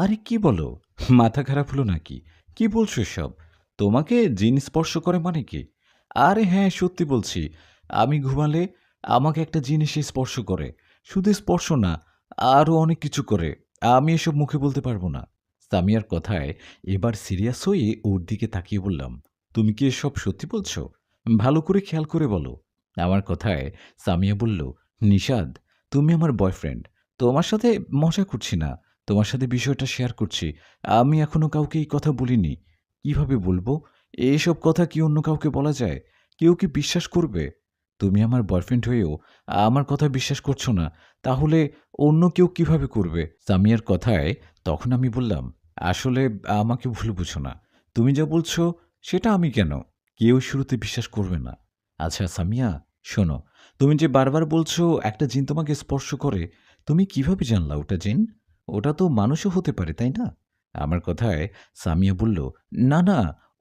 আরে কি বলো? মাথা খারাপ হলো নাকি? কি বলছো এসব? তোমাকে জিন স্পর্শ করে মানে কি? আরে হ্যাঁ, সত্যি বলছি। আমি ঘুমালে আমাকে একটা জিন এসে স্পর্শ করে। শুধু স্পর্শ না, আরও অনেক কিছু করে। আমি এসব মুখে বলতে পারবো না। সামিয়ার কথায় এবার সিরিয়াস হয়ে ওর দিকে তাকিয়ে বললাম, তুমি কি এসব সত্যি বলছো? ভালো করে খেয়াল করে বলো। আমার কথায় সামিয়া বলল, নিশাদ, তুমি আমার বয়ফ্রেন্ড। তোমার সাথে মজা করছি না। তোমার সাথে বিষয়টা শেয়ার করছি। আমি এখনো কাউকে এই কথা বলিনি। কিভাবে বলবো? এসব কথা কি অন্য কাউকে বলা যায়? কেউ কি বিশ্বাস করবে? তুমি আমার বয়ফ্রেন্ড হয়েও আমার কথা বিশ্বাস করছো না, তাহলে অন্য কেউ কিভাবে করবে? সামিয়ার কথায় তখন আমি বললাম, আসলে আমাকে ভুল বুঝো না। তুমি যা বলছো সেটা আমি কেন? কেউ শুরুতে বিশ্বাস করবে না। আচ্ছা সামিয়া, শোনো, তুমি যে বারবার বলছো একটা জিন তোমাকে স্পর্শ করে, তুমি কিভাবে জানলা ওটা জিন? ওটা তো মানুষও হতে পারে, তাই না? আমার কথায় সামিয়া বলল, না না,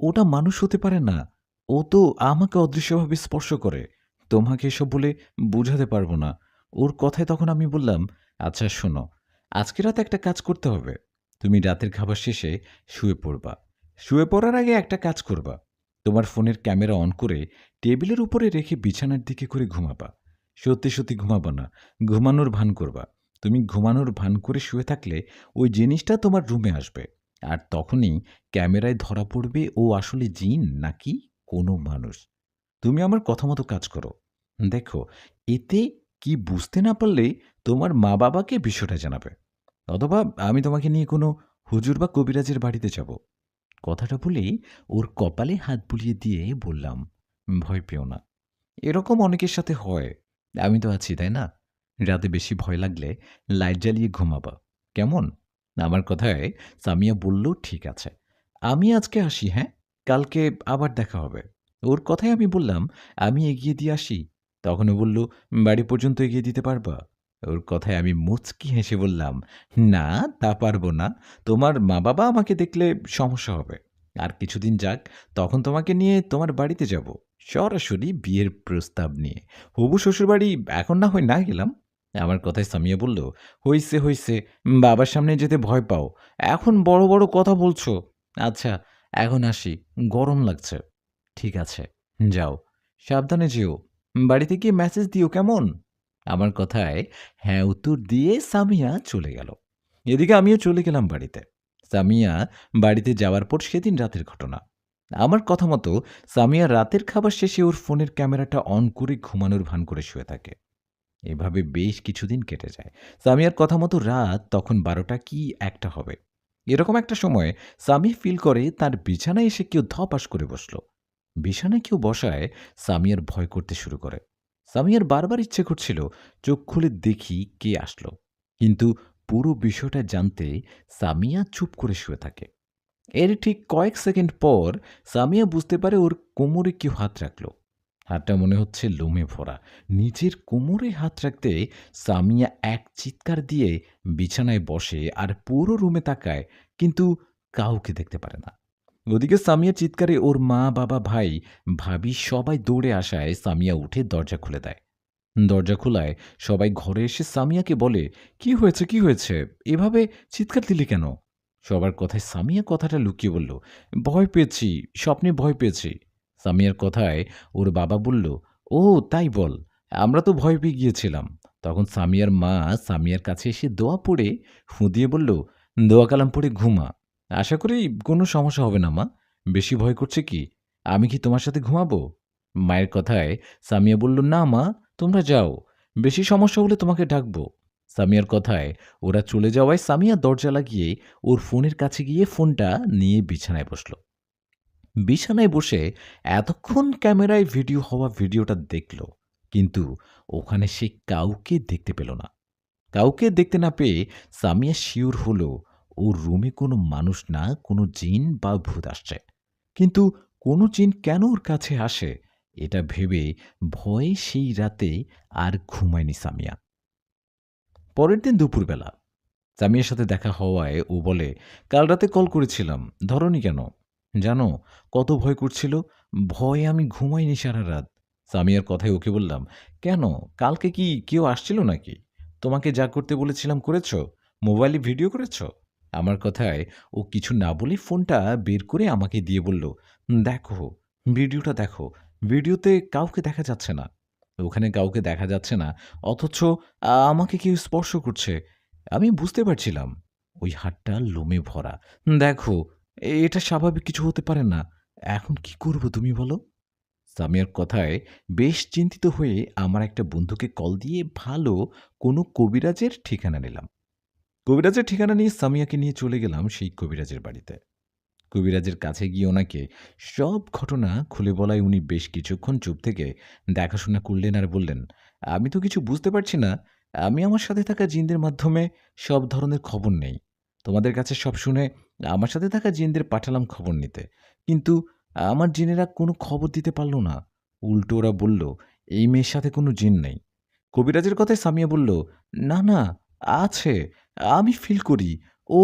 ওটা মানুষ হতে পারে না। ও তো আমাকে অদৃশ্যভাবে স্পর্শ করে। তোমাকে এসব বলে বুঝাতে পারবো না। ওর কথায় তখন আমি বললাম, আচ্ছা শোনো, আজকে রাতে একটা কাজ করতে হবে। তুমি রাতের খাবার শেষে শুয়ে পড়বা। শুয়ে পড়ার আগে একটা কাজ করবা। তোমার ফোনের ক্যামেরা অন করে টেবিলের উপরে রেখে বিছানার দিকে করে ঘুমাবা। সত্যি সত্যি ঘুমাবা না, ঘুমানোর ভান করবা। তুমি ঘুমানোর ভান করে শুয়ে থাকলে ওই জিনিসটা তোমার রুমে আসবে। আর তখনই ক্যামেরায় ধরা পড়বে ও আসলে জিন নাকি কোনো মানুষ। তুমি আমার কথা মতো কাজ করো। দেখো, এতে কি বুঝতে না পারলে তোমার মা বাবাকে বিষয়টা জানাবে। অথবা আমি তোমাকে নিয়ে কোনো হুজুর বা কবিরাজের বাড়িতে যাব। কথাটা বলেই ওর কপালে হাত বুলিয়ে দিয়ে বললাম, ভয় পেও না। এরকম অনেকের সাথে হয়। আমি তো আছি, তাই না? রাতে বেশি ভয় লাগলে লাইট জ্বালিয়ে ঘুমাবা। কেমন? আমার কথায় সামিয়া বলল, ঠিক আছে। আমি আজকে আসি, হ্যাঁ? কালকে আবার দেখা হবে। ওর কথায় আমি বললাম, আমি এগিয়ে দিয়ে আসি। তখন ও বলল, বাড়ি পর্যন্ত এগিয়ে দিতে পারবা? ওর কথায় আমি মুচকি হেসে বললাম, না, তা পারবো না। তোমার মা বাবা আমাকে দেখলে সমস্যা হবে। আর কিছুদিন যাক, তখন তোমাকে নিয়ে তোমার বাড়িতে যাব। সরাসরি বিয়ের প্রস্তাব নিয়ে। হবু শ্বশুরবাড়ি এখন না হয় না গেলাম। আমার কথায় সামিয়া বলল, হইছে হইছে, বাবার সামনে যেতে ভয় পাও। এখন বড় বড় কথা বলছো। আচ্ছা, এখন আসি, গরম লাগছে। ঠিক আছে, যাও, সাবধানে যেও। বাড়িতে গিয়ে মেসেজ দিও, কেমন? আমার কথায় হ্যাঁ উত্তর দিয়ে সামিয়া চলে গেল। এদিকে আমিও চলে গেলাম বাড়িতে। সামিয়া বাড়িতে যাওয়ার পর সেদিন রাতের ঘটনা। আমার কথা মতো সামিয়া রাতের খাবার শেষে ওর ফোনের ক্যামেরাটা অন করে ঘুমানোর ভান করে শুয়ে থাকে। এভাবে বেশ কিছুদিন কেটে যায়। সামিয়ার কথা মতো রাত তখন ১২টা কি ১টা হবে। এরকম একটা সময় সামি ফিল করে তার বিছানায় এসে কেউ ধপাস করে বসল। বিছানায় কেউ বসায় সামিয়ার ভয় করতে শুরু করে। সামিয়ার বারবার ইচ্ছে করছিল চোখ খুলে দেখি কে আসলো। কিন্তু পুরো বিষয়টা জানতে সামিয়া চুপ করে শুয়ে থাকে। এর ঠিক কয়েক সেকেন্ড পর সামিয়া বুঝতে পারে ওর কোমরে কেউ হাত রাখল। হাতটা মনে হচ্ছে লোমে ভরা। নিজের কোমরে হাত রাখতে সামিয়া এক চিৎকার দিয়ে বিছানায় বসে আর পুরো রুমে তাকায়, কিন্তু কাউকে দেখতে পারে না। ওদিকে সামিয়া চিৎকারে ওর মা বাবা ভাই ভাবি সবাই দৌড়ে আসায় সামিয়া উঠে দরজা খুলে দেয়। দরজা খোলায় সবাই ঘরে এসে সামিয়াকে বলে, কি হয়েছে কি হয়েছে, এভাবে চিৎকার দিলে কেন? সবার কথায় সামিয়া কথাটা লুকিয়ে বলল, ভয় পেয়েছি, স্বপ্নে ভয় পেয়েছি। সামিয়ার কথায় ওর বাবা বলল, ও তাই বল, আমরা তো ভয় পেয়ে গিয়েছিলাম। তখন সামিয়ার মা সামিয়ার কাছে এসে দোয়া পড়ে ফুঁ দিয়ে বলল, দোয়া কালাম পড়ে ঘুমা। আশা করি কোনো সমস্যা হবে না মা। বেশি ভয় করছে কি? আমি কি তোমার সাথে ঘুমাবো? মায়ের কথায় সামিয়া বলল, না মা, তোমরা যাও। বেশি সমস্যা হলে তোমাকে ডাকবো। সামিয়ার কথায় ওরা চলে যাওয়ায় সামিয়া দরজা লাগিয়ে ওর ফোনের কাছে গিয়ে ফোনটা নিয়ে বিছানায় বসল। বিছানায় বসে এতক্ষণ ক্যামেরায় ভিডিও হওয়া ভিডিওটা দেখল, কিন্তু ওখানে সে কাউকে দেখতে পেল না। কাউকে দেখতে না পেয়ে সামিয়া শিওর হলো ওর রুমে কোনো মানুষ না, কোনো জিন বা ভূত আসছে। কিন্তু কোনো জিন কেন ওর কাছে আসে, এটা ভেবে ভয়ে সেই রাতে আর ঘুমায়নি সামিয়া। পরের দিন দুপুরবেলা সামিয়ার সাথে দেখা হওয়ায় ও বলে, কাল রাতে কল করেছিলাম, ধরনি কেন? জানো কত ভয় করছিল? ভয়ে আমি ঘুমাইনি সারা রাত। সামিয়ার কথায় ওকে বললাম, কেন, কালকে কি কেউ আসছিল নাকি? তোমাকে যা করতে বলেছিলাম করেছো? মোবাইলে ভিডিও করেছো? আমার কথায় ও কিছু না বলে ফোনটা বের করে আমাকে দিয়ে বলল, দেখো, ভিডিওটা দেখো। ভিডিওতে কাউকে দেখা যাচ্ছে না। ওখানে কাউকে দেখা যাচ্ছে না, অথচ আমাকে কেউ স্পর্শ করছে। আমি বুঝতে পারছিলাম ওই হাতটা লোমে ভরা। দেখো, এটা স্বাভাবিক কিছু হতে পারে না। এখন কি করব তুমি বলো? সামিয়ার কথায় বেশ চিন্তিত হয়ে আমার একটা বন্ধুকে কল দিয়ে ভালো কোনো কবিরাজের ঠিকানা নিলাম। কবিরাজের ঠিকানা নিয়ে সামিয়াকে নিয়ে চলে গেলাম সেই কবিরাজের বাড়িতে। কবিরাজের কাছে গিয়ে ওনাকে সব ঘটনা খুলে বলায় উনি বেশ কিছুক্ষণ চুপ থেকে দেখাশোনা করলেন আর বললেন, আমি তো কিছু বুঝতে পারছি না। আমি আমার সাথে থাকা জিনদের মাধ্যমে সব ধরনের খবর নেই। তোমাদের কাছে সব শুনে আমার সাথে থাকা জিনদের পাঠালাম খবর নিতে, কিন্তু আমার জিনেরা কোনো খবর দিতে পারল না। উল্টো ওরা বলল, এই মেয়ের সাথে কোনো জিন নেই। কবিরাজের কথায় সামিয়া বলল, না না, আছে, আমি ফিল করি। ও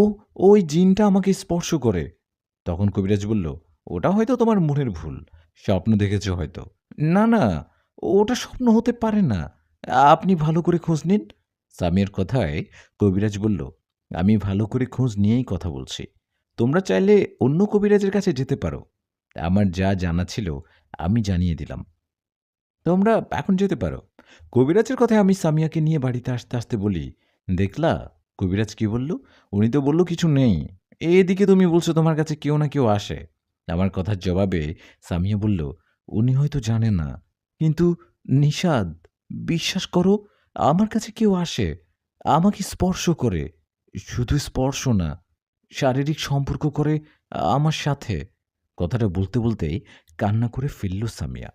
ওই জিনটা আমাকে স্পর্শ করে। তখন কবিরাজ বলল, ওটা হয়তো তোমার মনের ভুল, স্বপ্ন দেখেছ হয়তো। না না, ওটা স্বপ্ন হতে পারে না, আপনি ভালো করে খোঁজ নিন। সামিয়ার কথায় কবিরাজ বলল, আমি ভালো করে খোঁজ নিয়েই কথা বলছি। তোমরা চাইলে অন্য কবিরাজের কাছে যেতে পারো। আমার যা জানা ছিল আমি জানিয়ে দিলাম। তোমরা এখন যেতে পারো। কবিরাজের কথায় আমি সামিয়াকে নিয়ে বাড়িতে আসতে আসতে বলি, দেখলা কবিরাজ কি বলল? উনি তো বলল কিছু নেই। এদিকে তুমি বলছো তোমার কাছে কেউ না কেউ আসে। আমার কথার জবাবে সামিয়া বলল, উনি হয়তো জানেন না, কিন্তু নিষাদ, বিশ্বাস করো, আমার কাছে কেউ আসে, আমাকে স্পর্শ করে। শুধু স্পর্শ না, শারীরিক সম্পর্ক করে আমার সাথে। কথাটা বলতে বলতেই কান্না করে ফেলল সামিয়া।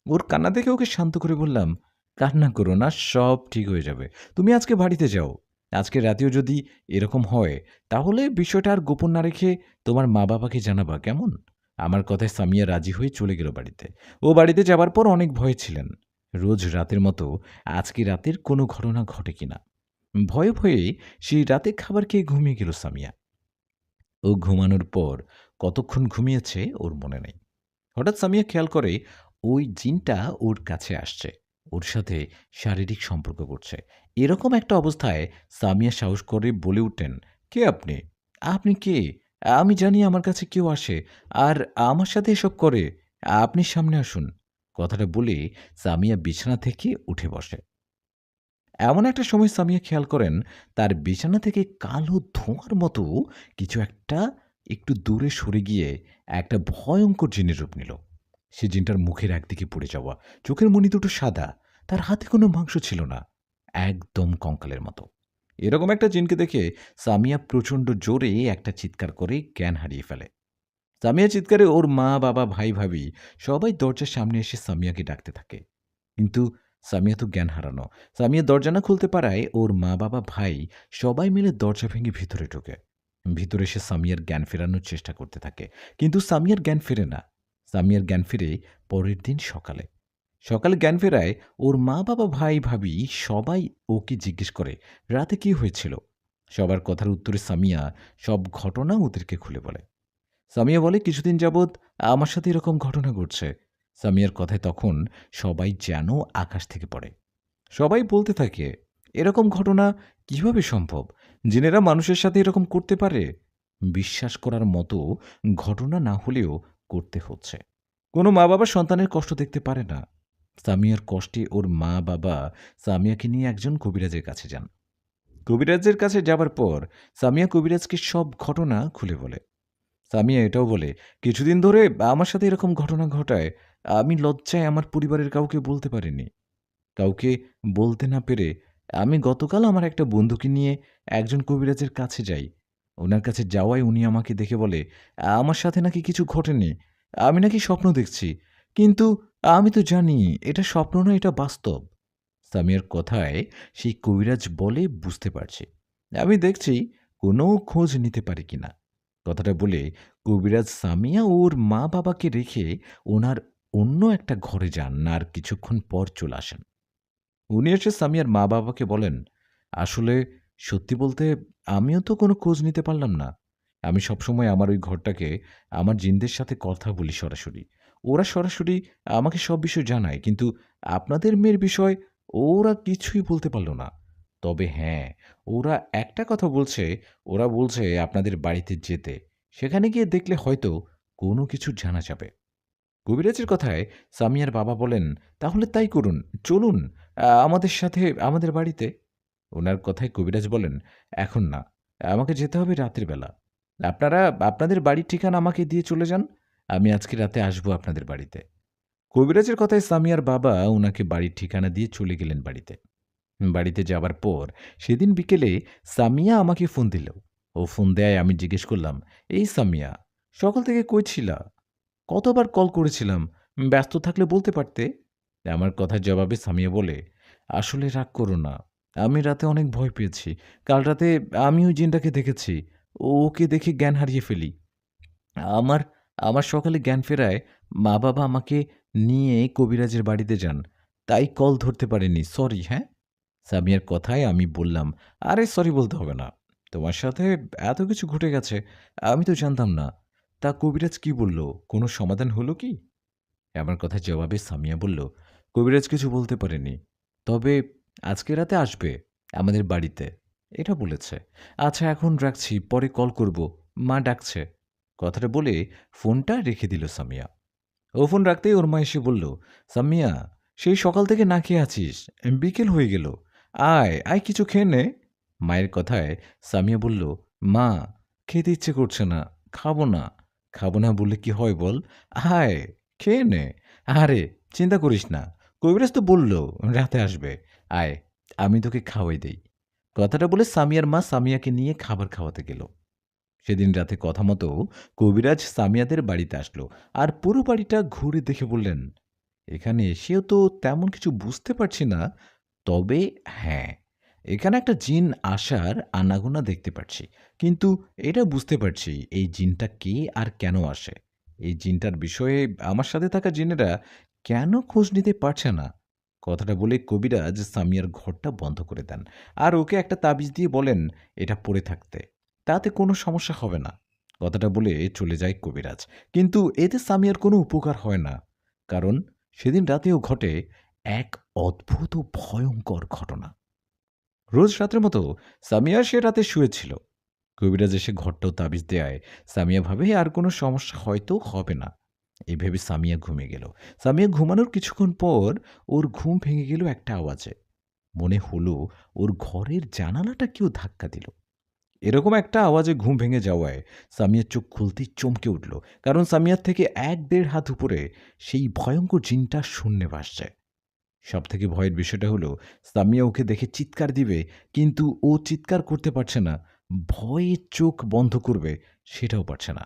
ওর কান্না দেখে ওকে শান্ত করে বললাম, কান্না করো না, সব ঠিক হয়ে যাবে। তুমি আজকে বাড়িতে যাও। আজকে রাতেও যদি এরকম হয়, তাহলে বিষয়টা আর গোপন না রেখে তোমার মা বাবাকে জানাবা, কেমন? আমার কথায় সামিয়া রাজি হয়ে চলে গেল বাড়িতে। ও বাড়িতে যাবার পর অনেক ভয়ে ছিলেন, রোজ রাতের মতো আজকে রাতের কোনো ঘটনা ঘটে কিনা। ভয়ে ভয়ে সেই রাতে খাবার খেয়ে ঘুমিয়ে গেল সামিয়া। ও ঘুমানোর পর কতক্ষণ ঘুমিয়েছে ওর মনে নেই। হঠাৎ সামিয়া খেয়াল করে ওই জিনটা ওর কাছে আসছে, ওর সাথে শারীরিক সম্পর্ক করছে। এরকম একটা অবস্থায় সামিয়া সাহস করে বলে উঠলেন, কে আপনি? আপনি কে? আমি জানি আমার কাছে কেউ আসে আর আমার সাথে এসব করে। আপনি সামনে আসুন। কথাটা বলে সামিয়া বিছানা থেকে উঠে বসে। এমন একটা সময় সামিয়া খেয়াল করেন তার বিছানা থেকে কালো ধোঁয়ার মতো কিছু একটা একটু দূরে সরে গিয়ে একটা ভয়ঙ্কর জিনের রূপ নিল। সে জিনটার মুখের একদিকে পড়ে যাওয়া, চোখের মণি দুটো সাদা, তার হাতে কোনো মাংস ছিল না, একদম কঙ্কালের মতো। এরকম একটা জিনকে দেখে সামিয়া প্রচণ্ড জোরে একটা চিৎকার করে জ্ঞান হারিয়ে ফেলে। সামিয়া চিৎকারে ওর মা বাবা ভাই ভাবি সবাই দরজার সামনে এসে সামিয়াকে ডাকতে থাকে, কিন্তু সামিয়া তো জ্ঞান হারানো। সামিয়া দরজা না খুলতে পারায় ওর মা বাবা ভাই সবাই মিলে দরজা ভেঙে ভিতরে ঢোকে। ভিতরে এসে সামিয়ার জ্ঞান ফেরানোর চেষ্টা করতে থাকে, কিন্তু সামিয়ার জ্ঞান ফেরে না। সামিয়ার জ্ঞান ফিরে পরের দিন সকালে। সকালে জ্ঞান ফেরায় ওর মা বাবা ভাই ভাবি সবাই ওকে জিজ্ঞেস করে রাতে কি হয়েছিল। সবার কথার উত্তরে সামিয়া সব ঘটনা ওদেরকে খুলে বলে। সামিয়া বলে, কিছুদিন যাবৎ আমার সাথে এরকম ঘটনা ঘটছে। সামিয়ার কথায় তখন সবাই যেন আকাশ থেকে পড়ে। সবাই বলতে থাকে, এরকম ঘটনা কিভাবে সম্ভব? জিনেরা মানুষের সাথে এরকম করতে পারে? বিশ্বাস করার মতো ঘটনা না হলেও করতে হচ্ছে। কোনো মা বাবা সন্তানের কষ্ট দেখতে পারে না। সামিয়ার কষ্টে ওর মা বাবা সামিয়াকে নিয়ে একজন কবিরাজের কাছে যান। কবিরাজের কাছে যাবার পর সামিয়া কবিরাজকে সব ঘটনা খুলে বলে। সামিয়া এটাও বলে, কিছুদিন ধরে আমার সাথে এরকম ঘটনা ঘটায় আমি লজ্জায় আমার পরিবারের কাউকে বলতে পারিনি। কাউকে বলতে না পেরে আমি গতকাল আমার একটা বন্ধুকে নিয়ে একজন কবিরাজের কাছে যাই। ওনার কাছে যাওয়ায় উনি আমাকে দেখে বলে, আমার সাথে নাকি কিছু ঘটেনি, আমি নাকি স্বপ্ন দেখছি। কিন্তু আমি তো জানি এটা স্বপ্ন না, এটা বাস্তব। সামিয়ার কথায় সেই কবিরাজ বলে, বুঝতে পারছি, আমি দেখছি কোনো খোঁজ নিতে পারি কিনা। কথাটা বলে কবিরাজ সামিয়া ওর মা বাবাকে রেখে ওনার অন্য একটা ঘরে যান আর কিছুক্ষণ পর চলে আসেন। উনি এসে সামিয়ার মা বাবাকে বলেন, আসলে সত্যি বলতে আমিও তো কোনো খোঁজ নিতে পারলাম না। আমি সবসময় আমার ওই ঘরটাকে আমার জিনদের সাথে কথা বলি সরাসরি। ওরা সরাসরি আমাকে সব বিষয় জানায়, কিন্তু আপনাদের মেয়ের বিষয় ওরা কিছুই বলতে পারল না। তবে হ্যাঁ, ওরা একটা কথা বলছে, ওরা বলছে আপনাদের বাড়িতে যেতে। সেখানে গিয়ে দেখলে হয়তো কোনো কিছু জানা যাবে। কবিরাজের কথায় সামিয়ার বাবা বলেন, "তাহলে তাই করুন। চলুন আমাদের সাথে আমাদের বাড়িতে।" উনার কথায় কবিরাজ বলেন, "এখন না। আমাকে যেতে হবে রাতের বেলা। আপনারা আপনাদের বাড়ির ঠিকানা আমাকে দিয়ে চলে যান। আমি আজকে রাতে আসবো আপনাদের বাড়িতে।" কবিরাজের কথায় সামিয়ার বাবা উনাকে বাড়ির ঠিকানা দিয়ে চলে গেলেন বাড়িতে। বাড়িতে যাবার পর সেদিন বিকেলে সামিয়া আমাকে ফোন দিল। ও ফোন দেয় আমি জিজ্ঞেস করলাম, "এই সামিয়া, সকাল থেকে কই ছিলা? কতবার কল করেছিলাম। ব্যস্ত থাকলে বলতে পারতে।" আমার কথার জবাবে সামিয়া বলে, "আসলে রাগ করো না। আমি রাতে অনেক ভয় পেয়েছি। কাল রাতে আমি ওই জিনটাকে দেখেছি। ওকে দেখে জ্ঞান হারিয়ে ফেলি। আমার আমার সকালে জ্ঞান ফেরায় মা-বাবা আমাকে নিয়ে কবিরাজের বাড়িতে যান। তাই কল ধরতে পারিনি। সরি, হ্যাঁ?" সামিয়ার কথায় আমি বললাম, "আরে সরি বলতে হবে না। তোমার সাথে এত কিছু ঘটে গেছে, আমি তো জানতাম না। তা কবিরাজ কি বলল? কোনো সমাধান হলো কি?" আমার কথার জবাবে সামিয়া বলল, "কবিরাজ কিছু বলতে পারেনি। তবে আজকে রাতে আসবে আমাদের বাড়িতে। এটা বলেছে। আচ্ছা এখন রাখছি, পরে কল করব। মা ডাকছে।" কথাটা বলে ফোনটা রেখে দিল সামিয়া। ও ফোন রাখতেই ওর মা এসে বলল, "সামিয়া, সেই সকাল থেকে না খেয়ে আছিস। বিকেল হয়ে গেল। আয়, আয় কিছু খেয়ে নে।" মায়ের কথায় সামিয়া বলল, "মা, খেতে ইচ্ছে করছে না। খাবো না।" "খাবো না বললে কি হয় বল? আয়, খেয়ে নে।" "আরে, চিন্তা করিস না। কবিরাজ তো বলল রাতে আসবে। আয়, আমি তোকে খাওয়াই দেই।" কথাটা বলে সামিয়ার মা সামিয়াকে নিয়ে খাবার খাওয়াতে গেল। সেদিন রাতে কথা মতো কবিরাজ সামিয়াদের বাড়িতে আসলো আর পুরো বাড়িটা ঘুরে দেখে বললেন, "এখানে এসেও তো তেমন কিছু বুঝতে পারছি না। তবে হ্যাঁ, এখানে একটা জিন আসার আনাগোনা দেখতে পাচ্ছি। কিন্তু এটা বুঝতে পারছি এই জিনটা কে আর কেন আসে। এই জিনটার বিষয়ে আমার সাথে থাকা জিনেরা কেন খোঁজ নিতে পারছে না?" কথাটা বলে কবিরাজ সামিয়ার ঘরটা বন্ধ করে দেন আর ওকে একটা তাবিজ দিয়ে বলেন এটা পড়ে থাকতে। তাতে কোনো সমস্যা হবে না। কথাটা বলে চলে যায় কবিরাজ। কিন্তু এতে সামিয়ার কোনো উপকার হয় না। কারণ সেদিন রাতেও ঘটে এক অদ্ভুত ও ভয়ঙ্কর ঘটনা। রোজ রাতের মতো সামিয়া সে রাতে শুয়েছিল। কবিরাজ এসে ঘরটাও তাবিজ দেয়ায় সামিয়া ভাবে আর কোনো সমস্যা হয়তো হবে না। এই ভেবে সামিয়া ঘুমিয়ে গেল। সামিয়া ঘুমানোর কিছুক্ষণ পর ওর ঘুম ভেঙে গেল একটা আওয়াজে। মনে হলো ওর ঘরের জানালাটা কেউ ধাক্কা দিল। এরকম একটা আওয়াজে ঘুম ভেঙে যাওয়ায় সামিয়ার চোখ খুলতেই চমকে উঠল। কারণ সামিয়ার থেকে ১-১.৫ হাত উপরে সেই ভয়ঙ্কর জিনটা শূন্যে ভাসছে। সবথেকে ভয়ের বিষয়টা হলো সামিয়া ওকে দেখে চিৎকার দিবে, কিন্তু ও চিৎকার করতে পারছে না। ভয়ে চোখ বন্ধ করবে, সেটাও পারছে না।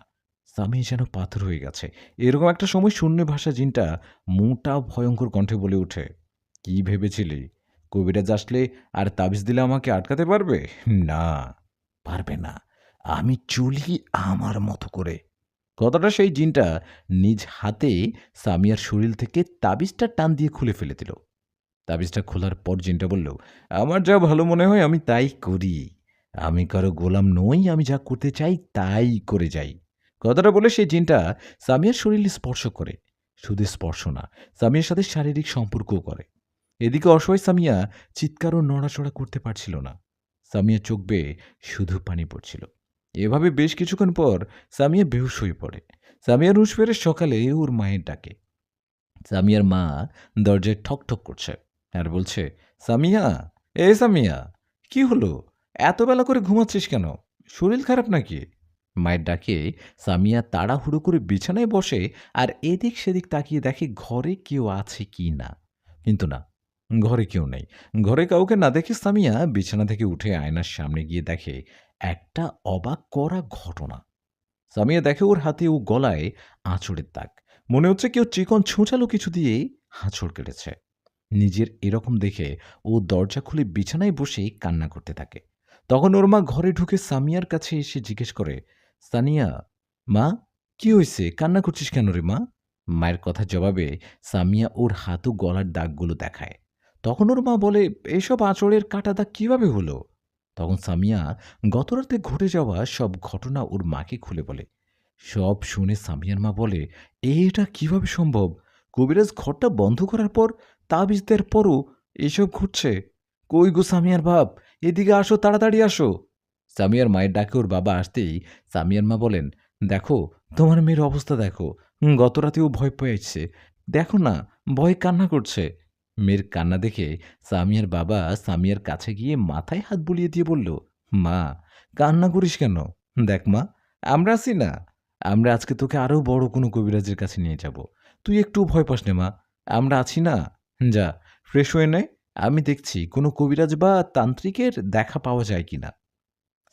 সামিয়া যেন পাথর হয়ে গেছে। এরকম একটা সময় শূন্যে ভাসা জিনটা মোটা ভয়ঙ্কর কণ্ঠে বলে ওঠে, "কি ভেবেছিলি কবিরাজ আসলে আর তাবিজ দিলে আমাকে আটকাতে পারবে? না, পারবে না। আমি চলি আমার মতো করে।" কথাটা সেই জিনটা নিজ হাতে সামিয়ার শরীর থেকে তাবিজটা টান দিয়ে খুলে ফেলে দিল। তাবিজটা খোলার পর জিনটা বলল, "আমার যা ভালো মনে হয় আমি তাই করি। আমি কারো গোলাম নই, আমি যা করতে চাই তাই করে যাই।" কথাটা বলে সেই জিনটা সামিয়ার শরীরে স্পর্শ করে। শুধু স্পর্শ না, সামিয়ার সাথে শারীরিক সম্পর্কও করে। এদিকে অসহায় সামিয়া চিৎকার ও নড়াচড়া করতে পারছিল না। সামিয়া চোখ বেয়ে শুধু পানি পড়ছিল। এভাবে বেশ কিছুক্ষণ পর সামিয়া বেহুশ হয়ে পড়ে। সামিয়ার হুঁশ ফেরে সকালে ওর মায়ের ডাকে। সামিয়ার মা দরজায় ঠক ঠক করছে আর বলছে, "সামিয়া, এ সামিয়া, কি হলো? এত বেলা করে ঘুমাচ্ছিস কেন? শরীর খারাপ নাকি?" মায়ের ডাকে সামিয়া তাড়াহুড়ো করে বিছানায় বসে আর এদিক সেদিক তাকিয়ে দেখে ঘরে কেউ আছে কি না। কিন্তু না, ঘরে কেউ নেই। ঘরে কাউকে না দেখে সামিয়া বিছানা থেকে উঠে আয়নার সামনে গিয়ে দেখে একটা অবাক করা ঘটনা। সামিয়া দেখে ওর হাতে ও গলায় আঁচড়ের দাগ। মনে হচ্ছে কেউ চিকন ছুঁচালো কিছু দিয়ে হাঁচড় কেটেছে। নিজের এরকম দেখে ও দরজা খুলে বিছানায় বসে কান্না করতে থাকে। তখন ওর মা ঘরে ঢুকে সামিয়ার কাছে এসে জিজ্ঞেস করে, "সানিয়া, মা, কি হয়েছে? কান্না করছিস কেন রে মা?" মায়ের কথার জবাবে সামিয়া ওর হাত ও গলার দাগগুলো দেখায়। তখন ওর মা বলে, "এসব আঁচড়ের কাটা দাগ কিভাবে হলো?" তখন সামিয়া গতরাতে ঘটে যাওয়া সব ঘটনা ওর মাকে খুলে বলে। সব শুনে সামিয়ার মা বলে, "এটা কিভাবে সম্ভব? কবিরাজ ঘরটা বন্ধ করার পর তাবিজ দেওয়ার পরও এসব ঘটছে? কই গো সামিয়ার বাপ, এদিকে আসো, তাড়াতাড়ি আসো। সামিয়ার মায়ের ডাকে ওর বাবা আসতেই সামিয়ার মা বলেন, দেখো, তোমার মেয়ের অবস্থা দেখো। গত রাতে ও ভয় পেয়েছে। দেখো না, ভয়ে কান্না করছে। মেয়ের কান্না দেখে সামিয়ার বাবা সামিয়ার কাছে গিয়ে মাথায় হাত বুলিয়ে দিয়ে বলল, মা, কান্না করিস কেন? দেখ মা, আমরা আছি না। আমরা আজকে তোকে আরো বড় কোনো কবিরাজের কাছে নিয়ে যাব। তুই একটু ভয় পাস নে মা, আমরা আছি না। যা, ফ্রেশ হয়ে নে। আমি দেখছি কোনো কবিরাজ বা তান্ত্রিকের দেখা পাওয়া যায় কিনা।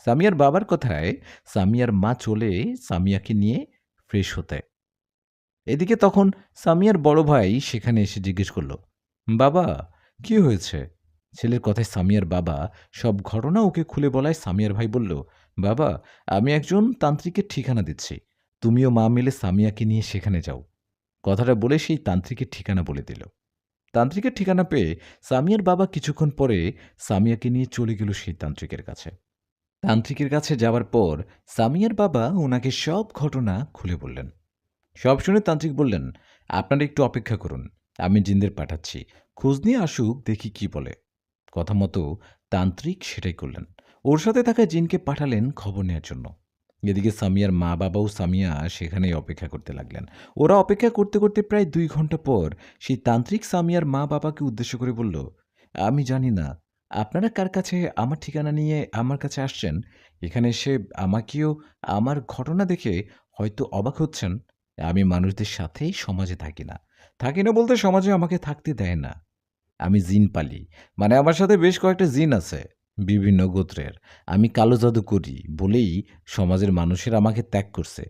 সামিয়ার বাবার কথায় সামিয়ার মা চলে সামিয়াকে নিয়ে ফ্রেশ হতে। এদিকে তখন সামিয়ার বড় ভাই সেখানে এসে জিজ্ঞেস করল, বাবা, কি হয়েছে? ছেলের কথায় সামিয়ার বাবা সব ঘটনা ওকে খুলে বলায় সামিয়ার ভাই বলল, বাবা, আমি একজন তান্ত্রিকের ঠিকানা দিচ্ছি। তুমিও মা মিলে সামিয়াকে নিয়ে সেখানে যাও। কথাটা বলে সেই তান্ত্রিকের ঠিকানা বলে দিল। তান্ত্রিকের ঠিকানা পেয়ে সামিয়ার বাবা কিছুক্ষণ পরে সামিয়াকে নিয়ে চলে গেল সেই তান্ত্রিকের কাছে। তান্ত্রিকের কাছে যাওয়ার পর সামিয়ার বাবা ওনাকে সব ঘটনা খুলে বললেন। সব শুনে তান্ত্রিক বললেন, আপনারা একটু অপেক্ষা করুন, আমি জিনদের পাঠাচ্ছি, খোঁজ নিয়ে আসুক, দেখি কি বলে। কথা মতো তান্ত্রিক সেটাই করলেন। ওর সাথে থাকা জিনকে পাঠালেন খবর নেওয়ার জন্য। এদিকে সামিয়ার মা বাবাও সামিয়া সেখানেই অপেক্ষা করতে লাগলেন। ওরা অপেক্ষা করতে করতে প্রায় 2 ঘন্টা পর সেই তান্ত্রিক সামিয়ার মা বাবাকে উদ্দেশ্য করে বলল, আমি জানি না আপনারা কার কাছে আমার ঠিকানা নিয়ে আমার কাছে আসছেন। এখানে এসে আমাকেও আমার ঘটনা দেখে হয়তো অবাক হচ্ছেন। আমি মানুষদের সাথেই সমাজে থাকি না। থাকি না বলতে সমাজে আমাকে থাকতে দেয় না। আমি জিন পালি, মানে আমার সাথে বেশ কয়েকটা জিন আছে, বিভিন্ন গোত্রের। আমি কালো জাদু করি বলেই সমাজের মানুষের আমাকে ত্যাগ করছে।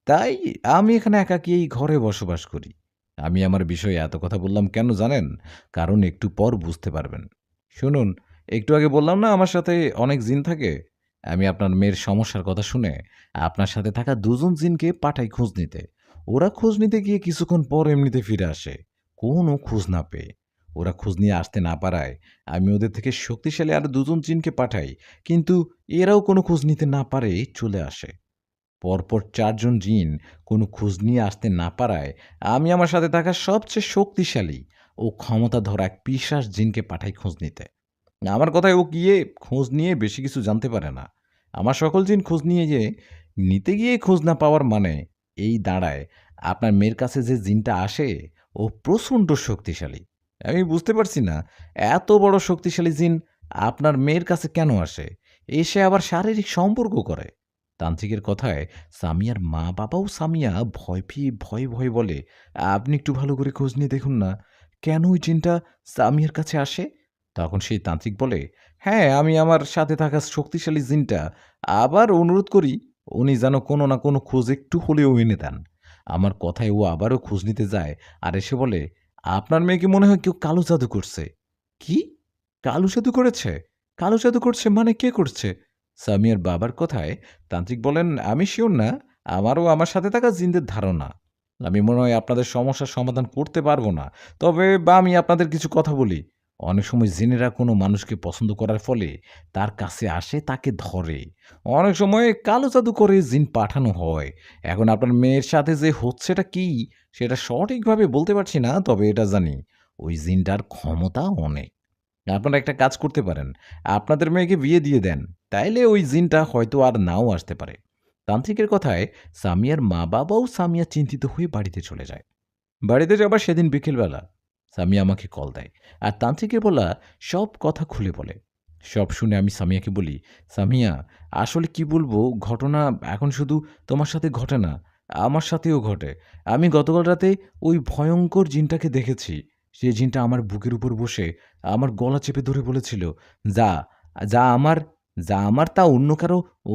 তাই আমি এখানে একাকী এই ঘরে বসবাস করি। আমি আমার বিষয়ে এত কথা বললাম কেন জানেন? কারণ একটু পর বুঝতে পারবেন। শুনুন, একটু আগে বললাম না আমার সাথে অনেক জিন থাকে? আমি আপনার মেয়ের সমস্যার কথা শুনে আপনার সাথে থাকা 2জন জিনকে পাঠাই খোঁজ নিতে। ওরা খোঁজ নিতে গিয়ে কিছুক্ষণ পর এমনিতে ফিরে আসে, কোনো খোঁজ না পেয়ে। ওরা খোঁজ নিয়ে আসতে না পারায় আমি ওদের থেকে শক্তিশালী আরো 2জন জিনকে পাঠাই, কিন্তু এরাও কোনো খোঁজ নিতে না পারে চলে আসে। পরপর 4জন জিন কোনো খোঁজ নিয়ে আসতে না পারায় আমি আমার সাথে থাকা সবচেয়ে শক্তিশালী ও ক্ষমতাধর এক পিশাচ জিনকে পাঠাই খোঁজ নিতে। আমার কথায় ও গিয়ে খোঁজ নিয়ে বেশি কিছু জানতে পারে না। আমার সকল জিন খোঁজ নিয়ে গিয়ে নিতে গিয়ে খোঁজ না পাওয়ার মানে এই দাঁড়ায়, আপনার মেয়ের কাছে যে জিনটা আসে ও প্রচণ্ড শক্তিশালী। আমি বুঝতে পারছি না, এত বড় শক্তিশালী জিন আপনার মেয়ের কাছে কেন আসে, এসে আবার শারীরিক সম্পর্ক করে। তান্ত্রিকের কথায় সামিয়ার মা বাবাও সামিয়া ভয় পেয়ে ভয়ে ভয়ে বলে, আপনি একটু ভালো করে খোঁজ নিয়ে দেখুন না, কেন ওই জিনটা সামিয়ার কাছে আসে। তখন সেই তান্ত্রিক বলে, হ্যাঁ, আমি আমার সাথে থাকা শক্তিশালী জিনটা আবার অনুরোধ করি উনি যেন কোনো না কোনো খোঁজ একটু হলেও এনে দেন। আমার কথায় ও আবারও খোঁজ নিতে যায় আর এসে বলে, আপনার মেয়েকে মনে হয় কেউ কালো জাদু করছে। কি? কালো জাদু করেছে? কালো জাদু করছে মানে কে করছে? সামিয়ার বাবার কথায় তান্ত্রিক বলেন, আমি শিওর না, আমারও আমার সাথে থাকা জিনদের ধারণা। আমি মনে হয় আপনাদের সমস্যার সমাধান করতে পারবো না। তবে বা আমি আপনাদের কিছু কথা বলি। অনেক সময় জিনেরা কোনো মানুষকে পছন্দ করার ফলে তার কাছে আসে, তাকে ধরে। অনেক সময় কালো জাদু করে জিন পাঠানো হয়। এখন আপনার মেয়ের সাথে যে হচ্ছেটা কি সেটা সঠিকভাবে বলতে পারছি না, তবে এটা জানি ওই জিনটার ক্ষমতা অনেক। আপনারা একটা কাজ করতে পারেন, আপনাদের মেয়েকে বিয়ে দিয়ে দেন, তাইলে ওই জিনটা হয়তো আর নাও আসতে পারে। তান্ত্রিকের কথায় সামিয়ার মা বাবাও সামিয়া চিন্তিত হয়ে বাড়িতে চলে যায়। বাড়িতে যাবার সেদিন বিকেলবেলা সামিয়া আমাকে কল দেয় আর তান্ত্রিকের বলা সব কথা খুলে বলে। সব শুনে আমি সামিয়াকে বলি, সামিয়া, আসলে কি বলবো, ঘটনা এখন শুধু তোমার সাথে ঘটে না, আমার সাথেও ঘটে। আমি গতকাল রাতে ওই ভয়ঙ্কর জিনটাকে দেখেছি। সে জিনটা আমার বুকের উপর বসে আমার গলা চেপে ধরে বলেছিল, যা, যা আমার, যা আমার তা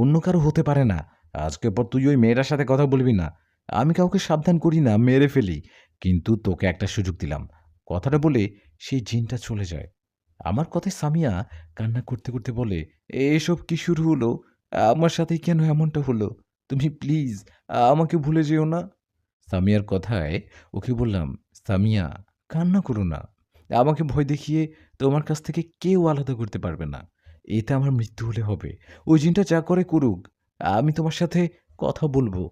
অন্য কারো হতে পারে না। আজকের পর তুই ওই মেয়েটার সাথে কথা বলবি না। আমি কাউকে সাবধান করি না, মেরে ফেলি। কিন্তু তোকে একটা সুযোগ দিলাম। কথাটা বলে সেই জিনটা চলে যায়। আমার কথায় সামিয়া কান্না করতে করতে বলে, এসব কি শুরু হলো? আমার সাথে কেন এমনটা হলো? তুমি প্লিজ আমাকে ভুলে যেও না। সামিয়ার কথায় ওকে বললাম, সামিয়া, কান্না করো না। আমাকে ভয় দেখিয়ে তোমার কাছ থেকে কেউ আলাদা করতে পারবে না। এতে আমার মৃত্যু হলে হবে। ওই জিনটা যা করে করুক, আমি তোমার সাথে কথা বলবো।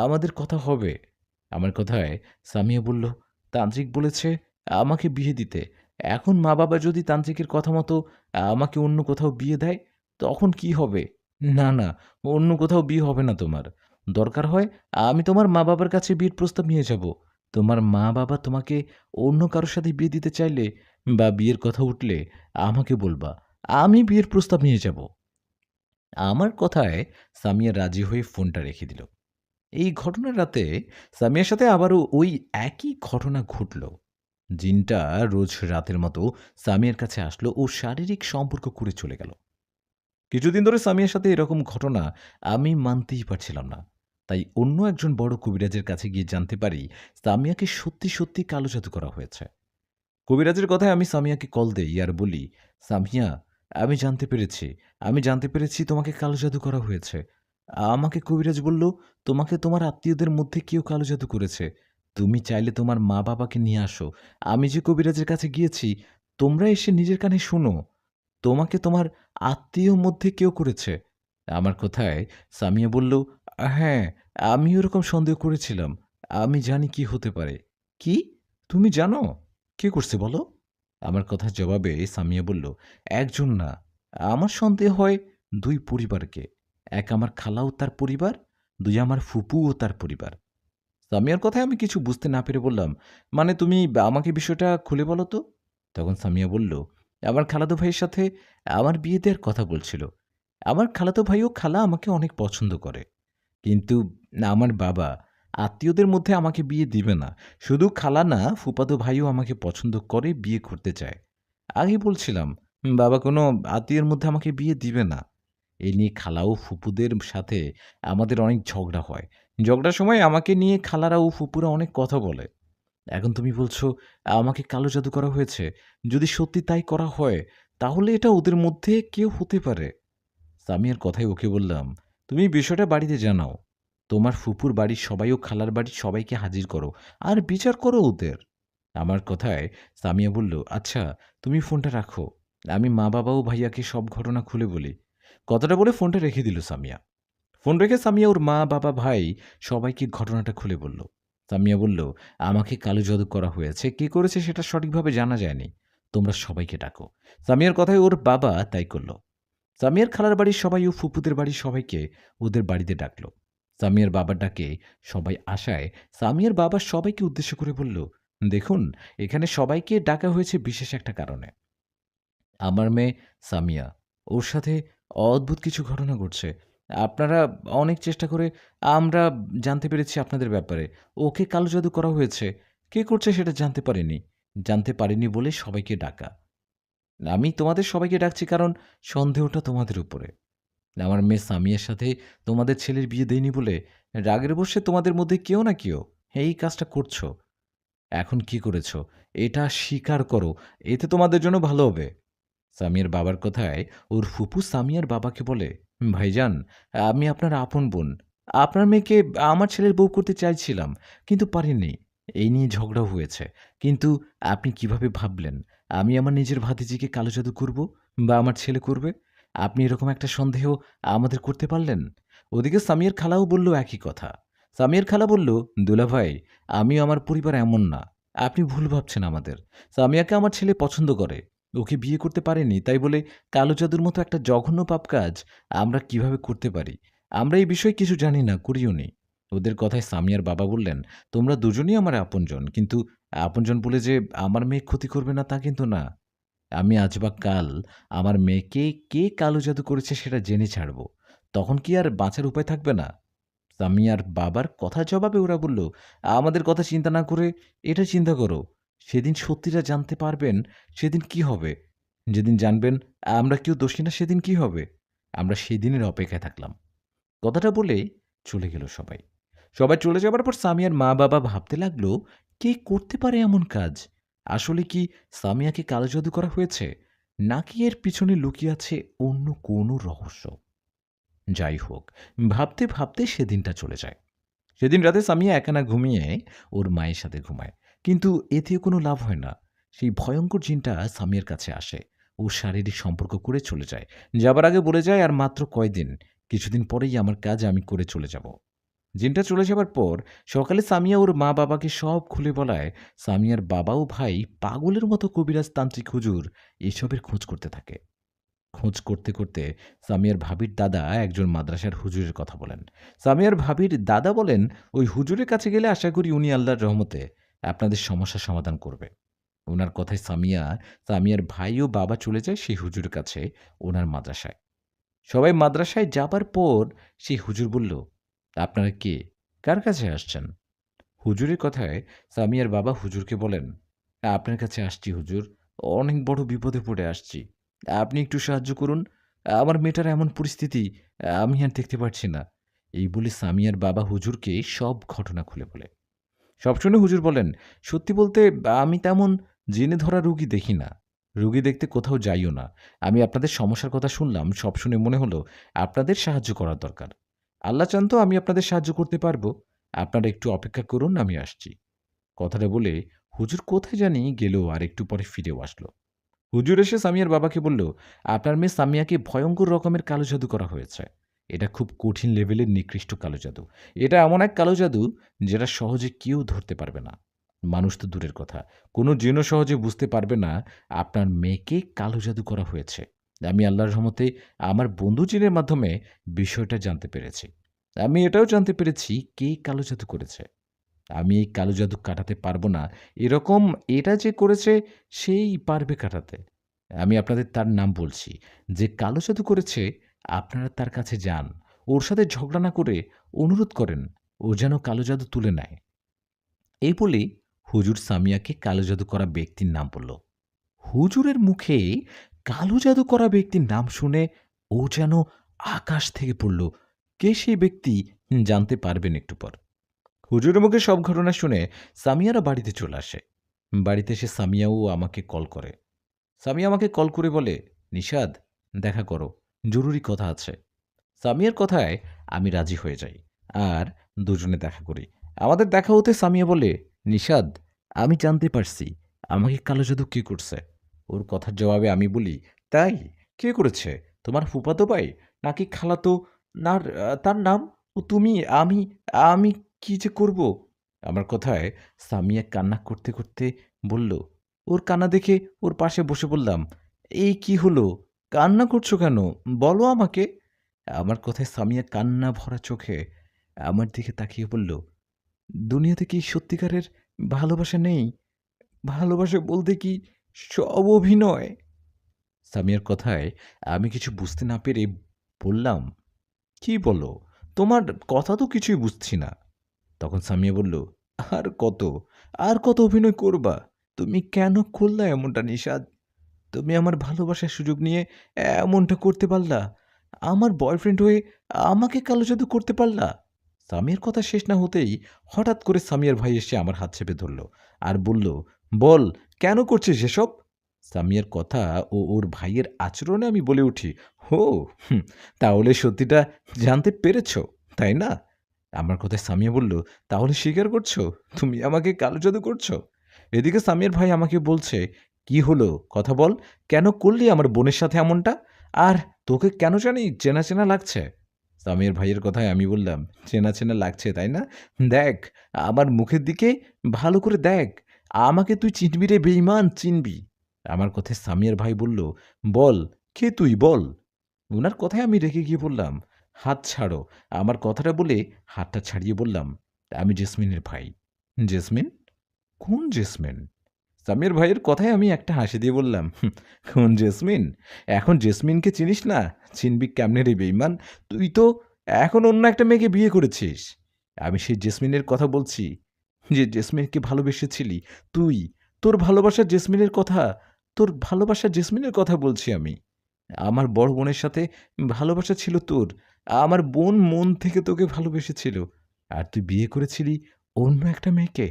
আমাদের কথা হবে। আমার কথায় সামিয়া বলল, তান্ত্রিক বলেছে আমাকে বিয়ে দিতে। এখন মা বাবা যদি তান্ত্রিকের কথা মতো আমাকে অন্য কোথাও বিয়ে দেয়, তখন কি হবে? না, না, অন্য কোথাও বিয়ে হবে না তোমার। দরকার হয় আমি তোমার মা-বাবার কাছে বিয়ের প্রস্তাব নিয়ে যাব। তোমার মা-বাবা তোমাকে অন্য কারো সাথে বিয়ে দিতে চাইলে বা বিয়ের কথা উঠলে আমাকে বলবা। আমি বিয়ের প্রস্তাব নিয়ে যাব। আমার কথায় সামিয়া রাজি হয়ে ফোনটা রেখে দিল। এই ঘটনার রাতে সামিয়ার সাথে আবারও ওই একই ঘটনা ঘটল। জিনটা রোজ রাতের মতো সামিয়ার কাছে আসলো ও শারীরিক সম্পর্ক করে চলে গেল। কিছুদিন ধরে সামিয়ার সাথে এরকম ঘটনা আমি মানতেই পারছিলাম না। তাই অন্য একজন বড় কবিরাজের কাছে গিয়ে জানতে পারি সামিয়াকে সত্যি সত্যি কালো জাদু করা হয়েছে। কবিরাজের কথায় আমি সামিয়াকে কল দেই আর বলি, সামিয়া, আমি জানতে পেরেছি আমি জানতে পেরেছি তোমাকে কালো জাদু করা হয়েছে। আমাকে কবিরাজ বলল তোমাকে তোমার আত্মীয়দের মধ্যে কেউ কালো জাদু করেছে। তুমি চাইলে তোমার মা বাবাকে নিয়ে আসো। আমি যে কবিরাজের কাছে গিয়েছি, তোমরা এসে নিজের কানে শোনো। তোমাকে তোমার আত্মীয় মধ্যে কেউ করেছে। আমার কথায় সামিয়া বলল, হ্যাঁ, আমি ওরকম সন্দেহ করেছিলাম। আমি জানি কি হতে পারে। কি? তুমি জানো কে করছে বলো? আমার কথার জবাবে সামিয়া বলল, একজন না, আমার সন্দেহ হয় দুই পরিবারকে। এক আমার খালা ও তার পরিবার, দুই আমার ফুপু ও তার পরিবার। সামিয়ার কথায় আমি কিছু বুঝতে না পেরে বললাম, মানে তুমি আমাকে বিষয়টা খুলে বলো তো। তখন সামিয়া বলল, আমার খালাতো ভাইয়ের সাথে আমার বিয়ে দেওয়ার কথা বলছিল। আমার খালাতো ভাই ও খালা আমাকে অনেক পছন্দ করে, কিন্তু আমার বাবা আত্মীয়দের মধ্যে আমাকে বিয়ে দিবে না। শুধু খালা না, ফুফাতো ভাইও আমাকে পছন্দ করে, বিয়ে করতে চায়। আগেই বলছিলাম, বাবা কোনো আত্মীয়ের মধ্যে আমাকে বিয়ে দিবে না। এই নিয়ে খালা ও ফুপুদের সাথে আমাদের অনেক ঝগড়া হয়। ঝগড়ার সময় আমাকে নিয়ে খালারা ও ফুপুরা অনেক কথা বলে। এখন তুমি বলছো আমাকে কালো জাদু করা হয়েছে। যদি সত্যি তাই করা হয়, তাহলে এটা ওদের মধ্যে কেউ হতে পারে। সামিয়ার কথায় ওকে বললাম, তুমি বিষয়টা বাড়িতে জানাও। তোমার ফুপুর বাড়ির সবাই ও খালার বাড়ির সবাইকে হাজির করো আর বিচার করো ওদের। আমার কথায় সামিয়া বলল, আচ্ছা, তুমি ফোনটা রাখো, আমি মা বাবা ও ভাইয়াকে সব ঘটনা খুলে বলি। কথাটা বলে ফোনটা রেখে দিল সামিয়া। ফোন রেখে সামিয়া ওর মা বাবা ভাই সবাইকে ঘটনাটা খুলে বলল। সামিয়া বলল, আমাকে কালো জাদু করা হয়েছে, কে করেছে সেটা সঠিকভাবে জানা যায়নি। তোমরা সবাইকে ডাকো। সামিয়ার কথায় ওর বাবা তাই করল। সামিয়ার খালার বাড়ির সবাই ও ফুপুদের বাড়ির সবাইকে ওদের বাড়িতে ডাকলো। সামিয়ার বাবার ডাকে সবাই আসায় সামিয়ার বাবা সবাইকে উদ্দেশ্য করে বলল, দেখুন, এখানে সবাইকে ডাকা হয়েছে বিশেষ একটা কারণে। আমার মেয়ে সামিয়া, ওর সাথে অদ্ভুত কিছু ঘটনা ঘটছে। আপনারা অনেক চেষ্টা করে আমরা জানতে পেরেছি আপনাদের ব্যাপারে। ওকে কালো জাদু করা হয়েছে। কে করছে সেটা জানতে পারিনি বলে সবাইকে ডাকা। আমি তোমাদের সবাইকে ডাকছি কারণ সন্দেহটা তোমাদের উপরে। আমার মেয়ে সামিয়ার সাথে তোমাদের ছেলের বিয়ে দেয়নি বলে রাগের বশে তোমাদের মধ্যে কেউ না কেউ এই কাজটা করছো। এখন কি করেছো এটা স্বীকার করো, এতে তোমাদের জন্য ভালো হবে। সামিয়ার বাবার কথায় ওর ফুপু সামিয়ার বাবাকে বলে, ভাইজান, আমি আপনার আপন বোন। আপনার মেয়েকে আমার ছেলের বউ করতে চাইছিলাম, কিন্তু পারিনি। এই নিয়ে ঝগড়া হয়েছে। কিন্তু আপনি কিভাবে ভাবলেন আমি আমার নিজের ভাতিজিকে কালো জাদু করব বা আমার ছেলে করবে? আপনি এরকম একটা সন্দেহ আমাদের করতে পারলেন? ওদিকে সামিয়ার খালাও বলল একই কথা। সামিয়ার খালা বলল, দুলাভাই, আমিও আমার পরিবার এমন না। আপনি ভুল ভাবছেন আমাদের। সামিয়াকে আমার ছেলে পছন্দ করে, ওকে বিয়ে করতে পারেনি, তাই বলে কালো জাদুর মতো একটা জঘন্য পাপ কাজ আমরা কিভাবে করতে পারি? আমরা এই বিষয়ে কিছু জানি না, করিও নি। ওদের কথায় সামিয়ার বাবা বললেন, তোমরা দুজনই আমার আপনজন, কিন্তু আপনজন বলে যে আমার মেয়ে ক্ষতি করবে না তা কিন্তু না। আমি আজ বা কাল আমার মেয়েকে কে কালো জাদু করেছে সেটা জেনে ছাড়ব। তখন কি আর বাঁচার উপায় থাকবে না? সামিয়ার বাবার কথার জবাবে ওরা বলল, আমাদের কথা চিন্তা না করে এটা চিন্তা করো। সেদিন সত্যিটা জানতে পারবেন, সেদিন কি হবে? যেদিন জানবেন আমরা কেউ দোষী না, সেদিন কি হবে? আমরা সেই দিনের অপেক্ষায় থাকলাম। কথাটা বলে চলে গেল সবাই। সবাই চলে যাবার পর সামিয়ার মা বাবা ভাবতে লাগলো, কে করতে পারে এমন কাজ? আসলে কি সামিয়াকে কালো জাদু করা হয়েছে, নাকি এর পিছনে লুকিয়ে আছে অন্য কোনো রহস্য? যাই হোক, ভাবতে ভাবতে সেদিনটা চলে যায়। সেদিন রাতে সামিয়া একা না ঘুমিয়ে ওর মায়ের সাথে ঘুমায়, কিন্তু এতেও কোনো লাভ হয় না। সেই ভয়ঙ্কর জিনটা সামিয়ার কাছে আসে, ও শারীরিক সম্পর্ক করে চলে যায়। যাবার আগে বলে যায়, আর মাত্র কয়দিন, কিছুদিন পরেই আমার কাজ আমি করে চলে যাব। জিনটা চলে যাবার পর সকালে সামিয়া ওর মা বাবাকে সব খুলে বলায় সামিয়ার বাবা ও ভাই পাগলের মতো কবিরাজ, তান্ত্রিক, হুজুর এসবের খোঁজ করতে থাকে। খোঁজ করতে করতে সামিয়ার ভাবির দাদা একজন মাদ্রাসার হুজুরের কথা বলেন। সামিয়ার ভাবির দাদা বলেন, ওই হুজুরের কাছে গেলে আশা করি উনি আল্লাহর রহমতে আপনাদের সমস্যার সমাধান করবে। ওনার কথায় সামিয়ার ভাই ও বাবা চলে যায় সেই হুজুরের কাছে, ওনার মাদ্রাসায়। সবাই মাদ্রাসায় যাবার পর সেই হুজুর বলল, আপনারা কে, কার কাছে আসছেন? হুজুরের কথায় সামিয়ার বাবা হুজুরকে বলেন, আপনার কাছে আসছি হুজুর, অনেক বড় বিপদে পড়ে আসছি, আপনি একটু সাহায্য করুন, আমার মেয়েটার এমন পরিস্থিতি আমি আর দেখতে পারছি না। এই বলে সামিয়ার বাবা হুজুরকে সব ঘটনা খুলে বলে। সব শুনে হুজুর বলেন, সত্যি বলতে আমি তেমন জেনে ধরা রুগী দেখি না, রুগী দেখতে কোথাও যাইও না। আমি আপনাদের সমস্যার কথা শুনলাম, সব শুনে মনে হলো আপনাদের সাহায্য করার দরকার। আল্লাহ চান তো আমি আপনাদের সাহায্য করতে পারবো, আপনারা একটু অপেক্ষা করুন, আমি আসছি। কথাটা বলে হুজুর কোথায় জানি গেল, আর একটু পরে ফিরেও আসলো। হুজুর এসে সামিয়ার বাবাকে বলল, আপনার মেয়ে সামিয়াকে ভয়ঙ্কর রকমের কালো জাদু করা হয়েছে। এটা খুব কঠিন লেভেলের নিকৃষ্ট কালো জাদু। এটা এমন এক কালো জাদু যেটা সহজে কেউ ধরতে পারবে না। মানুষ তো দূরের কথা, কোনো জিনও সহজে বুঝতে পারবে না আপনার মেয়েকে কালো জাদু করা হয়েছে। আমি আল্লাহর রহমতে আমার বন্ধু জিনের মাধ্যমে বিষয়টা জানতে পেরেছি। আমি এটাও জানতে পেরেছি কে কালো জাদু করেছে। আমি এই কালো জাদু কাটাতে পারবো না, এরকম এটা যে করেছে সেই পারবে কাটাতে। আমি আপনাদের তার নাম বলছি, যে কালো জাদু করেছে, আপনারা তার কাছে যান, ওর সাথে ঝগড়া না করে অনুরোধ করেন ও যেন কালো জাদু তুলে নেয়। এই বলে হুজুর সামিয়াকে কালো জাদু করা ব্যক্তির নাম বলল। হুজুরের মুখে কালো জাদু করা ব্যক্তির নাম শুনে ও যেন আকাশ থেকে পড়ল। কে সেই ব্যক্তি জানতে পারবেন একটু পর। হুজুরের মুখে সব ঘটনা শুনে সামিয়ারা বাড়িতে চলে আসে। বাড়িতে এসে সামিয়াও আমাকে কল করে। সামিয়া আমাকে কল করে বলে, নিশাদ, দেখা করো, জরুরি কথা আছে। সামিয়ার কথায় আমি রাজি হয়ে যাই, আর দুজনে দেখা করি। আমাদের দেখা হতে সামিয়া বলে, নিশাদ, আমি জানতে পারছি আমাকে কালো জাদু কে করছে। ওর কথার জবাবে আমি বলি, তাই, কে করেছে? তোমার ফুফাতো ভাই নাকি খালাতো? না, তার নাম? ও তুমি? আমি আমি কি যে করব? আমার কথায় সামিয়া কান্না করতে করতে বলল। ওর কান্না দেখে ওর পাশে বসে বললাম, এই কি হলো, কান্না করছো কেন, বলো আমাকে। আমার কথায় সামিয়া কান্না ভরা চোখে আমার দিকে তাকিয়ে বলল, দুনিয়াতে কি সত্যিকারের ভালোবাসা নেই? ভালোবাসা বলতে কি সব অভিনয়? সামিয়ার কথায় আমি কিছু বুঝতে না পেরে বললাম, কি বলো, তোমার কথা তো কিছুই বুঝছি না। তখন সামিয়া বলল, আর কত, আর কত অভিনয় করবা? তুমি কেন করলা এমনটা নিশাদ? তুমি আমার ভালোবাসার সুযোগ নিয়ে এমনটা করতে পারলা? আমার বয়ফ্রেন্ড হয়ে আমাকে কালো জাদু করতে পারলা? সামিয়ার কথা শেষ না হতেই হঠাৎ করে সামিয়ার ভাই এসে আমার হাত চেপে ধরল আর বলল, বল, কেন করছিস এসব? সামিয়ার কথা ও ওর ভাইয়ের আচরণে আমি বলে উঠি, হো, হুম, তাহলে সত্যিটা জানতে পেরেছো, তাই না? আমার কথায় সামিয়া বলল, তাহলে স্বীকার করছো তুমি আমাকে কালো জাদু করছো? এদিকে সামিয়ার ভাই আমাকে বলছে, কি হলো, কথা বল, কেন করলি আমার বোনের সাথে এমনটা? আর তোকে কেন জানি চেনা চেনা লাগছে। সামিয়ার ভাইয়ের কথায় আমি বললাম, চেনা চেনা লাগছে তাই না? দেখ, আমার মুখের দিকে ভালো করে দেখ, আমাকে তুই চিনবি রে বেঈমান, চিনবি। আমার কথায় সামিয়ার ভাই বলল, বল, কে তুই, বল। উনার কথায় আমি রেগে গিয়ে বললাম, হাত ছাড়ো। আমার কথাটা বলে হাতটা ছাড়িয়ে বললাম, আমি জেসমিনের ভাই। জেসমিন? কোন জেসমিন? সামির ভাইয়ের কথায় আমি একটা হাসি দিয়ে বললাম, কোন জেসমিন? এখন জেসমিনকে চিনিস না? চিনবি কেমনে রে বেঈমান? তুই তো এখন অন্য একটা মেয়েকে বিয়ে করেছিস। আমি সেই জেসমিনের কথা বলছি, যে জেসমিনকে ভালোবেসেছিলি তুই। তোর ভালোবাসা জেসমিনের কথা, তোর ভালোবাসা জেসমিনের কথা বলছি আমি। আমার বড় বোনের সাথে ভালোবাসা ছিল তোর। আমার বোন মন থেকে তোকে ভালোবেসেছিল। আর তুই বিয়ে করেছিলি অন্য একটা মেয়েকে।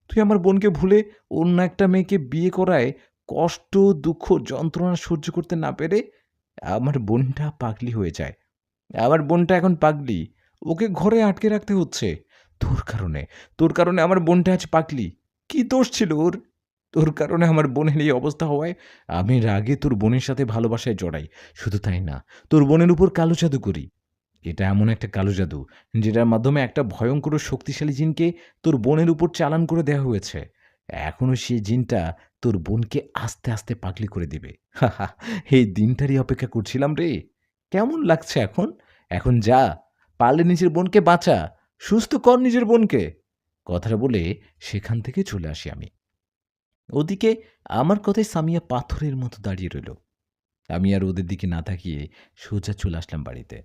তুই আমার বোনকে ভুলে অন্য একটা মেয়েকে বিয়ে করায় কষ্ট, দুঃখ, যন্ত্রণা সহ্য করতে না পেরে আমার বোনটা পাগলি হয়ে যায়। আমার বোনটা এখন পাগলি। ওকে ঘরে আটকে রাখতে হচ্ছে। তোর কারণে, তোর কারণে আমার বোনটা আজ পাগলি। কি দোষ ছিল ওর? তোর কারণে আমার বোনের এই অবস্থা হওয়ায় আমি রাগে তোর বোনের সাথে ভালোবাসায় জড়াই। শুধু তাই না, তোর বোনের উপর কালো জাদু করি। এটা এমন একটা কালো জাদু যেটার মাধ্যমে একটা ভয়ঙ্কর ও শক্তিশালী জিনকে তোর বোনের উপর চালান করে দেওয়া হয়েছে। এখনো সেই জিনটা তোর বোনকে আস্তে, আস্তে পাগলি করে দিবে। এই দিনটারই অপেক্ষা করছিলাম রে। কেমন লাগছে এখন? এখন যা, পারলে নিজের বোনকে বাঁচা। সুস্থ কর নিজের বোনকে। কথাটা বলে সেখান থেকে চলে আসি আমি। ওদিকে আমার কথায় সামিয়া পাথরের মতো দাঁড়িয়ে রইল। আমি আর ওদের দিকে না তাকিয়ে সোজা চলে আসলাম বাড়িতে।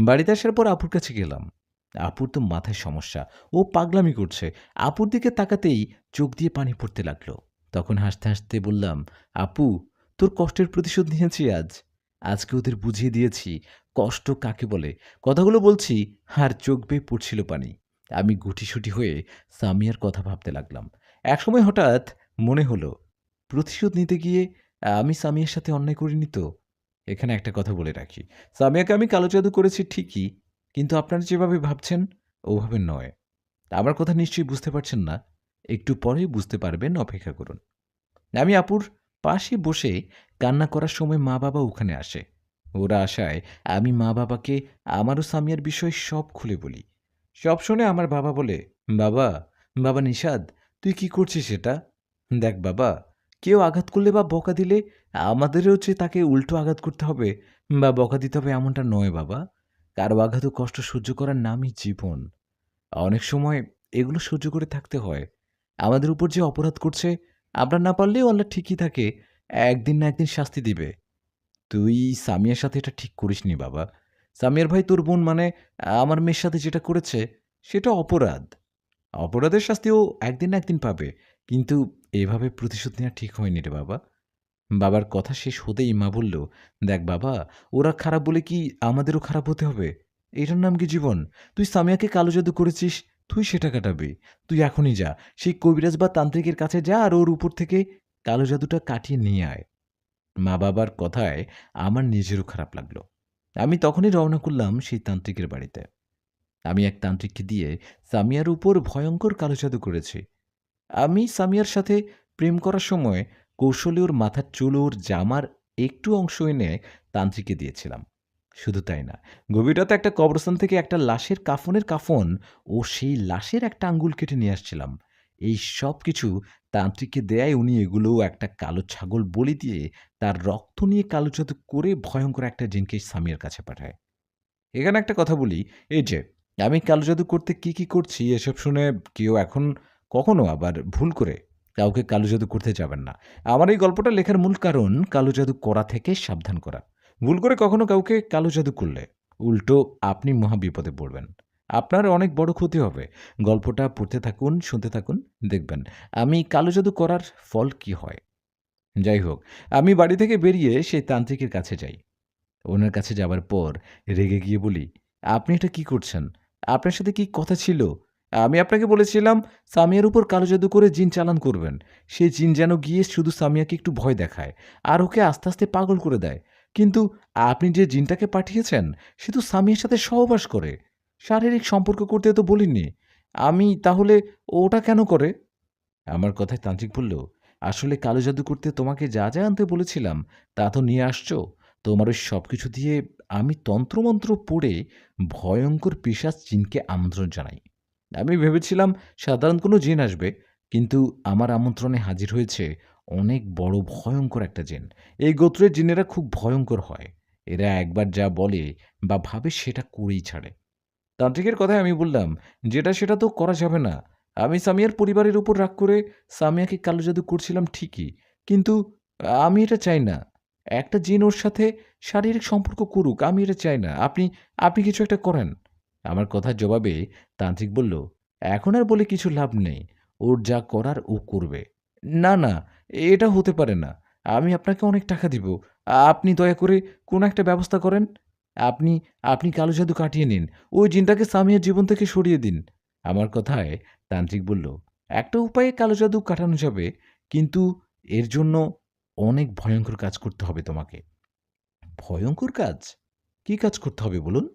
বাড়িতে আসার পর আপুর কাছে গেলাম। আপুর তো মাথায় সমস্যা। ও পাগলামি করছে। আপুর দিকে তাকাতেই চোখ দিয়ে পানি পড়তে লাগলো। তখন হাসতে, হাসতে বললাম, "আপু, তোর কষ্টের প্রতিশোধ নিয়েছি আজ। আজকে ওদের বুঝিয়ে দিয়েছি কষ্ট কাকে বলে।" কথাগুলো বলছি আর চোখ বেয়ে পড়ছিল পানি। আমি গুটিসুটি হয়ে সামিয়ার কথা ভাবতে লাগলাম। একসময় হঠাৎ মনে হলো, প্রতিশোধ নিতে গিয়ে আমি সামিয়ার সাথে অন্যায় করিনি তো? এখানে একটা কথা বলে রাখি। সামিয়াকে আমি কালো জাদু করেছি ঠিকই, কিন্তু আপনারা যেভাবে ভাবছেন ওভাবে নয়। আমার কথা নিশ্চয়ই বুঝতে পারছেন না? একটু পরেই বুঝতে পারবেন, অপেক্ষা করুন। আমি আপুর পাশে বসে কান্না করার সময় মা-বাবা ওখানে আসে। ওরা আসায় আমি মা-বাবাকে আমার ও সামিয়ার বিষয় সব খুলে বলি। সব শুনে আমার বাবা বলে, "বাবা, বাবা নিশাদ, তুই কি করছিস এটা? দেখ বাবা, কেউ আঘাত করলে বা বকা দিলে আমাদেরও যে তাকে উল্টো আঘাত করতে হবে বা বকা দিতে হবে এমনটা নয় বাবা। কারো আঘাত ও কষ্ট সহ্য করার নামই জীবন। অনেক সময় এগুলো সহ্য করে থাকতে হয়। আমাদের উপর যে অপরাধ করছে, আমরা না পারলেও আল্লাহ ঠিকই তাকে একদিন না একদিন শাস্তি দিবে। তুই সামিয়ার সাথে এটা ঠিক করিসনি বাবা। সামিয়ার ভাই তোর বোন মানে আমার মেয়ের সাথে যেটা করেছে সেটা অপরাধ। অপরাধের শাস্তিও একদিন না একদিন পাবে। কিন্তু এভাবে প্রতিশোধ নেওয়া ঠিক হয়নি রে বাবা।" বাবার কথা শেষ হতেই মা বলল, "দেখ বাবা, ওরা খারাপ বলে কি আমাদেরও খারাপ হতে হবে? এটার নাম কি জীবন? তুই সামিয়াকে কালো জাদু করেছিস, তুই সেটা কাটাবি। তুই এখনই যা, সেই কবিরাজ বা তান্ত্রিকের কাছে যা আর ওর উপর থেকে কালো জাদুটা কাটিয়ে নিয়ে আয়।" মা-বাবার কথায় আমার নিজেরও খারাপ লাগলো। আমি তখনই রওনা করলাম সেই তান্ত্রিকের বাড়িতে। আমি এক তান্ত্রিককে দিয়ে সামিয়ার উপর ভয়ঙ্কর কালো জাদু করেছি। আমি সামিয়ার সাথে প্রেম করার সময় কৌশলে ওর মাথার চুল ওর জামার একটু অংশ এনে তান্ত্রিককে দিয়েছিলাম। শুধু তাই না, গভীর রাতে একটা কবরস্থান থেকে একটা লাশের কাফনের কাফন ও সেই লাশের একটা আঙ্গুল কেটে নিয়ে আসছিলাম। এই সব কিছু তান্ত্রিককে দেয়ায় উনি এগুলো একটা কালো ছাগল বলি দিয়ে তার রক্ত নিয়ে কালো জাদু করে ভয়ঙ্কর একটা জিনকে সামিয়ার কাছে পাঠায়। এখানে একটা কথা বলি, এই যে আমি কালো জাদু করতে কি করছি এসব শুনে কেউ এখন কখনো আবার ভুল করে কাউকে কালো জাদু করতে যাবেন না। আমার এই গল্পটা লেখার মূল কারণ কালো জাদু করা থেকে সাবধান করা। ভুল করে কখনো কাউকে কালো জাদু করলে উল্টো আপনি মহা বিপদে পড়বেন। আপনার অনেক বড় ক্ষতি হবে। গল্পটা পড়তে থাকুন, শুনতে থাকুন, দেখবেন আমি কালো জাদু করার ফল কি হয়। যাই হোক, আমি বাড়ি থেকে বেরিয়ে সেই তান্ত্রিকের কাছে যাই। ওনার কাছে যাবার পর রেগে গিয়ে বলি, "আপনি এটা কি করছেন? আপনার সাথে কি কথা ছিল? আমি আপনাকে বলেছিলাম সামিয়ার উপর কালো জাদু করে জিন চালান করবেন। সে জিন যেন গিয়ে শুধু সামিয়াকে একটু ভয় দেখায় আর ওকে আস্তে, আস্তে পাগল করে দেয়। কিন্তু আপনি যে জিনটাকে পাঠিয়েছেন সে তো সামিয়ার সাথে সহবাস করে। শারীরিক সম্পর্ক করতে তো বলিনি। আমি তাহলে ওটা কেন করে?" আমার কথায় তান্ত্রিক বলল, "আসলে কালো জাদু করতে তোমাকে যা, যা আনতে বলেছিলাম তা তো নিয়ে আসছো। তোমার ওই সবকিছু দিয়ে আমি তন্ত্রমন্ত্র পড়ে ভয়ঙ্কর পিশাচ জিনকে আমন্ত্রণ জানাই। আমি ভেবেছিলাম সাধারণ কোনো জিন আসবে, কিন্তু আমার আমন্ত্রণে হাজির হয়েছে অনেক বড় ভয়ঙ্কর একটা জিন। এই গোত্রের জিনেরা খুব ভয়ঙ্কর হয়। এরা একবার যা বলে বা ভাবে সেটা করেই ছাড়ে।" তান্ত্রিকের কথায় আমি বললাম, "যেটা সেটা তো করা যাবে না। আমি সামিয়ার পরিবারের উপর রাগ করে সামিয়াকে কালো জাদু করছিলাম ঠিকই। কিন্তু আমি এটা চাই না। একটা জিন ওর সাথে শারীরিক সম্পর্ক করুক। আমি এটা চাই না। আপনি আপনি কিছু একটা করেন।" আমার কথার জবাবে তান্ত্রিক বলল, "এখন আর বলে কিছু লাভ নেই। ওর যা করার ও করবে।" "না, না, এটা হতে পারে না। আমি আপনাকে অনেক টাকা দিব। আপনি দয়া করে কোনো একটা ব্যবস্থা করেন। আপনি আপনি কালো জাদু কাটিয়ে নিন। ওই জিনটাকে সামিয়ার জীবন থেকে সরিয়ে দিন।" আমার কথায় তান্ত্রিক বলল, "একটা উপায়ে কালো জাদু কাটানো যাবে, কিন্তু এর জন্য অনেক ভয়ঙ্কর কাজ করতে হবে তোমাকে।" "ভয়ঙ্কর কাজ? কী কাজ করতে হবে বলুন?"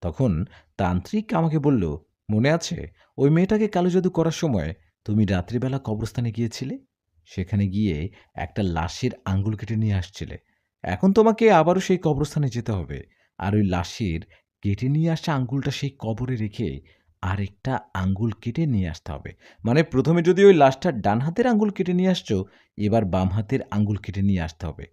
তখন তান্ত্রিক আমাকে বলল, "মনে আছে ওই মেয়েটাকে কালো জাদু করার সময় তুমি রাত্রিবেলা কবরস্থানে গিয়েছিলে? সেখানে গিয়ে একটা লাশের আঙ্গুল কেটে নিয়ে আসছিলে। এখন তোমাকে আবারও সেই কবরস্থানে যেতে হবে। আর ওই লাশের কেটে নিয়ে আসা আঙ্গুলটা সেই কবরে রেখে আরেকটা আঙ্গুল কেটে নিয়ে আসতে হবে। মানে ১ম এ যদি ওই লাশটার ডান হাতের আঙ্গুল কেটে নিয়ে আসছো, এবার বাম হাতের আঙ্গুল কেটে নিয়ে আসতে হবে।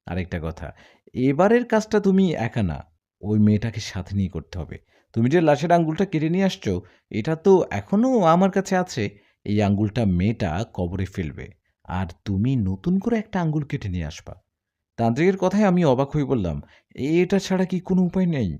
আরেকটা কথা, এবারের কাজটা তুমি একা না, ওই মেয়েটাকে সাথে নিয়ে করতে হবে। তুমি যে লাশের আঙ্গুলটা কেটে নিয়ে আসছো, এটা তো এখনো আমার কাছে আছে। এই আঙ্গুলটা মেয়েটা কবরে ফেলবে। আর তুমি নতুন করে একটা আঙ্গুল কেটে নিয়ে আসবা। তান্ত্রিকের কথায় আমি অবাক হয়ে বললাম, এটা ছাড়া কি কোনো উপায় নেই?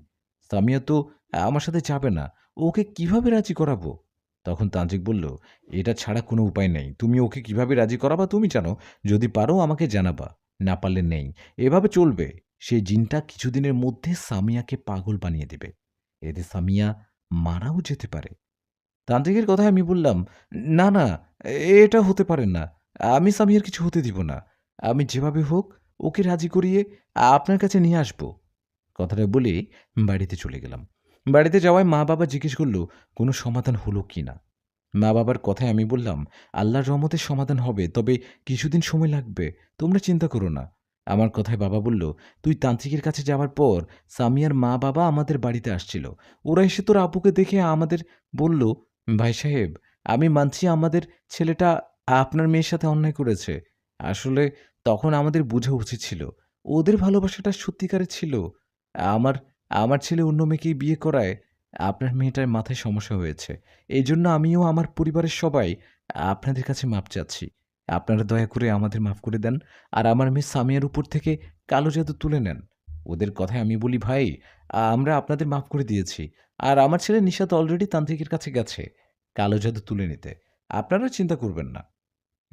সামিয়া তো আমার সাথে যাবে না। ওকে কিভাবে রাজি করাবো? তখন তান্ত্রিক বলল, এটা ছাড়া কোনো উপায় নেই। তুমি ওকে কিভাবে রাজি করাবা তুমি জানো। যদি পারো আমাকে জানাবা। না পারলে নেই। এভাবে চলবে। সেই জিনটা কিছুদিনের মধ্যে সামিয়াকে পাগল বানিয়ে দেবে। এতে সামিয়া মারাও যেতে পারে। তান্ত্রিকের কথায় আমি বললাম, "না, না, এটা হতে পারে না। আমি সামিয়ার কিছু হতে দিব না। আমি যেভাবে হোক ওকে রাজি করিয়ে আপনার কাছে নিয়ে আসব।" কথাটা বলে বাড়িতে চলে গেলাম। বাড়িতে যাওয়ায় মা-বাবা জিজ্ঞেস করল, "কোনো সমাধান হলো কিনা?" মা-বাবার কথায় আমি বললাম, "আল্লাহর রহমতে সমাধান হবে, তবে কিছুদিন সময় লাগবে। তোমরা চিন্তা করো না।" আমার কথায় বাবা বলল, "তুই তান্ত্রিকের কাছে যাওয়ার পর সামিয়ার মা-বাবা আমাদের বাড়িতে আসছিল। ওরা এসে তোর আব্বুকে দেখে আমাদের বলল, 'ভাই সাহেব, আমি মানছি আমাদের ছেলেটা আপনার মেয়ের সাথে অন্যায় করেছে। আসলে তখন আমাদের বোঝা উচিত ছিল। ওদের ভালোবাসাটা সত্যিকারের ছিল। আমার আমার ছেলে অন্য মেয়েকে বিয়ে করায় আপনার মেয়েটার মাথায় সমস্যা হয়েছে। এইজন্য আমিও আমার পরিবারের সবাই আপনাদের কাছে মাপ চাচ্ছি। আপনারা দয়া করে আমাদের মাফ করে দেন। আর আমার মেয়ে সামিয়ার উপর থেকে কালো জাদু তুলে নেন।' ওদের কথায় আমি বলি, 'ভাই, আমরা আপনাদের মাফ করে দিয়েছি। আর আমার ছেলে নিশাত অলরেডি তান্ত্রিকের কাছে গেছে কালো জাদু তুলে নিতে। আপনারা চিন্তা করবেন না।'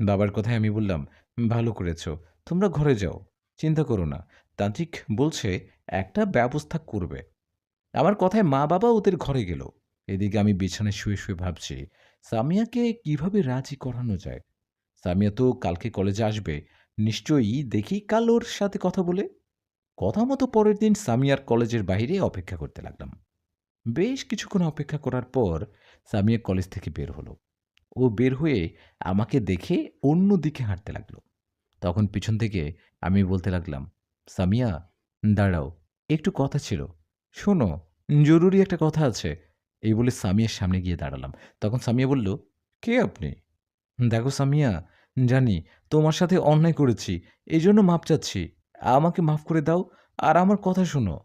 বাবার কথায় আমি বললাম, "ভালো করেছো। তোমরা ঘরে যাও। চিন্তা করো না। তান্ত্রিক বলছে একটা ব্যবস্থা করবে।" আমার কথায় মা-বাবা ওদের ঘরে গেল। এদিকে আমি বিছানায় শুয়ে ভাবছি, সামিয়াকে কিভাবে রাজি করানো যায়? সামিয়া তো কালকে কলেজে আসবে। নিশ্চয়ই দেখি কাল ওর সাথে কথা বলে। কথা মতো পরের দিন সামিয়ার কলেজের বাইরে অপেক্ষা করতে লাগলাম। বেশ কিছুক্ষণ অপেক্ষা করার পর সামিয়া কলেজ থেকে বের হলো। ও বের হয়ে আমাকে দেখে অন্য দিকে হাঁটতে লাগলো। তখন পিছন থেকে আমি বলতে লাগলাম, "সামিয়া, দাঁড়াও, একটু কথা ছিল। শোনো, জরুরি একটা কথা আছে।" এই বলে সামিয়ার সামনে গিয়ে দাঁড়ালাম। তখন সামিয়া বলল, "কে আপনি?" "দেখো সামিয়া, জানি তোমার সাথে অন্যায় করেছি। এজন্য মাপ চাচ্ছি। আমাকে মাফ করে দাও আর আমার কথা শোনো।"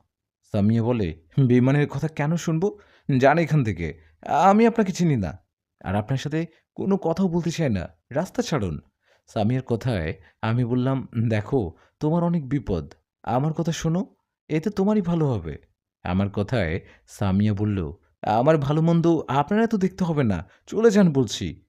সামিয়া বলে, "বেঈমানের কথা কেন শুনবো? যান এখান থেকে। আমি আপনাকে চিনি না। আর আপনার সাথে কোনো কথাও বলতে চাই না। রাস্তা ছাড়ুন।" সামিয়ার কথায় আমি বললাম, "দেখো, তোমার অনেক বিপদ। আমার কথা শোনো। এতে তোমারই ভালো হবে।" আমার কথায় সামিয়া বলল, "আমার ভালো-মন্দ আপনার এত দেখতে হবে না। চলে যান বলছি।"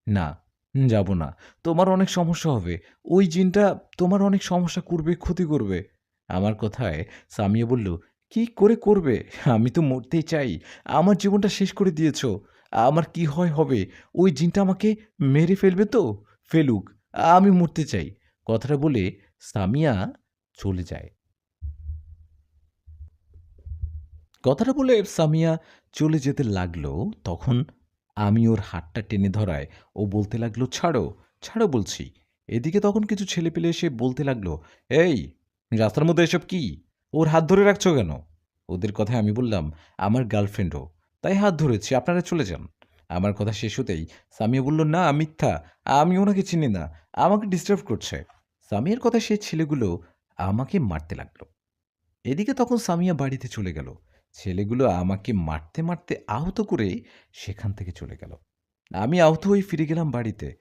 "না, যাব না। তোমার অনেক সমস্যা হবে। ওই জিনটা তোমার অনেক সমস্যা করবে, ক্ষতি করবে।" আমার কথায় সামিয়া বলল, "কি করে করবে? আমি তো মরতেই চাই। আমার জীবনটা শেষ করে দিয়েছ। আমার কি হয় হবে? ওই জিনটা আমাকে মেরে ফেলবে তো? ফেলুক। আমি মরতে চাই।" কথাটা বলে সামিয়া চলে যায়। কথাটা বলে সামিয়া চলে যেতে লাগলো। তখন আমি ওর হাতটা টেনে ধরায় ও বলতে লাগলো, "ছাড়ো, ছাড়ো বলছি।" এদিকে তখন কিছু ছেলেপেলে এসে বলতে লাগলো, "এই, রাস্তার মধ্যে এসব কি? ওর হাত ধরে রাখছো কেন?" ওদের কথায় আমি বললাম, "আমার গার্লফ্রেন্ড ও, তাই হাত ধরেছি, আপনারা চলে যান।" আমার কথা শেষ হতেই সামিয়া বলল, "না, মিথ্যা। আমি ওনাকে চিনি না। আমাকে ডিস্টার্ব করছে।" সামিয়ার কথায় সেই ছেলেগুলো আমাকে মারতে লাগলো। এদিকে তখন সামিয়া বাড়িতে চলে গেল। ছেলেগুলো আমাকে মারতে আহত করে সেখান থেকে চলে গেল। আমি আহত হয়ে ফিরে গেলাম বাড়িতে।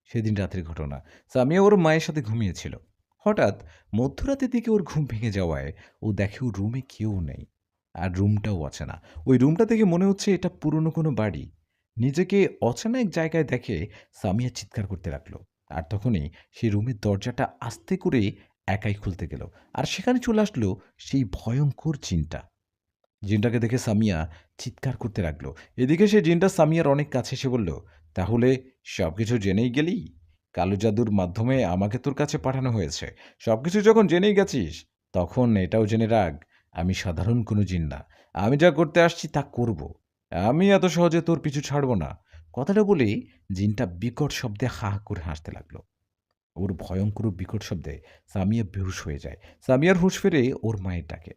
সেদিন রাতের ঘটনা। সামিয়া ওর মায়ের সাথে ঘুমিয়েছিল। হঠাৎ মধ্যরাতের দিকে ওর ঘুম ভেঙে যাওয়ায় ও দেখে ওর রুমে কেউ নেই। আর রুমটাও অচেনা। ওই রুমটা দেখে মনে হচ্ছে এটা পুরনো কোনো বাড়ি। নিজেকে অচেনা এক জায়গায় দেখে সামিয়া চিৎকার করতে লাগলো। আর তখনই সেই রুমের দরজাটা আস্তে করে একাই খুলতে গেল। আর সেখানে চলে আসলো সেই ভয়ঙ্কর জিনটা। জিনটাকে দেখে সামিয়া চিৎকার করতে লাগলো। এদিকে সে জিনটা সামিয়ার অনেক কাছে এসে বলল, "তাহলে সবকিছু জেনেই গেলি? কালো জাদুর মাধ্যমে আমাকে তোর কাছে পাঠানো হয়েছে। সবকিছু যখন জেনেই গেছিস, তখন এটাও জেনে রাখ, আমি সাধারণ কোনো জিন না। আমি যা করতে আসছি তা করব। আমি এত সহজে তোর পিছু ছাড়ব না।" কথাটা বলে জিনটা বিকট শব্দে হা হা করে হাসতে লাগলো। ওর ভয়ঙ্কর বিকট শব্দে সামিয়া বেহুশ হয়ে যায়। সামিয়ার হুঁশ ফেরে ওর মায়ের ডাকে।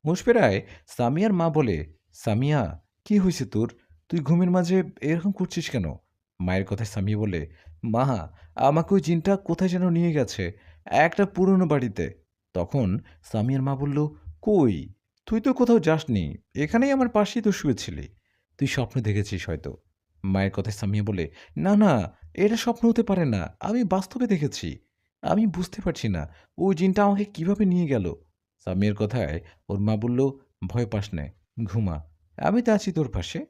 হুঁশ ফেরায় সামিয়ার মা বলে, "সামিয়া, কি হয়েছে তোর? তুই ঘুমের মাঝে এরকম করছিস কেন? মায়ের কথায় সামিয়া বলে, মা, আমাকে ওই জিনটা কোথায় যেন নিয়ে গেছে, একটা পুরনো বাড়িতে। তখন সামিয়ার মা বলল, কই, তুই তো কোথাও যাসনি, এখানেই আমার পাশেই তো শুয়েছিলি, তুই স্বপ্ন দেখেছিস হয়তো। মায়ের কথায় সামিয়া বলে, না না, এটা স্বপ্ন হতে পারে না, আমি বাস্তবে দেখেছি। আমি বুঝতে পারছি না ওই জিনটা আমাকে কিভাবে নিয়ে গেল। সামিয়ার কথায় ওর মা বলল, ভয় পাস নে, ঘুমা, আমি তো আছি তোর পাশে।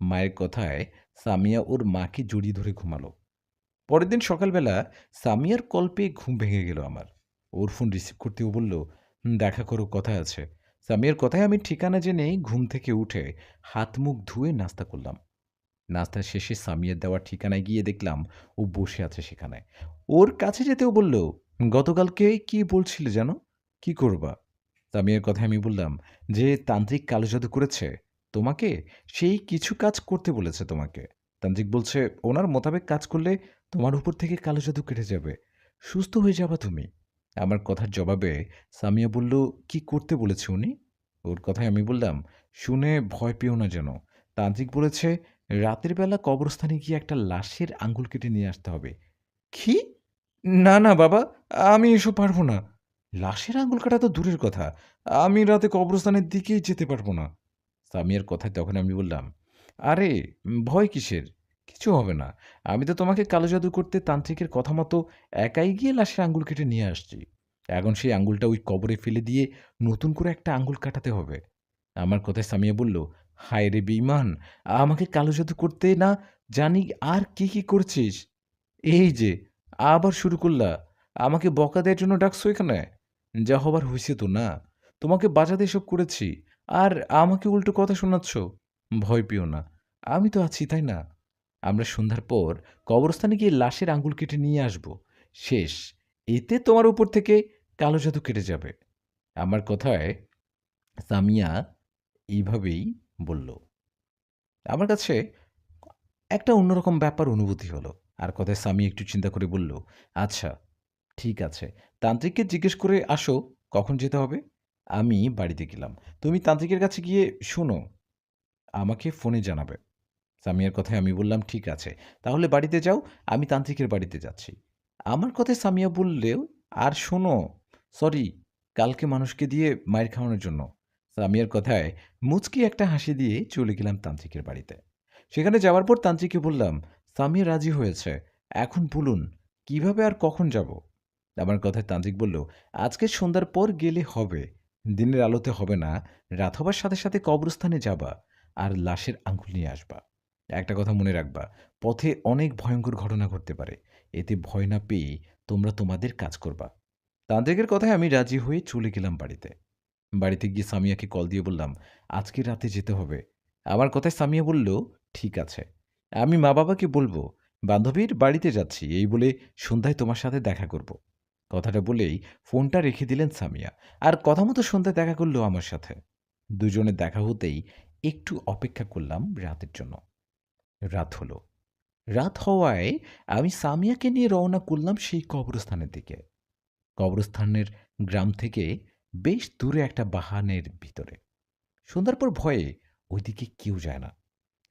মায়ের কথায় সামিয়া ওর মাকে জড়িয়ে ধরে ঘুমালো। পরের দিন সকালবেলা সামিয়ার কল পেয়ে ঘুম ভেঙে গেল আমার। ওর ফোন রিসিভ করতে ও বলল, দেখা করো, কথা আছে। সামিয়ার কথায় আমি ঠিকানা জেনে ঘুম থেকে উঠে হাত মুখ ধুয়ে নাস্তা করলাম। নাস্তা শেষে সামিয়ার দেওয়া ঠিকানায় গিয়ে দেখলাম ও বসে আছে সেখানে। ওর কাছে যেতেও বলল, গতকালকে কি বলছিলে যেন, কি করবা? সামিয়ার কথায় আমি বললাম যে তান্ত্রিক কালো জাদু করেছে তোমাকে, সেই কিছু কাজ করতে বলেছে তোমাকে। তান্ত্রিক বলছে ওনার মোতাবেক কাজ করলে তোমার উপর থেকে কালো জাদু কেটে যাবে, সুস্থ হয়ে যাবা তুমি। আমার কথার জবাবে সামিয়া বলল, কি করতে বলেছে উনি? ওর কথায় আমি বললাম, শুনে ভয় পেও না যেন, তান্ত্রিক বলেছে রাতের বেলা কবরস্থানে গিয়ে একটা লাশের আঙ্গুল কেটে নিয়ে আসতে হবে। কি? না না বাবা, আমি এসব পারবো না। লাশের আঙ্গুল কাটা তো দূরের কথা, আমি রাতে কবরস্থানের দিকেই যেতে পারবো না। সামিয়ার কথায় তখন আমি বললাম, আরে, ভয় কিসের, কিছু হবে না, আমি তো তোমাকে কালো জাদু করতে তান্ত্রিকের কথা মতো একাই গিয়ে লাশের আঙ্গুল কেটে নিয়ে আসছি। এখন সেই আঙ্গুলটা ওই কবরে ফেলে দিয়ে নতুন করে একটা আঙ্গুল কাটাতে হবে। আমার কথায় সামিয়া বলল, হায় রে বেঈমান, আমাকে কালো জাদু করতে না জানি আর কি কি করছিস। এই যে, আবার শুরু করলা, আমাকে বকা দেওয়ার জন্য ডাকছো এখানে? যা হবার হইছে তো না, তোমাকে বাঁচাতে এসব করেছি, আর আমাকে উল্টো কথা শোনাচ্ছ। ভয় পেও না, আমি তো আছি, তাই না? আমরা সন্ধ্যার পর কবরস্থানে গিয়ে লাশের আঙ্গুল কেটে নিয়ে আসব, শেষ, এতে তোমার উপর থেকে কালো জাদু কেটে যাবে। আমার কথায় সামিয়া এইভাবেই বলল। আমার কাছে একটা অন্যরকম ব্যাপার অনুভূতি হলো। আর কথায় সামি একটু চিন্তা করে বলল, আচ্ছা, ঠিক আছে, তান্ত্রিককে জিজ্ঞেস করে আসো কখন যেতে হবে। আমি বাড়িতে গেলাম। তুমি তান্ত্রিকের কাছে গিয়ে শোনো, আমাকে ফোনে জানাবে। সামিয়ার কথায় আমি বললাম, ঠিক আছে, তাহলে বাড়িতে যাও, আমি তান্ত্রিকের বাড়িতে যাচ্ছি। আমার কথায় সামিয়া বললেও, আর শোনো, সরি, কালকে মানুষকে দিয়ে মায়ের খাওয়ানোর জন্য। সামিয়ার কথায় মুচকি একটা হাসি দিয়ে চলে গেলাম তান্ত্রিকের বাড়িতে। সেখানে যাওয়ার পর তান্ত্রিককে বললাম, সামিয়া রাজি হয়েছে, এখন বলুন কিভাবে আর কখন যাব। আমার কথায় তান্ত্রিক বলল, আজকে সন্ধ্যার পর গেলে হবে, দিনের আলোতে হবে না, রাত হবার সাথে সাথে কবরস্থানে যাবা আর লাশের আঙ্গুল নিয়ে আসবা। একটা কথা মনে রাখবা, পথে অনেক ভয়ঙ্কর ঘটনা ঘটতে পারে, এতে ভয় না পেয়ে তোমরা তোমাদের কাজ করবা। তান্ত্রিকের কথায় আমি রাজি হয়ে চলে গেলাম বাড়িতে। বাড়িতে গিয়ে সামিয়াকে কল দিয়ে বললাম, আজকে রাতে যেতে হবে। আমার কথায় সামিয়া বলল, ঠিক আছে, আমি মা বাবাকে বলবো বান্ধবীর বাড়িতে যাচ্ছি, এই বলে সন্ধ্যায় তোমার সাথে দেখা করব। কথাটা বলেই ফোনটা রেখে দিলেন সামিয়া, আর কথা মতো সন্ধ্যায় দেখা করলো আমার সাথে। দুজনে দেখা হতেই একটু অপেক্ষা করলাম রাতের জন্য। রাত হলো। রাত হওয়ায় আমি সামিয়াকে নিয়ে রওনা করলাম সেই কবরস্থানের দিকে। কবরস্থানের গ্রাম থেকে বেশ দূরে একটা বাহানের ভিতরে। সন্ধ্যার পর ভয়ে ওইদিকে কেউ যায় না।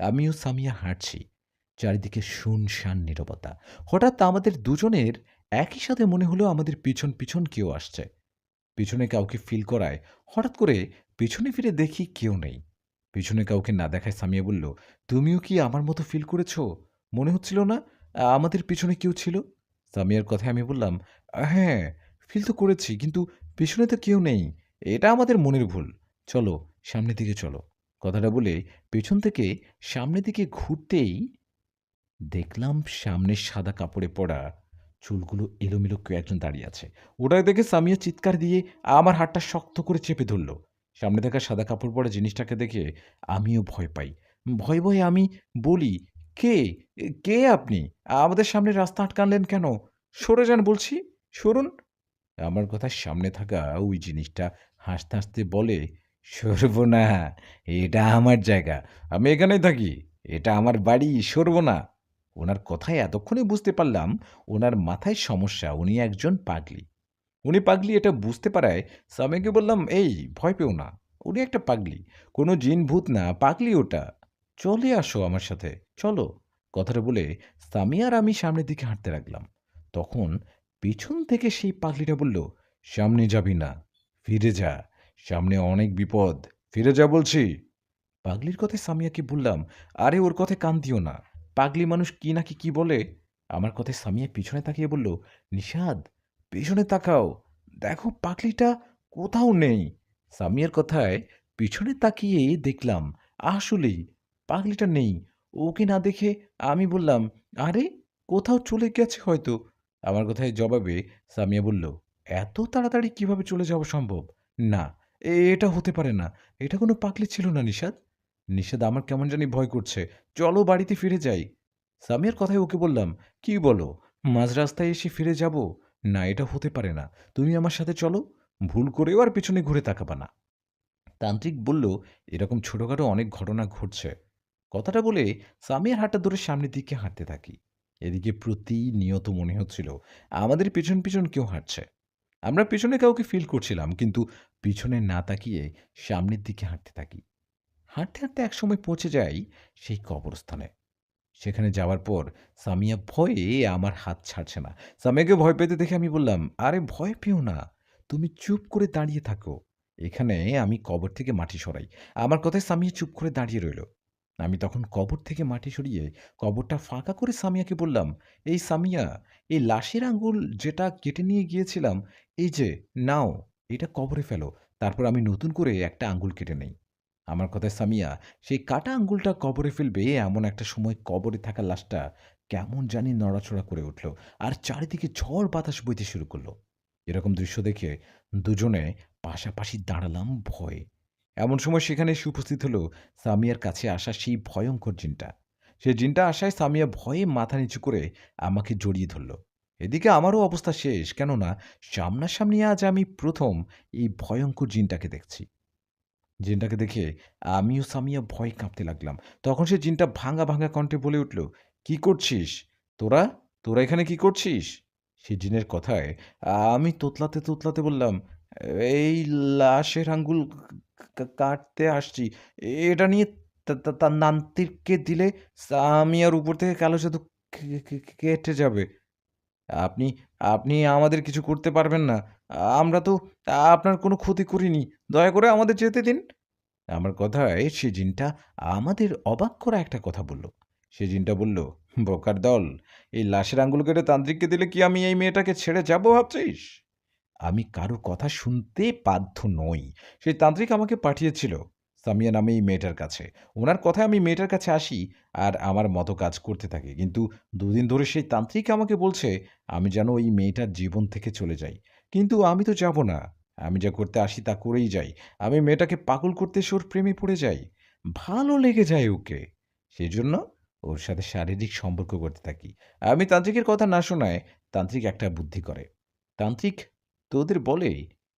আমিও সামিয়া হাঁটছি, চারিদিকে শুনশান নীরবতা। হঠাৎ আমাদের দুজনের একই সাথে মনে হলো আমাদের পিছন পিছন কেউ আসছে। পিছনে কাউকে ফিল করায় হঠাৎ করে পিছনে ফিরে দেখি কেউ নেই। পিছনে কাউকে না দেখায় সামিয়া বলল, তুমিও কি আমার মতো ফিল করেছ? মনে হচ্ছিল না আমাদের পিছনে কেউ ছিল? সামিয়ার কথায় আমি বললাম, হ্যাঁ, ফিল তো করেছি, কিন্তু পিছনে তো কেউ নেই, এটা আমাদের মনের ভুল, চলো সামনের দিকে চলো। কথাটা বলে পেছন থেকে সামনের দিকে ঘুরতেই দেখলাম সামনে সাদা কাপড়ে পরা, চুলগুলো এলোমেলো কেউ একজন দাঁড়িয়ে আছে। ওটাই দেখে সামিয়া চিৎকার দিয়ে আমার হাতটা শক্ত করে চেপে ধরল। সামনে থাকা সাদা কাপড় পরা জিনিসটাকে দেখে আমিও ভয় পাই। ভয়ে ভয়ে আমি বলি, কে, কে আপনি? আমাদের সামনে রাস্তা আটকালেন কেন? সরে যান বলছি, সরুন। আমার কথার সামনে থাকা ওই জিনিসটা হাসতে হাসতে বলে, সরবো না, এটা আমার জায়গা, আমি এখানেই থাকি, এটা আমার বাড়ি, সরবো না। ওনার কথায় এতক্ষণে বুঝতে পারলাম ওনার মাথায় সমস্যা, উনি একজন পাগলি। উনি পাগলি এটা বুঝতে পারায় স্বামীকে বললাম, এই ভয় পেও না, উনি একটা পাগলি, কোনো জিন ভূত না, পাগলি ওটা। চলে আসো আমার সাথে, চলো। কথাটা বলে সামিয়া আর আমি সামনের দিকে হাঁটতে লাগলাম। তখন পিছন থেকে সেই পাগলিটা বলল, সামনে যাবি না, ফিরে যা, সামনে অনেক বিপদ, ফিরে যা বলছি। পাগলির কথায় সামিয়াকে বললাম, আরে ওর কথায় কান দিও না, পাগলি মানুষ কি নাকি কি বলে। আমার কথায় সামিয়া পিছনে তাকিয়ে বলল, নিষাদ, পিছনে তাকাও, দেখো পাগলিটা কোথাও নেই। সামিয়ার কথায় পিছনে তাকিয়ে দেখলাম আসলেই পাগলিটা নেই। ওকে না দেখে আমি বললাম, আরে কোথাও চলে গেছে হয়তো। আমার কথায় জবাবে সামিয়া বলল, এত তাড়াতাড়ি কিভাবে চলে যাওয়া সম্ভব? না, এটা হতে পারে না, এটা কোনো পাগলি ছিল না নিষাদ। নিষাদ, আমার কেমন জানি ভয় করছে, চলো বাড়িতে ফিরে যাই। সামিয়ার কথায় ওকে বললাম, কি বলো, মাঝ রাস্তায় এসে ফিরে যাব? না, এটা হতে পারে না, তুমি আমার সাথে চলো, ভুল করেও আর পিছনে ঘুরে তাকাবা না। তান্ত্রিক বলল, এরকম ছোটখাটো অনেক ঘটনা ঘটছে। কথাটা বলে সামিয়ার হাতটা ধরে সামনের দিকে হাঁটতে থাকি। এদিকে প্রতিনিয়ত মনে হচ্ছিল আমাদের পিছন পিছন কেউ হাঁটছে। আমরা পিছনে কাউকে ফিল করছিলাম, কিন্তু পিছনে না তাকিয়ে সামনের দিকে হাঁটতে থাকি। হাঁটতে হাঁটতে একসময় পৌঁছে যাই সেই কবরস্থানে। সেখানে যাওয়ার পর সামিয়া ভয়ে আমার হাত ছাড়ছে না। সামিয়াকে ভয় পেতে দেখে আমি বললাম, আরে ভয় পেও না, তুমি চুপ করে দাঁড়িয়ে থাকো, এখানে আমি কবর থেকে মাটি সরাই। আমার কথায় সামিয়া চুপ করে দাঁড়িয়ে রইল। আমি তখন কবর থেকে মাটি সরিয়ে কবরটা ফাঁকা করে সামিয়াকে বললাম, এই সামিয়া, এই লাশের আঙ্গুল যেটা কেটে নিয়ে গিয়েছিলাম, এই যে, নাও, এটা কবরে ফেলো, তারপর আমি নতুন করে একটা আঙ্গুল কেটে নেই। আমার কথায় সামিয়া সেই কাটা আঙ্গুলটা কবরে ফেলবে এমন একটা সময় কবরে থাকা লাশটা কেমন জানি নড়াচড়া করে উঠল, আর চারিদিকে ঝড় বাতাস বইতে শুরু করলো। এরকম দৃশ্য দেখে দুজনে পাশাপাশি দাঁড়ালাম ভয়ে। এমন সময় সেখানে এসে উপস্থিত হলো সামিয়ার কাছে আসা সেই ভয়ঙ্কর জিনটা। সেই জিনটা আসায় সামিয়া ভয়ে মাথা নিচু করে আমাকে জড়িয়ে ধরল। এদিকে আমারও অবস্থা শেষ, কেননা সামনাসামনি আজ আমি প্রথম এই ভয়ঙ্কর জিনটাকে দেখছি। জিনটাকে দেখে আমিও সামিয়া ভয়ে কাঁপতে লাগলাম। তখন সে জিনটা ভাঙা ভাঙা কণ্ঠে বলে উঠল, কি করছিস তোরা, তোরা এখানে কি করছিস? সে জিনের কথায় আমি তোতলাতে তোতলাতে বললাম, এই লাশের আঙ্গুল কাটতে আসছি, এটা নিয়ে তার নান্তিরকে দিলে সামিয়ার উপর থেকে কালো জাদু কেটে যাবে। আপনি আপনি আমাদের কিছু করতে পারবেন না, আমরা তো আপনার কোনো ক্ষতি করিনি, দয়া করে আমাদের যেতে দিন। আমার কথায় সে জিনটা আমাদের অবাক করা একটা কথা বলল। সে জিনটা বলল, বোকার দল, এই লাশের আঙ্গুল কেটে তান্ত্রিককে দিলে কি আমি এই মেয়েটাকে ছেড়ে যাব ভাবছিস? আমি কারো কথা শুনতে বাধ্য নই। সেই তান্ত্রিক আমাকে পাঠিয়েছিল সামিয়া নামে এই মেয়েটার কাছে। ওনার কথায় আমি মেয়েটার কাছে আসি আর আমার মতো কাজ করতে থাকি। কিন্তু দুদিন ধরে সেই তান্ত্রিক আমাকে বলছে আমি যেন ওই মেয়েটার জীবন থেকে চলে যাই। কিন্তু আমি তো যাব না। আমি যা করতে আসি তা করেই যাই। আমি মেয়েটাকে পাগল করতে এসে ওর প্রেমে পড়ে যাই। ভালো লেগে যায় ওকে। সেজন্য ওর সাথে শারীরিক সম্পর্ক করতে থাকি। আমি তান্ত্রিকের কথা না শোনায় তান্ত্রিক একটা বুদ্ধি করে। তান্ত্রিক তোদের বলে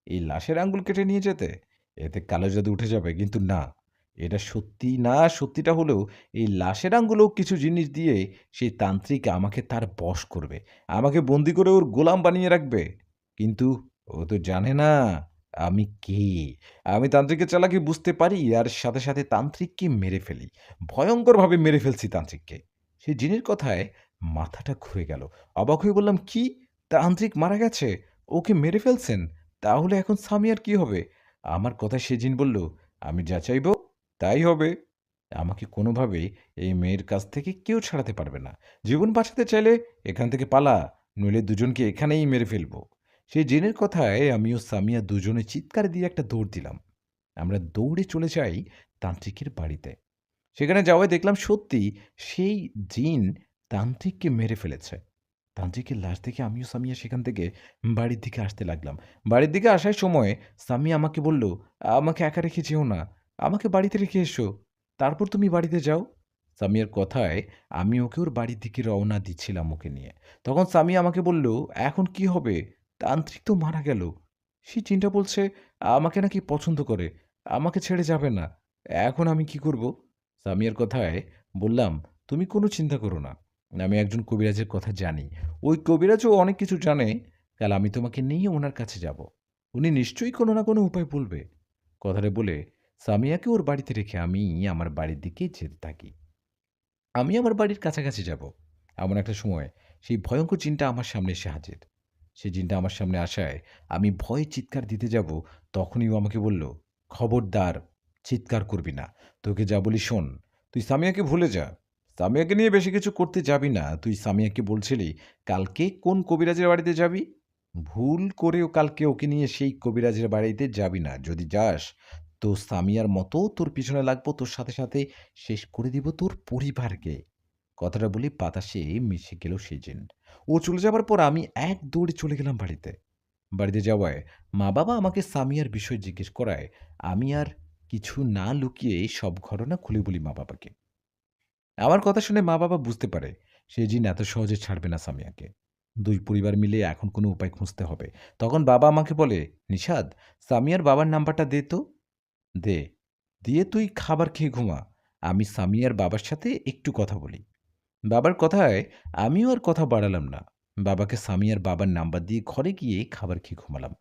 এই লাশের আঙ্গুল কেটে নিয়ে যেতে, এতে কালো জাদু উঠে যাবে, কিন্তু না, এটা সত্যি না। সত্যিটা হলেও এই লাশের আঙ্গুলেও কিছু জিনিস দিয়ে সেই তান্ত্রিক আমাকে তার বশ করবে, আমাকে বন্দি করে ওর গোলাম বানিয়ে রাখবে। কিন্তু ও তো জানে না আমি কে। আমি তান্ত্রিকের চালাকি বুঝতে পারি আর সাথে সাথে তান্ত্রিককে মেরে ফেলি, ভয়ঙ্করভাবে মেরে ফেলছি তান্ত্রিককে। সেই জিনের কথায় মাথাটা ঘুরে গেল। অবাক হয়ে বললাম, কি, তান্ত্রিক মারা গেছে, ওকে মেরে ফেলছেন? তাহলে এখন সামিয়ার কি হবে? আমার কথায় সে জিন বলল, আমি যা চাইব তাই হবে। আমাকে কোনোভাবেই এই মেয়ের কাছ থেকে কেউ ছাড়াতে পারবে না। জীবন বাঁচাতে চাইলে এখান থেকে পালা, নইলে দুজনকে এখানেই মেরে ফেলবো। সেই জিনের কথায় আমি ও সামিয়া দুজনে চিৎকার দিয়ে একটা দৌড় দিলাম। আমরা দৌড়ে চলে যাই তান্ত্রিকের বাড়িতে। সেখানে যাওয়ায় দেখলাম সত্যি সেই জিন তান্ত্রিককে মেরে ফেলেছে। তান্ত্রিকের লাশ দেখে আমিও সামিয়া সেখান থেকে বাড়ির দিকে আসতে লাগলাম। বাড়ির দিকে আসার সময় সামিয়া আমাকে বলল, আমাকে একা রেখে যেও না, আমাকে বাড়িতে রেখে এসো, তারপর তুমি বাড়িতে যাও। সামিয়ার কথায় আমি ওকে ওর বাড়ির দিকে রওনা দিচ্ছিলাম ওকে নিয়ে। তখন সামিয়া আমাকে বলল, এখন কি হবে, তান্ত্রিক তো মারা গেল, সে জিনটা বলছে আমাকে নাকি পছন্দ করে, আমাকে ছেড়ে যাবে না, এখন আমি কি করব? সামিয়ার কথায় বললাম, তুমি কোনো চিন্তা করো না, আমি একজন কবিরাজের কথা জানি, ওই কবিরাজও অনেক কিছু জানে, কাল আমি তোমাকে নিয়ে ওনার কাছে যাব, উনি নিশ্চয়ই কোনো না কোনো উপায় বলবে। কথাটা বলে সামিয়াকে ওর বাড়িতে রেখে আমি আমার বাড়ির দিকে যেতে থাকি। আমি আমার বাড়ির কাছাকাছি যাব। এমন একটা সময় সেই ভয়ঙ্কর জিনটা আমার সামনে এসে হাজির। সেই জিনটা আমার সামনে আসায় আমি ভয়ে চিৎকার দিতে যাব, তখনই ও আমাকে বলল, "খবরদার! চিৎকার করবি না। তোকে যা বলি শোন। তুই সামিয়াকে ভুলে যা। সামিয়াকে নিয়ে বেশি কিছু করতে যাবি না। তুই সামিয়াকে বলছিলি কালকে কোন কবিরাজের বাড়িতে যাবি? ভুল করেও কালকে ওকে নিয়ে সেই কবিরাজের বাড়িতে যাবি না। যদি যাস, তো সামিয়ার মতো তোর পিছনে লাগবো, তোর সাথে, সাথে শেষ করে দিব তোর পরিবারকে।" কথাটা বলে বাতাসে মিশে গেল সেই জিন। ও চলে যাবার পর আমি এক দৌড়ে চলে গেলাম বাড়িতে। বাড়িতে যাওয়ায় মা-বাবা আমাকে সামিয়ার বিষয় জিজ্ঞেস করায় আমি আর কিছু না লুকিয়ে সব ঘটনা খুলে বলি মা-বাবাকে। আমার কথা শুনে মা-বাবা বুঝতে পারে সে জিন এত সহজে ছাড়বে না সামিয়াকে। দুই পরিবার মিলে এখন কোনো উপায় খুঁজতে হবে। তখন বাবা আমাকে বলে, "নিশাদ, সামিয়ার বাবার নাম্বারটা দে তো।" "দে। দিয়ে তুই খাবার খেয়ে ঘুমা। আমি সামিয়ার বাবার সাথে একটু কথা বলি।" বাবার কথায় আমিও আর কথা বাড়ালাম না। বাবাকে সামিয়ার বাবার নাম্বার দিয়ে ঘরে গিয়ে খাবার খেয়ে ঘুমালাম।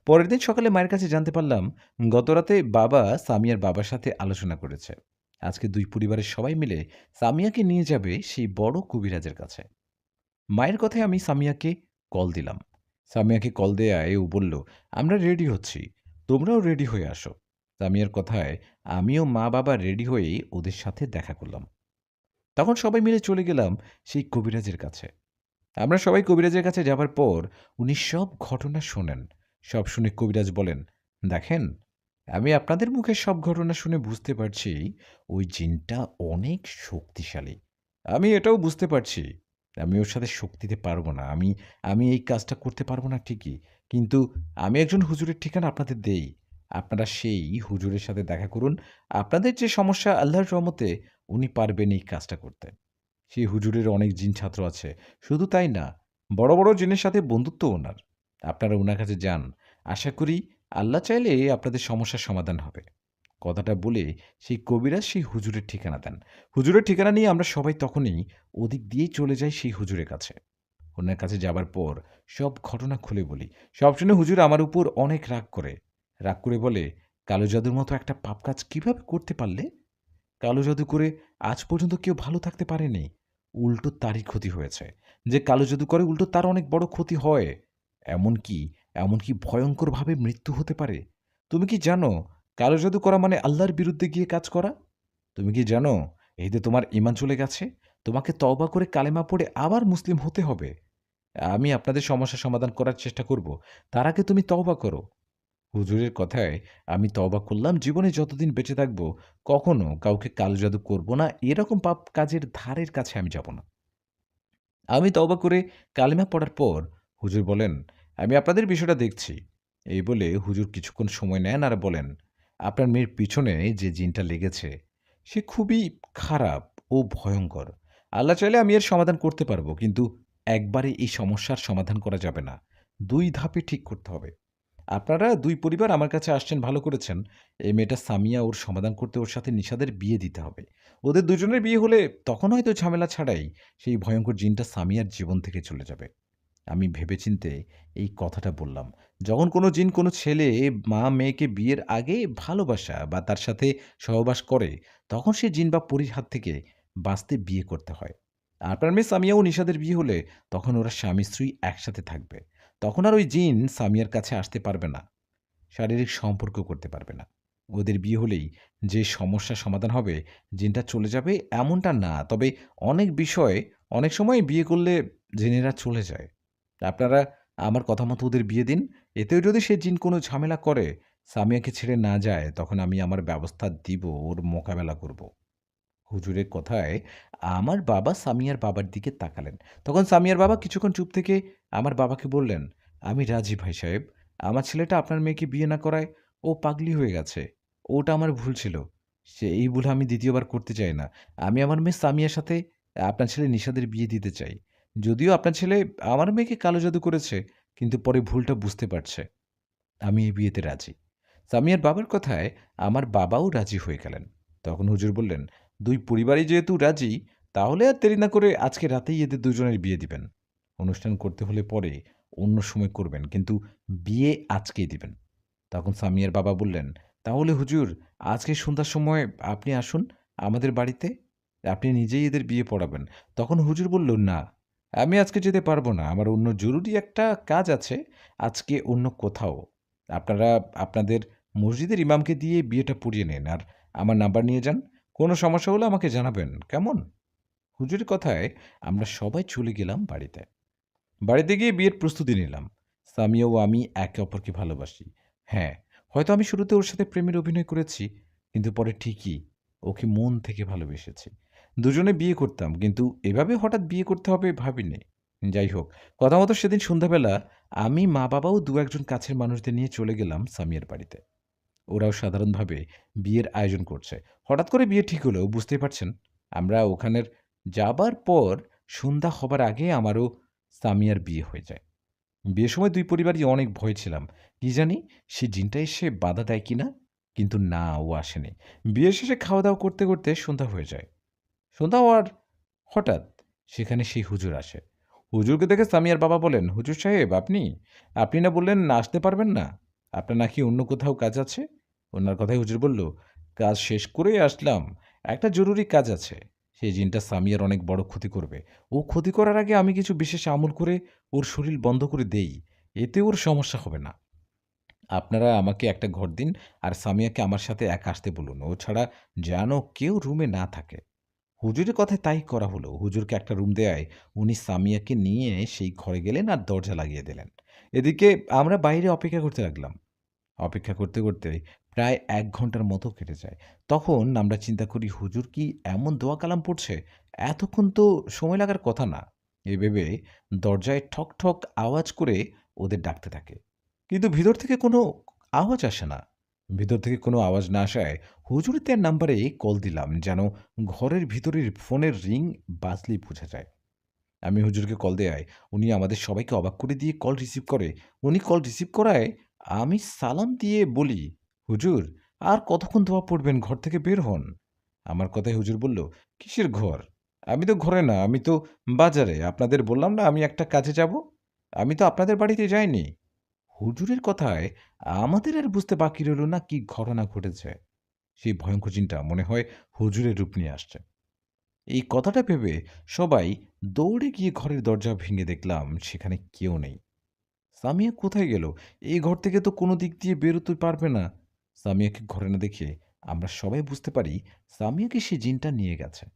পরের দিন সকালে মায়ের কাছে জানতে পারলাম গতরাতে বাবা সামিয়ার বাবার সাথে আলোচনা করেছে। আজকে দুই পরিবারের সবাই মিলে সামিয়াকে নিয়ে যাবে সেই বড় কবিরাজের কাছে। মায়ের কথায় আমি সামিয়াকে কল দিলাম। সামিয়াকে কল দেয়ায় ও বলল, "আমরা রেডি হচ্ছি। তোমরাও রেডি হয়ে আসো।" সামিয়ার কথায় আমিও মা বাবা রেডি হয়ে ওদের সাথে দেখা করলাম। তখন সবাই মিলে চলে গেলাম সেই কবিরাজের কাছে। আমরা সবাই কবিরাজের কাছে যাবার পর উনি সব ঘটনা শোনেন। সব শুনে কবিরাজ বলেন, "দেখেন, আমি আপনাদের মুখে সব ঘটনা শুনে বুঝতে পারছি ওই জিনটা অনেক শক্তিশালী। আমি এটাও বুঝতে পারছি আমি ওর সাথে শক্তি দিতে পারব না। আমি আমি এই কাজটা করতে পারব না ঠিকই। কিন্তু আমি একজন হুজুরের ঠিকানা আপনাদের দেই। আপনারা সেই হুজুরের সাথে দেখা করুন। আপনাদের যে সমস্যা আল্লাহর রহমতে উনি পারবেন এই কাজটা করতে।" সেই হুজুরের অনেক জিন ছাত্র আছে। শুধু তাই না, বড়, বড় জিনের সাথে বন্ধুত্বও উনার। আপনারা উনার কাছে যান। আশা করি আল্লাহ চাইলে আপনাদের সমস্যার সমাধান হবে। কথাটা বলে সেই কবিরাজ সেই হুজুরের ঠিকানা দেন। হুজুরের ঠিকানা নিয়ে আমরা সবাই তখনই ওদিক দিয়েই চলে যাই সেই হুজুরের কাছে। উনার কাছে যাবার পর সব ঘটনা খুলে বলি। সব শুনে হুজুর আমার উপর অনেক রাগ করে। রাগ করে বলে, "কালো জাদুর মতো একটা পাপ কাজ কিভাবে করতে পারলে? কালো জাদু করে আজ পর্যন্ত কেউ ভালো থাকতে পারেনি। উল্টো তারই ক্ষতি হয়েছে। যে কালো জাদু করে উল্টো তার অনেক বড় ক্ষতি হয়। এমনকি, এমনকি ভয়ংকরভাবে মৃত্যু হতে পারে। তুমি কি জানো কালো জাদু করা মানে আল্লাহর বিরুদ্ধে গিয়ে কাজ করা? তুমি কি জানো এতে তোমার ঈমান চলে গেছে? তোমাকে তওবা করে কালেমা পড়ে আবার মুসলিম হতে হবে। আমি আপনাদের সমস্যা সমাধান করার চেষ্টা করব। তার আগে তুমি তওবা করো।" হুজুরের কথায় আমি তওবা করলাম, জীবনে যতদিন বেঁচে থাকব কখনো কাউকে কালো জাদু করব না, এরকম পাপ কাজের ধারের কাছে আমি যাব না। আমি তওবা করে কালেমা পড়ার পর হুজুর বলেন, "আমি আপনাদের বিষয়টা দেখছি।" এই বলে হুজুর কিছুক্ষণ সময় নেন আর বলেন, "আপনার মেয়ের পিছনে যে জিনটা লেগেছে সে খুবই খারাপ ও ভয়ংকর। আল্লাহ চাইলে আমি এর সমাধান করতে পারব, কিন্তু একবারে এই সমস্যার সমাধান করা যাবে না। ২ ধাপে ঠিক করতে হবে। আপনারা ২ পরিবার আমার কাছে আসছেন ভালো করেছেন। এই মেয়েটা সামিয়া ওর সমাধান করতে ওর সাথে নিশাদের বিয়ে দিতে হবে। ওদের দুজনের বিয়ে হলে তখন হয়তো ঝামেলা ছাড়াই সেই ভয়ঙ্কর জিনটা সামিয়ার জীবন থেকে চলে যাবে।" আমি ভেবেচিন্তে এই কথাটা বললাম। যখন কোনো জিন কোনো ছেলে মা-মেয়েকে বিয়ের আগে ভালোবাসা বা তার সাথে সহবাস করে, তখন সে জিন বা পরীর হাত থেকে বাঁচতে বিয়ে করতে হয়। আপনার মেয়ে সামিয়া ও নিশাদের বিয়ে হলে তখন ওরা স্বামী-স্ত্রী একসাথে থাকবে। তখন আর ওই জিন সামিয়ার কাছে আসতে পারবে না। শারীরিক সম্পর্ক করতে পারবে না। ওদের বিয়ে হলেই যে সমস্যার সমাধান হবে, জিনটা চলে যাবে এমনটা না। তবে অনেক বিষয় অনেক সময় বিয়ে করলে জিনেরা চলে যায়। আপনারা আমার কথা মতো ওদের বিয়ে দিন। এতেও যদি সে জিন কোনো ঝামেলা করে, সামিয়াকে ছেড়ে না যায়, তখন আমি আমার ব্যবস্থা দিব, ওর মোকাবেলা করব। হুজুরের কথায় আমার বাবা সামিয়ার বাবার দিকে তাকালেন। তখন সামিয়ার বাবা কিছুক্ষণ চুপ থেকে আমার বাবাকে বললেন, "আমি রাজি ভাই সাহেব। আমার ছেলেটা আপনার মেয়েকে বিয়ে না করায় ও পাগলি হয়ে গেছে। ওটা আমার ভুল ছিল। এই ভুল আমি দ্বিতীয়বার করতে চাই না। আমি আমার মেয়ে সামিয়ার সাথে আপনার ছেলে নিশাদের বিয়ে দিতে চাই। যদিও আপনার ছেলে আমার মেয়েকে কালো জাদু করেছে, কিন্তু পরে ভুলটা বুঝতে পারছে। আমি এই বিয়েতে রাজি।" সামিয়ার বাবার কথায় আমার বাবাও রাজি হয়ে গেলেন। তখন হুজুর বললেন, "দুই পরিবারই যেহেতু রাজি, তাহলে আর দেরি না করে আজকে রাতেই এদের দুজনের বিয়ে দিবেন। অনুষ্ঠান করতে হলে পরে অন্য সময় করবেন, কিন্তু বিয়ে আজকেই দিবেন।" তখন সামিয়ার বাবা বললেন, তাহলে হুজুর আজকে সন্ধ্যার সময় আপনি আসুন আমাদের বাড়িতে। আপনি নিজেই এদের বিয়ে পড়াবেন। তখন হুজুর বলল, "না, আমি আজকে যেতে পারব না। আমার অন্য জরুরি একটা কাজ আছে আজকে অন্য কোথাও। আপনারা আপনাদের মসজিদের ইমামকে দিয়ে বিয়েটা পড়িয়ে নেন আর আমার নাম্বার নিয়ে যান। কোনো সমস্যা হলে আমাকে জানাবেন। কেমন?" হুজুরের কথায় আমরা সবাই চলে গেলাম বাড়িতে। বাড়িতে গিয়ে বিয়ের প্রস্তুতি নিলাম। সামিয়া ও আমি একে অপরকে ভালোবাসি। হ্যাঁ, হয়তো আমি শুরুতে ওর সাথে প্রেমের অভিনয় করেছি, কিন্তু পরে ঠিকই ওকে মন থেকে ভালোবেসেছি। দুজনে বিয়ে করতাম, কিন্তু এভাবে হঠাৎ বিয়ে করতে হবে ভাবিনি। যাই হোক, কথা মতো সেদিন সন্ধ্যাবেলা আমি, মা-বাবা ও দু-একজন কাছের মানুষদের নিয়ে চলে গেলাম সামিয়ার বাড়িতে। ওরাও সাধারণভাবে বিয়ের আয়োজন করছে। হঠাৎ করে বিয়ে ঠিক হলেও বুঝতেই পারছেন, আমরা ওখানের যাবার পর সন্ধ্যা হবার আগে আমারও সামিয়ার বিয়ে হয়ে যায়। বিয়ের সময় ২ পরিবারই অনেক ভয়ে ছিলাম। কি জানি সে জিনটা এসে বাধা দেয় কিনা? কিন্তু না, ও আসেনি। বিয়ে শেষে খাওয়া-দাওয়া করতে, করতে সন্ধ্যা হয়ে যায়। সন্ধ্যা হওয়ার হঠাৎ সেখানে সেই হুজুর আসে। হুজুরকে দেখে সামিয়ার বাবা বলেন, "হুজুর সাহেব আপনি? আপনি না বললেন আসতে পারবেন না? আপনার নাকি অন্য কোথাও কাজ আছে?" ওনার কথায় হুজুর বলল, "কাজ শেষ করেই আসলাম। একটা জরুরি কাজ আছে। সেই জিনটা সামিয়ার অনেক বড় ক্ষতি করবে। ও ক্ষতি করার আগে আমি কিছু বিশেষ আমল করে ওর শরীর বন্ধ করে দেই। এতে ওর সমস্যা হবে না। আপনারা আমাকে একটা ঘর দিন আর সামিয়াকে আমার সাথে একা আসতে বলুন। ও ছাড়া যেন কেউ রুমে না থাকে।" হুজুরের কথায় তাই করা হলো। হুজুরকে একটা রুম দেয়ায় উনি সামিয়াকে নিয়ে সেই ঘরে গেলেন আর দরজা লাগিয়ে দিলেন। এদিকে আমরা বাইরে অপেক্ষা করতে লাগলাম। অপেক্ষা করতে, করতে প্রায় ১ ঘন্টার মতো কেটে যায়। তখন আমরা চিন্তা করি হুজুর কি এমন দোয়া কালাম পড়ছে? এতক্ষণ তো সময় লাগার কথা না। এই ভেবে দরজায় ঠক, ঠক আওয়াজ করে ওদের ডাকতে থাকে। কিন্তু ভিতর থেকে কোনো আওয়াজ আসে না। ভিতর থেকে কোনো আওয়াজ না আসায় হুজুরের নাম্বারে কল দিলাম যেন ঘরের ভিতরের ফোনের রিং বাজলেই বোঝা যায়। আমি হুজুরকে কল দেয়ায় উনি আমাদের সবাইকে অবাক করে দিয়ে কল রিসিভ করে। উনি কল রিসিভ করায় আমি সালাম দিয়ে বলি, "হুজুর আর কতক্ষণ দোয়া পড়বেন? ঘর থেকে বের হন।" আমার কথায় হুজুর বলল, "কিসের ঘর? আমি তো ঘরে না, আমি তো বাজারে। আপনাদের বললাম না আমি একটা কাজে যাব? আমি তো আপনাদের বাড়িতে যাইনি।" হুজুরের কথায় আমাদের আর বুঝতে বাকি রইল না কি ঘটনা ঘটেছে। সেই ভয়ংকর জিনটা মনে হয় হুজুরের রূপ নিয়ে আসছে। এই কথাটা ভেবে সবাই দৌড়ে গিয়ে ঘরের দরজা ভেঙে দেখলাম সেখানে কেউ নেই। সামিয়া কোথায় গেল? এই ঘর থেকে তো কোনো দিক দিয়ে বেরোতে পারবে না। সামিয়াকে ঘরে না দেখে আমরা সবাই বুঝতে পারি সামিয়াকে সে জিনটা নিয়ে গেছে।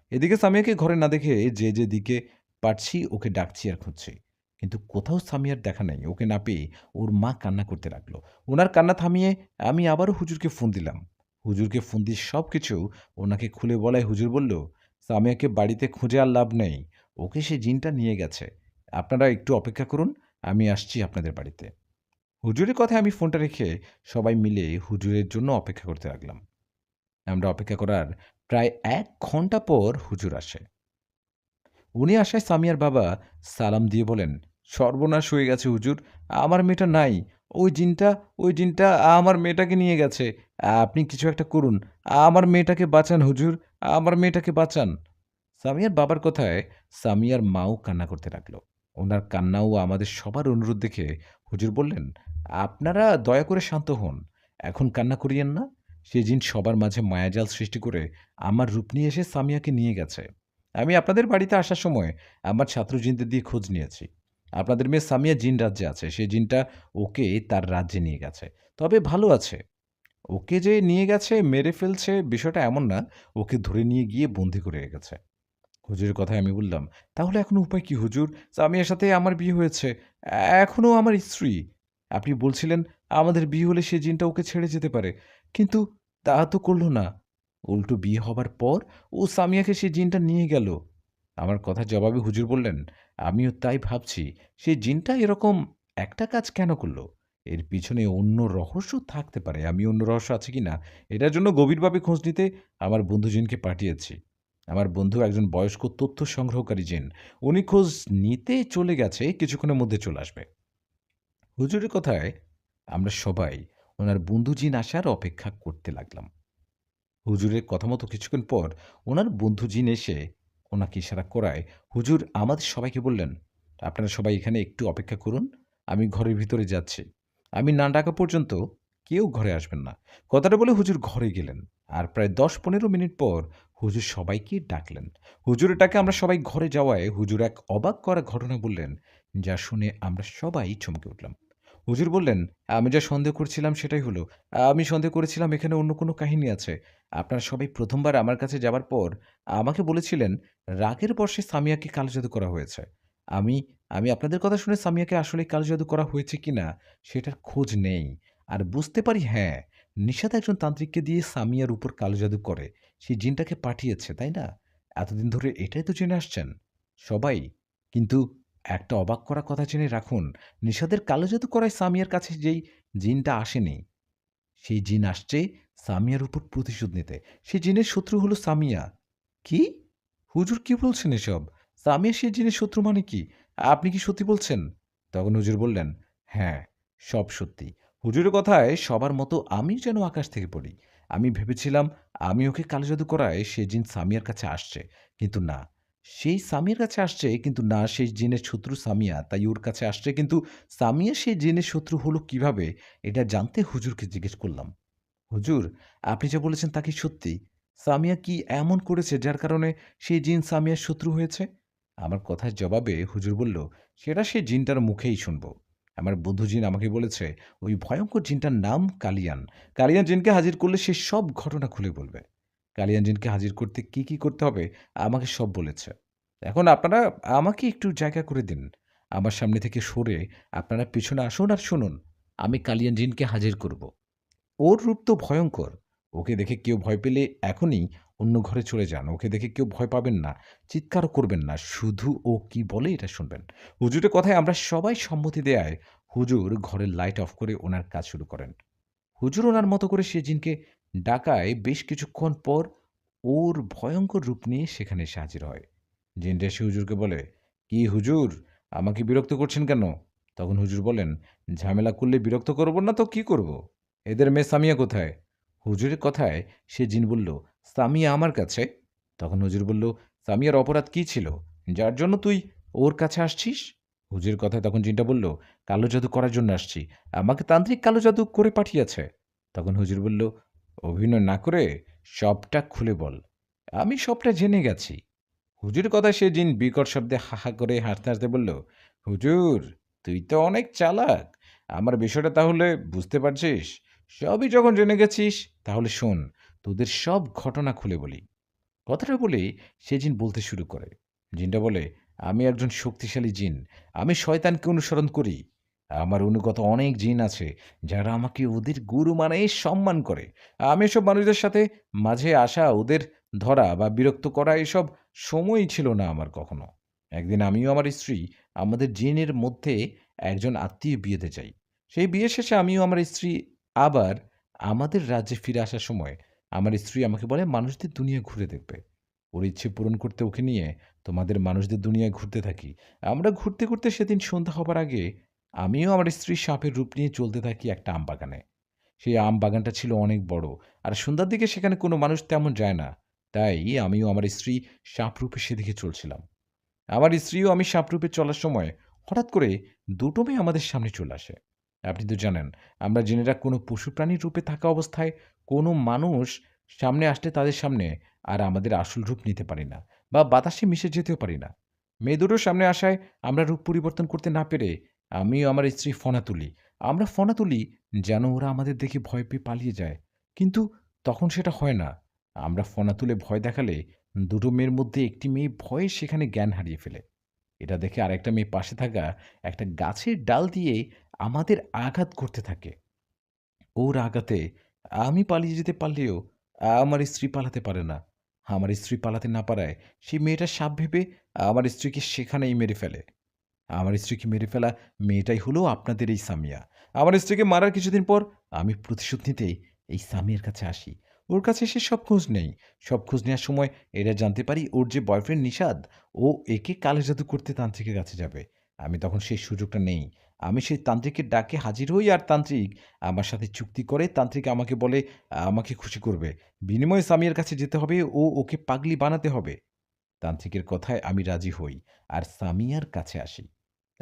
এদিকে সামিয়াকে ঘরে না দেখে যে দিকে পারছি ওকে ডাকছি আর খুঁজছি। কিন্তু কোথাও সামিয়ার দেখা নেই। ওকে না পেয়ে ওর মা কান্না করতে লাগলো। ওনার কান্না থামিয়ে আমি আবারও হুজুরকে ফোন দিলাম। হুজুরকে ফোন দিয়ে সবকিছু ওনাকে খুলে বলায় হুজুর বলল, "সামিয়াকে বাড়িতে খুঁজে আর লাভ নেই। ওকে সে জিনটা নিয়ে গেছে। আপনারা একটু অপেক্ষা করুন, আমি আসছি আপনাদের বাড়িতে।" হুজুরের কথায় আমি ফোনটা রেখে সবাই মিলে হুজুরের জন্য অপেক্ষা করতে লাগলাম। আমরা অপেক্ষা করার প্রায় ১ ঘন্টা পর হুজুর আসে। উনি আসায় সামিয়ার বাবা সালাম দিয়ে বলেন, "সর্বনাশ হয়ে গেছে হুজুর। আমার মেয়েটা নাই। ওই জিনটা ওই জিনটা আমার মেয়েটাকে নিয়ে গেছে। আপনি কিছু একটা করুন। আমার মেয়েটাকে বাঁচান হুজুর। আমার মেয়েটাকে বাঁচান।" সামিয়ার বাবার কথায় সামিয়ার মাও কান্না করতে লাগলো। ওনার কান্না ও আমাদের সবার অনুরোধ দেখে হুজুর বললেন, "আপনারা দয়া করে শান্ত হন। এখন কান্না করিয়েন না। সে জিন সবার মাঝে মায়াজাল সৃষ্টি করে আমার রূপ নিয়ে এসে সামিয়াকে নিয়ে গেছে। আমি আপনাদের বাড়িতে আসার সময় আমার ছাত্র জিনদের দিয়ে খোঁজ নিয়েছি। আপনাদের মেয়ে সামিয়া জিন রাজ্যে আছে। সে জিনটা ওকে তার রাজ্যে নিয়ে গেছে। তবে ভালো আছে। ওকে যে নিয়ে গেছে মেরে ফেলছে বিষয়টা এমন না। ওকে ধরে নিয়ে গিয়ে বন্দী করে রেখেছে।" হুজুরের কথায় আমি বললাম, "তাহলে এখন উপায় কি হুজুর? সামিয়ার সাথে আমার বিয়ে হয়েছে। এখনো আমার স্ত্রী। আপনি বলছিলেন আমাদের বিয়ে হলে সে জিনটা ওকে ছেড়ে যেতে পারে। কিন্তু তা তো করল না। উল্টো বিয়ে হবার পর ও সামিয়াকে সে জিনটা নিয়ে গেল।" আমার কথার জবাবে হুজুর বললেন, "আমিও তাই ভাবছি। সেই জিনটা এরকম একটা কাজ কেন করল? এর পিছনে অন্য রহস্য থাকতে পারে। আমি অন্য রহস্য আছে কিনা এটার জন্য গভীরভাবে খোঁজ নিতে আমার বন্ধু জিনকে পাঠিয়েছি। আমার বন্ধু একজন বয়স্ক তথ্য সংগ্রহকারী জিন। উনি খোঁজ নিতে চলে গেছে, কিছুক্ষণের মধ্যে চলে আসবে।" হুজুরের কথায় আমরা সবাই ওনার বন্ধু জিন আসার অপেক্ষা করতে লাগলাম। হুজুরের কথা মতো কিছুক্ষণ পর ওনার বন্ধু জিন এসে ওনাকে ইশারা করায় হুজুর আমাদের সবাইকে বললেন, "আপনারা সবাই এখানে একটু অপেক্ষা করুন। আমি ঘরের ভিতরে যাচ্ছি। আমি না ডাকা পর্যন্ত কেউ ঘরে আসবেন না। কথাটা বলে হুজুর ঘরে গেলেন। আর প্রায় ১০-১৫ মিনিট পর হুজুর সবাইকে ডাকলেন। হুজুরের ডাকে আমরা সবাই ঘরে যাওয়ায় হুজুর এক অবাক করা ঘটনা বললেন, যা শুনে আমরা সবাই চমকে উঠলাম। হুজুর বললেন, "আমি যা সন্দেহ করছিলাম সেটাই হলো। আমি সন্দেহ করেছিলাম এখানে অন্য কোনো কাহিনী আছে। আপনারা সবাই ১ম বার আমার কাছে যাবার পর আমাকে বলেছিলেন, রাগের বশে সামিয়াকে কালো জাদু করা হয়েছে। আমি আমি আপনাদের কথা শুনে সামিয়াকে আসলেই কালো জাদু করা হয়েছে কিনা সেটার খোঁজ নেই। আর বুঝতে পারি হ্যাঁ, নিশাত একজন তান্ত্রিককে দিয়ে সামিয়ার উপর কালো জাদু করে সেই জিনটাকে পাঠিয়েছে, তাই না? এতদিন ধরে এটাই তো জেনে আসছেন সবাই। কিন্তু একটা অবাক করা কথা জেনে রাখুন, নিশাতের কালো জাদু করায় সামিয়ার কাছে যেই জিনটা আসেনি, সেই জিন আসছে সামিয়ার উপর প্রতিশোধ নিতে। সেই জিনের শত্রু হলো সামিয়া।" "কি? হুজুর কি বলছেন এসব? সামিয়া সেই জিনের শত্রু মানে কি? আপনি কি সত্যি বলছেন?" তখন হুজুর বললেন, "হ্যাঁ, সব সত্যি।" হুজুরের কথায় সবার মতো আমিও যেন আকাশ থেকে পড়ি। আমি ভেবেছিলাম আমি ওকে কালো জাদু করায় সে জিন সামিয়ার কাছে আসছে। কিন্তু না। সেই সামিয়ার কাছে আসছে কিন্তু না সেই জিনের শত্রু সামিয়া, তাই ওর কাছে আসছে কিন্তু সামিয়া সেই জিনের শত্রু হলো কিভাবে এটা জানতে হুজুরকে জিজ্ঞেস করলাম। হুজুর, আপনি যা বলেছেন তা কি সত্যি? সামিয়া কি এমন করেছে যার কারণে সেই জিন সামিয়ার শত্রু হয়েছে? আমার কথার জবাবে হুজুর বলল, সেটা সেই জিনটার মুখেই শুনবো। আমার বন্ধু জিন আমাকে বলেছে, ওই ভয়ঙ্কর জিনটার নাম কালিয়ান। কালিয়ান জিনকে হাজির করলে সে সব ঘটনা খুলে বলবে। কালিয়ান জিনকে হাজির করতে কি করতে হবে আমাকে সব বলেছে। এখন আপনারা আমাকে একটু জায়গা করে দিন। আমার সামনে থেকে সরে আপনারা পিছনে আসুন আর শুনুন। আমি কালিয়ান জিনকে হাজির করব। ওর রূপ তো ভয়ংকর। ওকে দেখে কেউ ভয় পেলে এখনই অন্য ঘরে চলে যান। ওকে দেখে কেউ ভয় পাবেন না। চিৎকারও করবেন না। শুধু ও কি বলে এটা শুনবেন। হুজুরের কথায় আমরা সবাই সম্মতি দেয়ায় হুজুর ঘরের লাইট অফ করে ওনার কাজ শুরু করেন। হুজুর ওনার মতো করে সে জিনকে ডাকায় বেশ কিছুক্ষণ পর ওর ভয়ংকর রূপ নিয়ে সেখানে এসে হাজির হয়। জিনটা এসে হুজুরকে বলে, "কি হুজুর, আমাকে বিরক্ত করছেন কেন?" তখন হুজুর বলেন, "ঝামেলা করলে বিরক্ত করব না তো কি করব? এদের মেয়ে সামিয়া কোথায়?" হুজুরের কথায় সে জিন বলল, "সামিয়া আমার কাছে।" তখন হুজুর বলল, "সামিয়ার অপরাধ কী ছিল? যার জন্য তুই ওর কাছে আসছিস?" হুজুরের কথায় তখন জিনটা বলল, "কালো জাদু করার জন্য আসছি। আমাকে তান্ত্রিক কালো জাদু করে পাঠিয়েছে।" তখন হুজুর বলল, "অভিনয় না করে সবটা খুলে বল। আমি সবটা জেনে গেছি।" হুজুরের কথায় সে জিন বিকট শব্দে হা হা করে হাসতে বলল, "হুজুর, তুই তো অনেক চালাক। আমার বিষয়টা তাহলে বুঝতে পারছিস? সবই যখন জেনে গেছিস তাহলে শোন, তোদের সব ঘটনা খুলে বলি।" কথাটা বলে সে জিন বলতে শুরু করে। জিনটা বলে, "আমি একজন শক্তিশালী জিন। আমি শয়তানকে অনুসরণ করি। আমার অনুগত অনেক জিন আছে যারা আমাকে ওদের গুরু মানে সম্মান করে। আমি এসব মানুষদের সাথে মাঝে আসা, ওদের ধরা বা বিরক্ত করা এসব সময়ই ছিল না আমার কখনো। একদিন আমিও আমার স্ত্রী আমাদের জিনের মধ্যে একজন আত্মীয় বিয়েতে যাই। সেই বিয়ে শেষে আমিও আমার স্ত্রী আবার আমাদের রাজ্যে ফিরে আসার সময় আমার স্ত্রী আমাকে বলে মানুষদের দুনিয়া ঘুরে দেখবে। ওর ইচ্ছে পূরণ করতে ওকে নিয়ে তোমাদের মানুষদের দুনিয়ায় ঘুরতে থাকি। আমরা ঘুরতে সেদিন সন্ধ্যা হবার আগে আমিও আমার স্ত্রী সাপের রূপ নিয়ে চলতে থাকি একটা আমবাগানে। সেই আম বাগানটা ছিল অনেক বড়। আর সন্ধ্যার দিকে সেখানে কোনো মানুষ তেমন যায় না। তাই আমিও আমার স্ত্রী সাপরূপে সেদিকে চলছিলাম। আমার স্ত্রীও আমি সাপরূপে চলার সময় হঠাৎ করে দুটো মেয়ে আমাদের সামনে চলে আসে। আপনি তো জানেন, আমরা জেনেরা কোনো পশু প্রাণীর রূপে থাকা অবস্থায় কোনো মানুষ সামনে আসলে তাদের সামনে আর আমাদের আসল রূপ নিতে পারি না বা বাতাসে মিশে যেতেও পারি না। মেয়ে দুটোর সামনে আসায় আমরা রূপ পরিবর্তন করতে না পেরে আমিও আমার স্ত্রী ফনা তুলি। আমরা ফনা তুলি যেন ওরা আমাদের দেখে ভয় পেয়ে পালিয়ে যায়। কিন্তু তখন সেটা হয় না। আমরা ফনা তুলে ভয় দেখালে দুটো মেয়ের মধ্যে একটি মেয়ে ভয়ে সেখানে জ্ঞান হারিয়ে ফেলে। এটা দেখে আরেকটা মেয়ে পাশে থাকা একটা গাছের ডাল দিয়ে আমাদের আঘাত করতে থাকে। ওর আঘাতে আমি পালিয়ে যেতে পারলেও আমার স্ত্রী পালাতে পারে না। আমার স্ত্রী পালাতে না পারায় সেই মেয়েটা সাপ ভেবে আমার স্ত্রীকে সেখানেই মেরে ফেলে। আমার স্ত্রীকে মেরে ফেলা মেয়েটাই হলো আপনাদের এই সামিয়া। আমার স্ত্রীকে মারার কিছুদিন পর আমি প্রতিশোধ নিতে এই সামিয়ার কাছে আসি। ওর কাছে এসে সব খোঁজ নেই। সব খোঁজ নেওয়ার সময় এটা জানতে পারি ওর যে বয়ফ্রেন্ড নিষাদ, ও একে কালো জাদু করতে তান্ত্রিকের কাছে যাবে। আমি তখন সেই সুযোগটা নেই। আমি সেই তান্ত্রিকের ডাকে হাজির হই আর তান্ত্রিক আমার সাথে চুক্তি করে। তান্ত্রিক আমাকে বলে আমাকে খুশি করবে। বিনিময়ে সামিয়ার কাছে যেতে হবে ও ওকে পাগলি বানাতে হবে। তান্ত্রিকের কথায় আমি রাজি হই আর সামিয়ার কাছে আসি।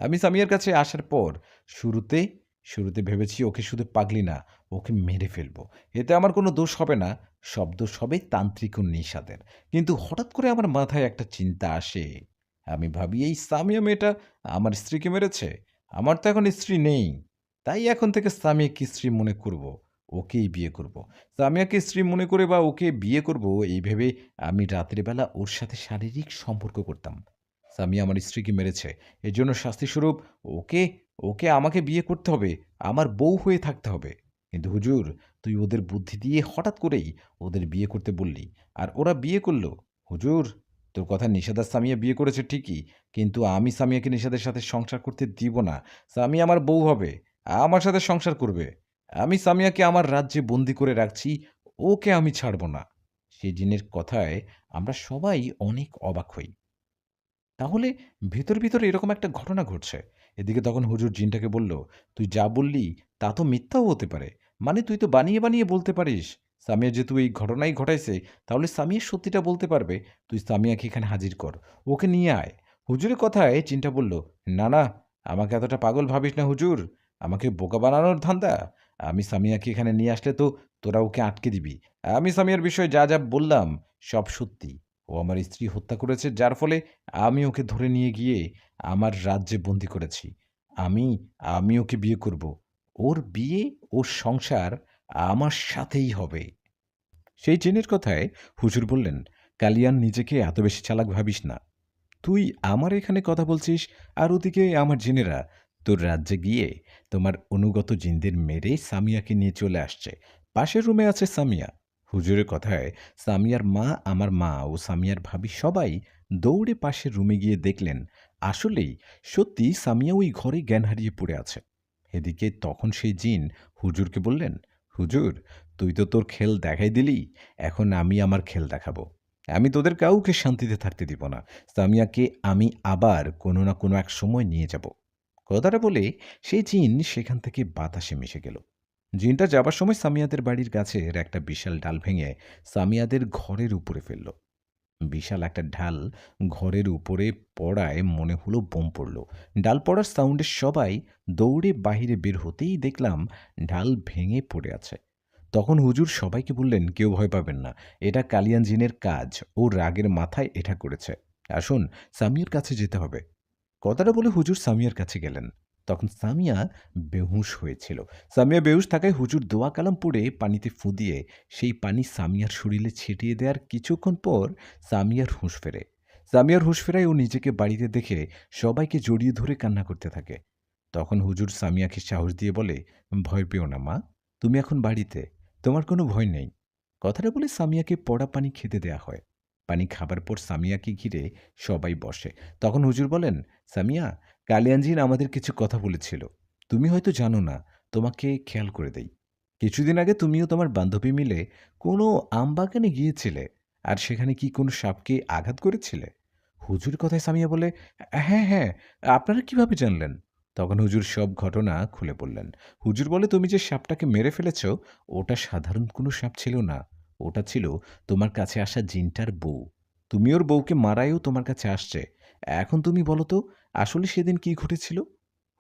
আমি সামিয়ার কাছে আসার পর শুরুতে শুরুতে ভেবেছি ওকে শুধু পাগলি না, ওকে মেরে ফেলবো। এতে আমার কোনো দোষ হবে না, সব দোষ হবে তান্ত্রিক ও নিশাদের। কিন্তু হঠাৎ করে আমার মাথায় একটা চিন্তা আসে। আমি ভাবি এই সামিয়া মেয়েটা আমার স্ত্রীকে মেরেছে। আমার তো এখন স্ত্রী নেই। তাই এখন থেকে সামিয়াকে স্ত্রী মনে করব। ওকেই বিয়ে করব। সামিয়াকে স্ত্রী মনে করে বা ওকে বিয়ে করব এই ভেবে আমি রাতের বেলা ওর সাথে শারীরিক সম্পর্ক করতাম। সামিয়া আমার স্ত্রীকে মেরেছে। এজন্য শাস্তিস্বরূপ ওকে ওকে আমাকে বিয়ে করতে হবে। আমার বউ হয়ে থাকতে হবে। কিন্তু হুজুর, তুই ওদের বুদ্ধি দিয়ে হঠাৎ করেই ওদের বিয়ে করতে বললি। আর ওরা বিয়ে করল। হুজুর, তোর কথা নিশাত আর সামিয়া বিয়ে করেছে ঠিকই, কিন্তু আমি সামিয়াকে নিশাতের সাথে সংসার করতে দিব না। সামিয়া আমার বউ হবে। আমার সাথে সংসার করবে। আমি সামিয়াকে আমার রাজ্যে বন্দি করে রাখছি। ওকে আমি ছাড়ব না। সেই জিনের কথায় আমরা সবাই অনেক অবাক হই। তাহলে ভিতরে এরকম একটা ঘটনা ঘটছে। এদিকে তখন হুজুর জিনটাকে বলল, "তুই যা বললি তা তো মিথ্যাও হতে পারে। মানে তুই তো বানিয়ে বলতে পারিস। সামিয়া যেহেতু এই ঘটনাই ঘটাইছে, তাহলে সামিয়া সত্যিটা বলতে পারবে। তুই সামিয়াকে এখানে হাজির কর। ওকে নিয়ে আয়।" হুজুরের কথায় জিনটা বলল, "না, না, আমাকে এতটা পাগল ভাবিস না হুজুর। আমাকে বোকা বানানোর ধান্দা? আমি সামিয়াকে এখানে নিয়ে আসলে তো তোরা ওকে আটকে দিবি। আমি সামিয়ার বিষয়ে যা বললাম সব সত্যি। ও আমার স্ত্রী হত্যা করেছে, যার ফলে আমি ওকে ধরে নিয়ে গিয়ে আমার রাজ্যে বন্দি করেছি। আমি আমি ওকে বিয়ে করব। ওর বিয়ে, ওর সংসার আমার সাথেই হবে।" সেই জিনের কথায় হুজুর বললেন, "কালিয়ান, নিজেকে এত বেশি চালাক ভাবিস না। তুই আমার এখানে কথা বলছিস, আর ওদিকে আমার জিনেরা তোর রাজ্যে গিয়ে তোমার অনুগত জিনদের মেরে সামিয়াকে নিয়ে চলে আসছে। পাশের রুমে আছে সামিয়া।" হুজুরের কথায় সামিয়ার মা, আমার মা ও সামিয়ার ভাবি সবাই দৌড়ে পাশের রুমে গিয়ে দেখলেন আসলেই সত্যি সামিয়া ওই ঘরে জ্ঞান হারিয়ে পড়ে আছে। এদিকে তখন সেই জিন হুজুরকে বললেন, "হুজুর, তুই তো তোর খেল দেখাই দিলি, এখন আমি আমার খেল দেখাবো। আমি তোদের কাউকে শান্তিতে থাকতে দিব না। সামিয়াকে আমি আবার কোনো না কোনো এক সময় নিয়ে যাব।" কথাটা বলে সেই জিন সেখান থেকে বাতাসে মিশে গেল। জিনটা যাবার সময় সামিয়াদের বাড়ির গাছের একটা বিশাল ডাল ভেঙে সামিয়াদের ঘরের উপরে ফেলল। বিশাল একটা ঢাল ঘরের উপরে পড়ায় মনে হলো বোম পড়ল। ডাল পড়ার সাউন্ডে সবাই দৌড়ে বাহিরে বের হতেই দেখলাম ঢাল ভেঙে পড়ে আছে। তখন হুজুর সবাইকে বললেন, "কেউ ভয় পাবেন না। এটা কালিয়ান জিনের কাজ। ও রাগের মাথায় এটা করেছে। আসুন, সামিয়ার কাছে যেতে হবে।" কথাটা বলে হুজুর সামিয়ার কাছে গেলেন। তখন সামিয়া বেহুঁশ হয়েছিল। সামিয়া বেহুঁশ থাকায় হুজুর দোয়া কালাম পড়ে পানিতে ফু দিয়ে সেই পানি সামিয়ার শরীরে ছিটিয়ে দেওয়ার কিছুক্ষণ পর সামিয়ার হুঁশ ফেরে। সামিয়ার হুঁশ ফেরায় ও নিজেকে বাড়িতে দেখে সবাইকে জড়িয়ে ধরে কান্না করতে থাকে। তখন হুজুর সামিয়াকে সাহস দিয়ে বলে, "ভয় পেও না মা, তুমি এখন বাড়িতে, তোমার কোনো ভয় নেই।" কথাটা বলে সামিয়াকে পড়া পানি খেতে দেয়া হয়। পানি খাবার পর সামিয়াকে ঘিরে সবাই বসে। তখন হুজুর বলেন, "সামিয়া, কালিয়ানজিন আমাদের কিছু কথা বলেছিল। তুমি হয়তো জানো না, তোমাকে খেয়াল করে দেই। কিছুদিন আগে তুমিও তোমার বান্ধবী মিলে কোনো আমবাগানে গিয়েছিলে, আর সেখানে কি কোনো সাপকে আঘাত করেছিলে?" হুজুরের কথায় সামিয়া বলে, "হ্যাঁ, হ্যাঁ, আপনারা কিভাবে জানলেন?" তখন হুজুর সব ঘটনা খুলে বললেন। হুজুর বলে, "তুমি যে সাপটাকে মেরে ফেলেছ, ওটা সাধারণ কোনো সাপ ছিল না। ওটা ছিল তোমার কাছে আসা জিনটার বউ। তুমি ওর বউকে মারায়ও তোমার কাছে আসছে। এখন তুমি বলো তো, আসলে সেদিন কি ঘটেছিল?"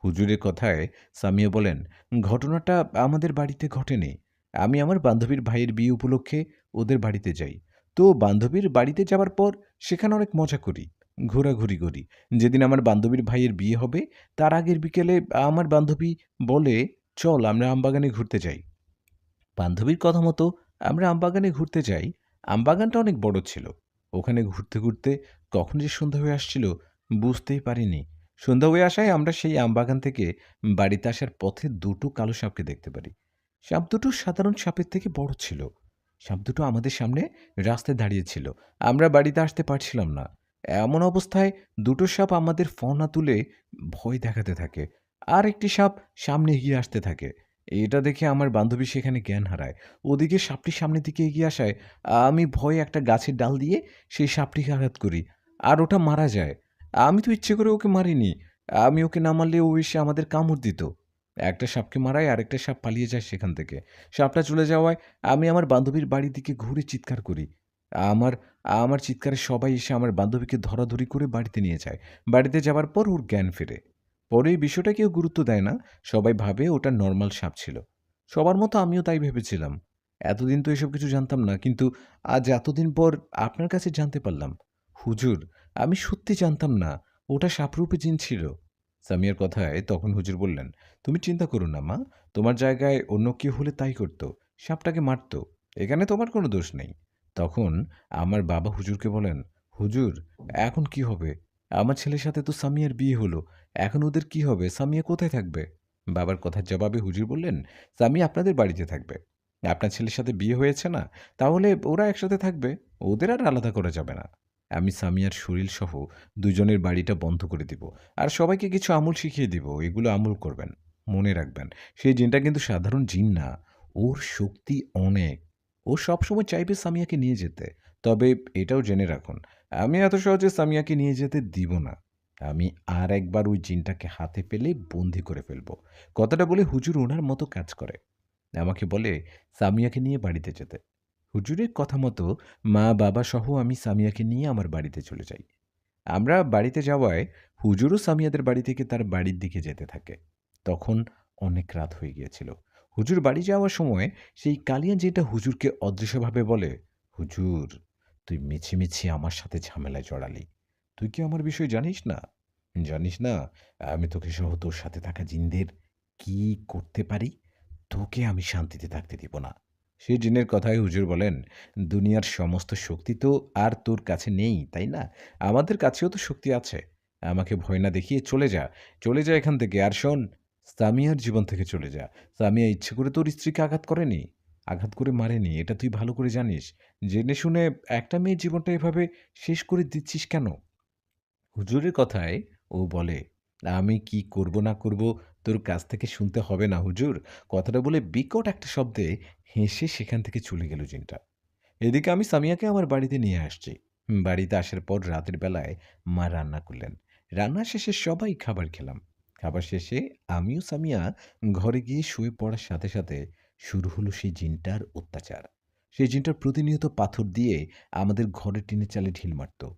হুজুরের কথায় সামিয়া বলেন, "ঘটনাটা আমাদের বাড়িতে ঘটেনি। আমি আমার বান্ধবীর ভাইয়ের বিয়ে উপলক্ষে ওদের বাড়িতে যাই। তো বান্ধবীর বাড়িতে যাবার পর সেখানে অনেক মজা করি, ঘোরাঘুরি করি। যেদিন আমার বান্ধবীর ভাইয়ের বিয়ে হবে তার আগের বিকেলে আমার বান্ধবী বলে, 'চল আমরা আমবাগানে ঘুরতে যাই।' বান্ধবীর কথা মতো আমরা আমবাগানে ঘুরতে যাই। আমবাগানটা অনেক বড় ছিল। ওখানে ঘুরতে কখন যে সন্ধ্যা হয়ে আসছিল বুঝতেই পারিনি। সন্ধ্যা হয়ে আসায় আমরা সেই আমবাগান থেকে বাড়িতে আসার পথে দুটো কালো সাপকে দেখতে পারি। সাপ দুটো সাধারণ সাপের থেকে বড় ছিল। সাপ দুটো আমাদের সামনে রাস্তায় দাঁড়িয়ে ছিল। আমরা বাড়িতে আসতে পারছিলাম না। এমন অবস্থায় দুটো সাপ আমাদের ফনা তুলে ভয় দেখাতে থাকে। আর একটি সাপ সামনে এগিয়ে আসতে থাকে। এটা দেখে আমার বান্ধবী সেখানে জ্ঞান হারায়। ওদিকে সাপটি সামনের দিকে এগিয়ে আসায় আমি ভয়ে একটা গাছের ডাল দিয়ে সেই সাপটিকে আঘাত করি। আর ওটা মারা যায়। আমি তো ইচ্ছে করে ওকে মারিনি। আমি ওকে না মারলে ও এসে আমাদের কামড় দিত। একটা সাপকে মারায় আরেকটা সাপ পালিয়ে যায় সেখান থেকে। সাপটা চলে যাওয়ায় আমি আমার বান্ধবীর বাড়ির দিকে ঘুরে চিৎকার করি। আমার আমার চিৎকারে সবাই এসে আমার বান্ধবীকে ধরাধরি করে বাড়িতে নিয়ে যায়। বাড়িতে যাবার পর ওর জ্ঞান ফেরে। পরে এই বিষয়টা কেউ গুরুত্ব দেয় না। সবাই ভাবে ওটা নরমাল সাপ ছিল। সবার মতো আমিও তাই ভেবেছিলাম। এতদিন তো এসব কিছু জানতাম না। কিন্তু আজ এতদিন পর আপনার কাছে জানতে পারলাম। হুজুর, আমি সত্যি জানতাম না ওটা সাপরূপী জিন ছিল। সামিয়ার কথায় তখন হুজুর বললেন, "তুমি চিন্তা করো না মা। তোমার জায়গায় অন্য কেউ হলে তাই করত। সাপটাকে মারত। এখানে তোমার কোনো দোষ নেই।" তখন আমার বাবা হুজুরকে বলেন, "হুজুর, এখন কি হবে? আমার ছেলের সাথে তো সামিয়ার বিয়ে হলো। এখন ওদের কি হবে? সামিয়া কোথায় থাকবে?" বাবার কথার জবাবে হুজুর বললেন, "সামিয়া আপনাদের বাড়িতে থাকবে। আপনার ছেলের সাথে বিয়ে হয়েছে না? তাহলে ওরা একসাথে থাকবে। ওদের আর আলাদা করা যাবে না। আমি সামিয়ার শরীরসহ দুজনের বাড়িটা বন্ধ করে দিব। আর সবাইকে কিছু আমল শিখিয়ে দিব। এগুলো আমল করবেন। মনে রাখবেন, সেই জিনটা কিন্তু সাধারণ জিন না। ওর শক্তি অনেক। ও সবসময় চাইবে সামিয়াকে নিয়ে যেতে। তবে এটাও জেনে রাখুন, আমি এত সহজে সামিয়াকে নিয়ে যেতে দিব না। আমি আর একবার ওই জিনটাকে হাতে পেলে বন্দি করে ফেলব।" কথাটা বলে হুজুর ওনার মতো কাজ করে। আমাকে বলে সামিয়াকে নিয়ে বাড়িতে যেতে। হুজুরের কথা মতো মা বাবা সহ আমি সামিয়াকে নিয়ে আমার বাড়িতে চলে যাই। আমরা বাড়িতে যাওয়ায় হুজুরও সামিয়াদের বাড়ি থেকে তার বাড়ির দিকে যেতে থাকে। তখন অনেক রাত হয়ে গিয়েছিল। হুজুর বাড়ি যাওয়ার সময় সেই কালিয়া যেটা হুজুরকে অদৃশ্যভাবে বলে, "হুজুর, তুই মিছিমিছি আমার সাথে ঝামেলায় জড়ালি। তুই কি আমার বিষয় জানিস না? জানিস না আমি তোকে সহ তোর সাথে থাকা জিনদের কি করতে পারি? তোকে আমি শান্তিতে থাকতে দিব না।" সেই জিনের কথায় হুজুর বলেন, "দুনিয়ার সমস্ত শক্তি তো আর তোর কাছে নেই, তাই না? আমাদের কাছেও তো শক্তি আছে। আমাকে ভয় না দেখিয়ে চলে যা। চলে যা এখান থেকে। আর শোন, সামিয়ার জীবন থেকে চলে যা। সামিয়া ইচ্ছে করে তোর স্ত্রীকে আঘাত করেনি। আঘাত করে মারেনি। এটা তুই ভালো করে জানিস। জেনে শুনে একটা মেয়ের জীবনটা এভাবে শেষ করে দিচ্ছিস কেন?" হুজুরের কথায় ও বলে, "আমি কি করব না করব তোর কাছ থেকে শুনতে হবে না হুজুর।" কথাটা বলে বিকট একটা শব্দে হেসে সেখান থেকে চলে গেল জিনটা। এদিকে আমি সামিয়াকে আমার বাড়িতে নিয়ে আসছি। বাড়িতে আসার পর রাতের বেলায় মা রান্না করলেন। রান্না শেষে সবাই খাবার খেলাম। খাবার শেষে আমিও সামিয়া ঘরে গিয়ে শুয়ে পড়ার সাথে সাথে শুরু হলো সেই জিনটার অত্যাচার। সেই জিনটা প্রতিনিয়ত পাথর দিয়ে আমাদের ঘরের টিনের চালে ঢিল মারত।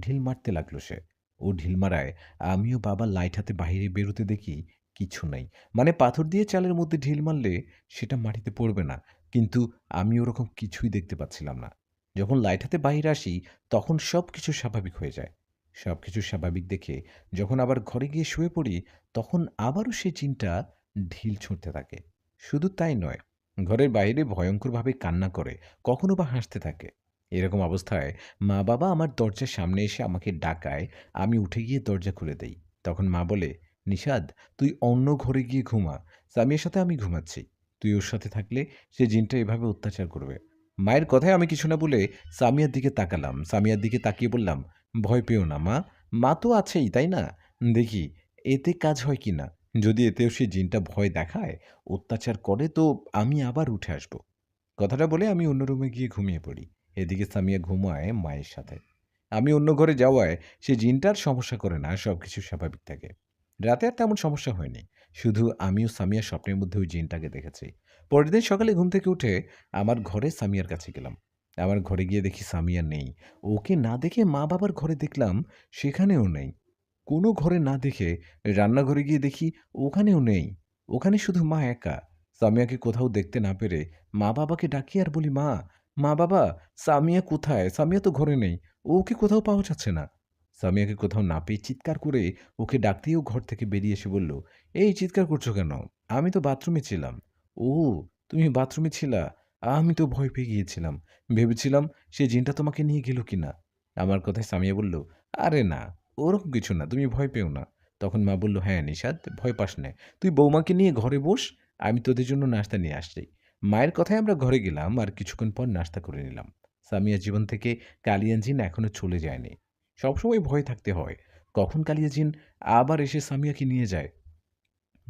ঢিল মারতে লাগলো সে। ও ঢিল মারায় আমিও বাবা লাইট হাতে বাহিরে বেরোতে দেখি কিছু নাই। মানে পাথর দিয়ে চালের মধ্যে ঢিল মারলে সেটা মাটিতে পড়বে না। কিন্তু আমি ওরকম কিছুই দেখতে পাচ্ছিলাম না। যখন লাইট হাতে বাহিরে আসি, তখন সবকিছু স্বাভাবিক হয়ে যায়। সবকিছু স্বাভাবিক দেখে যখন আবার ঘরে গিয়ে শুয়ে পড়ি, তখন আবারও সেই জিনটা ঢিল ছুঁড়তে থাকে। শুধু তাই নয়, ঘরের বাইরে ভয়ংকরভাবে কান্না করে, কখনো বা হাসতে থাকে। এরকম অবস্থায় মা-বাবা আমার দরজার সামনে এসে আমাকে ডাকায়, আমি উঠে গিয়ে দরজা খুলে দেই। তখন মা বলে, "নিশাদ, তুই অন্য ঘরে গিয়ে ঘুমা। সামিয়ার সাথে আমি ঘুমাচ্ছি। তুই ওর সাথে থাকলে সে জিনটা এভাবে অত্যাচার করবে।" মায়ের কথায় আমি কিছু না বলে সামিয়ার দিকে তাকালাম। সামিয়ার দিকে তাকিয়ে বললাম, "ভয় পেও না মা। মা তো আছেই, তাই না? দেখি এতে কাজ হয় কিনা। যদি এতেও সে জিনটা ভয় দেখায়, অত্যাচার করে তো আমি আবার উঠে আসব।" কথাটা বলে আমি অন্য রুমে গিয়ে ঘুমিয়ে পড়ি। এদিকে সামিয়া ঘুমায় মায়ের সাথে। আমি অন্য ঘরে যাওয়ায় সে জিনটার সমস্যা করে না, সবকিছু স্বাভাবিক থাকে। রাতে আর তেমন সমস্যা হয়নি। শুধু আমি ও সামিয়া স্বপ্নের মধ্যে ওই জিনটাকে দেখেছি। পরের দিন সকালে ঘুম থেকে উঠে আমার ঘরে সামিয়ার কাছে গেলাম। আমার ঘরে গিয়ে দেখি সামিয়া নেই। ওকে না দেখে মা-বাবার ঘরে দেখলাম, সেখানেও নেই। কোনো ঘরে না দেখে রান্নাঘরে গিয়ে দেখি ওখানেও নেই। ওখানে শুধু মা একা। সামিয়াকে কোথাও দেখতে না পেরে মা-বাবাকে ডাকি আর বলি, "মা, মা বাবা, সামিয়া কোথায়? সামিয়া তো ঘরে নেই। ওকে কোথাও পাওয়া যাচ্ছে না।" সামিয়াকে কোথাও না পেয়ে চিৎকার করে ওকে ডাকতেই ও ঘর থেকে বেরিয়ে এসে বলল, "এই চিৎকার করছো কেন? আমি তো বাথরুমে ছিলাম।" "ও, তুমি বাথরুমে ছিলা? আমি তো ভয় পেয়ে গিয়েছিলাম। ভেবেছিলাম সে জিনটা তোমাকে নিয়ে গেল কিনা।" আমার কথায় সামিয়া বলল, "আরে না, ওরকম কিছু না। তুমি ভয় পেও না।" তখন মা বলল, "হ্যাঁ নিশাত, ভয় পাস নে। তুই বৌমাকে নিয়ে ঘরে বস। আমি তোদের জন্য নাস্তা নিয়ে আসছি।" মায়ের কথায় আমরা ঘরে গেলাম আর কিছুক্ষণ পর নাস্তা করে নিলাম। সামিয়ার জীবন থেকে কালিয়ান জিন এখনো চলে যায়নি। সবসময় ভয়ে থাকতে হয়। কখন কালিয়া জিন আবার এসে সামিয়াকে নিয়ে যায়।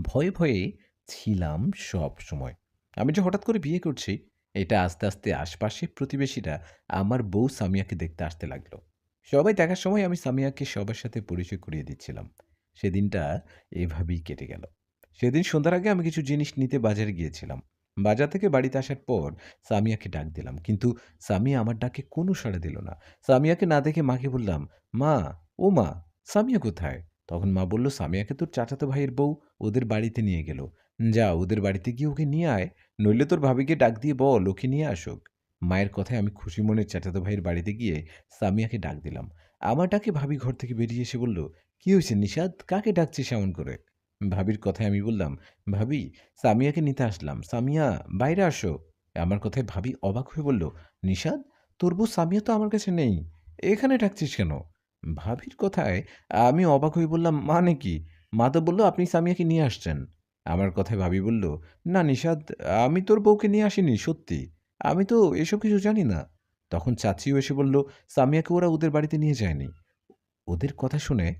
ভয়ে ভয়ে ছিলাম সবসময়। আমি যে হঠাৎ করে বিয়ে করছি, এটা আস্তে আস্তে আশপাশের প্রতিবেশীরা আমার বউ সামিয়াকে দেখতে আসতে লাগলো। সবাই দেখার সময় আমি সামিয়াকে সবার সাথে পরিচয় করিয়ে দিচ্ছিলাম। সেদিনটা এভাবেই কেটে গেল। সেদিন সন্ধ্যার আগে আমি কিছু জিনিস নিতে বাজারে গিয়েছিলাম। বাজার থেকে বাড়িতে আসার পর সামিয়াকে ডাক দিলাম। কিন্তু সামিয়া আমার ডাকে কোনো সাড়া দিল না। সামিয়াকে না দেখে মাকে বললাম, "মা, ও মা, সামিয়া কোথায়?" তখন মা বলল, "সামিয়াকে তোর চাচাতো ভাইয়ের বউ ওদের বাড়িতে নিয়ে গেল। যা ওদের বাড়িতে গিয়ে ওকে নিয়ে আয়। নইলে তোর ভাবিকে ডাক দিয়ে বল ওকে নিয়ে আসুক।" মায়ের কথায় আমি খুশি মনে চাচাতো ভাইয়ের বাড়িতে গিয়ে সামিয়াকে ডাক দিলাম। আমার ডাকে ভাবি ঘর থেকে বেরিয়ে এসে বলল, "কি হয়েছে নিশাদ? কাকে ডাকছিস এমন করে?" ভাবির কথায় আমি বললাম, "ভাবি, সামিয়াকে নিতে আসলাম। সামিয়া, বাইরে আসো।" আমার কথায় ভাবি অবাক হয়ে বলল, "নিশাদ, তোর বউ সামিয়া তো আমার কাছে নেই। এখানে ডাকছিস কেন?" ভাবির কথায় আমি অবাক হয়ে বললাম, "মানে কি?" মা তো বলল, "আপনি সামিয়াকে নিয়ে আসছেন।" আমার কথায় ভাবি বলল, "না নিশাদ, আমি তোর বউকে নিয়ে আসিনি, সত্যি। আমি তো এসব কিছু জানি না।" তখন চাচিও এসে বলল, "সামিয়াকে ওরা ওদের বাড়িতে নিয়ে যায়নি।" ওদের কথা শুনে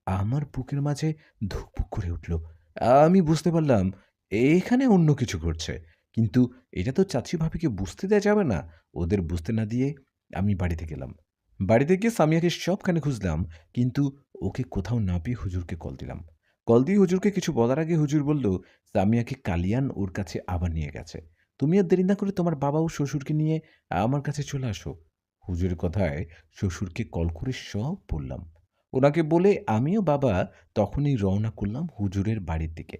আমার বুকের মাঝে ধুকপুক করে উঠল। আমি বুঝতে পারলাম এখানে অন্য কিছু ঘটছে। কিন্তু এটা তো চাচি ভাবিকে বুঝতে দেয়া যাবে না। ওদের বুঝতে না দিয়ে আমি বাড়িতে গেলাম। বাড়িতে গিয়ে সামিয়াকে সবখানে খুঁজলাম, কিন্তু ওকে কোথাও না পেয়ে হুজুরকে কল দিলাম। কল দিয়ে হুজুরকে কিছু বলার আগে হুজুর বলল, "সামিয়াকে কালিয়ান ওর কাছে আবার নিয়ে গেছে। তুমি আর দেরি না করে তোমার বাবা ও শ্বশুরকে নিয়ে আমার কাছে চলে আসো।" হুজুরের কথায় শ্বশুরকে কল করে সব বললাম। ওনাকে বলে আমিও বাবা তখনই রওনা করলাম হুজুরের বাড়ির দিকে।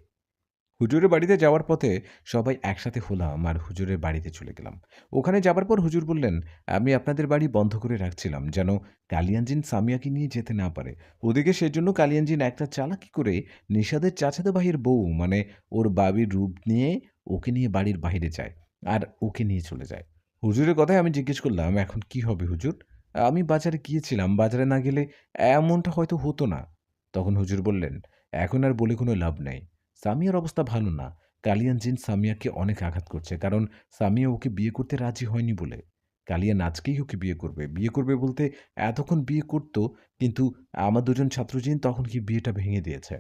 হুজুরের বাড়িতে যাওয়ার পথে সবাই একসাথে হলাম আর হুজুরের বাড়িতে চলে গেলাম। ওখানে যাবার পর হুজুর বললেন, "আমি আপনাদের বাড়ি বন্ধ করে রাখছিলাম যেন কালিয়াঞ্জিন সামিয়াকে নিয়ে যেতে না পারে। ওদিকে সেজন্য কালিয়াঞ্জিন একটা চালাকি করে নিশাদের চাচাতো ভাইয়ের বউ মানে ওর বাবির রূপ নিয়ে ওকে নিয়ে বাড়ির বাইরে যায় আর ওকে নিয়ে চলে যায়।" হুজুরের কথায় আমি জিজ্ঞেস করলাম, "এখন কি হবে হুজুর? আমি বাজারে গিয়েছিলাম, বাজারে না গেলে এমনটা হয়তো হতো না।" তখন হুজুর বললেন, "এখন আর বলে কোনো লাভ নেই। সামিয়ার অবস্থা ভালো না। কালিয়ান জিন সামিয়াকে অনেক আঘাত করছে। কারণ সামিয়া ওকে বিয়ে করতে রাজি হয়নি বলে। কালিয়ান আজকেই ওকে বিয়ে করবে। বিয়ে করবে বলতে এতক্ষণ বিয়ে করত, কিন্তু আমার দুজন ছাত্র জিন তখন কি বিয়েটা ভেঙে দিয়েছে।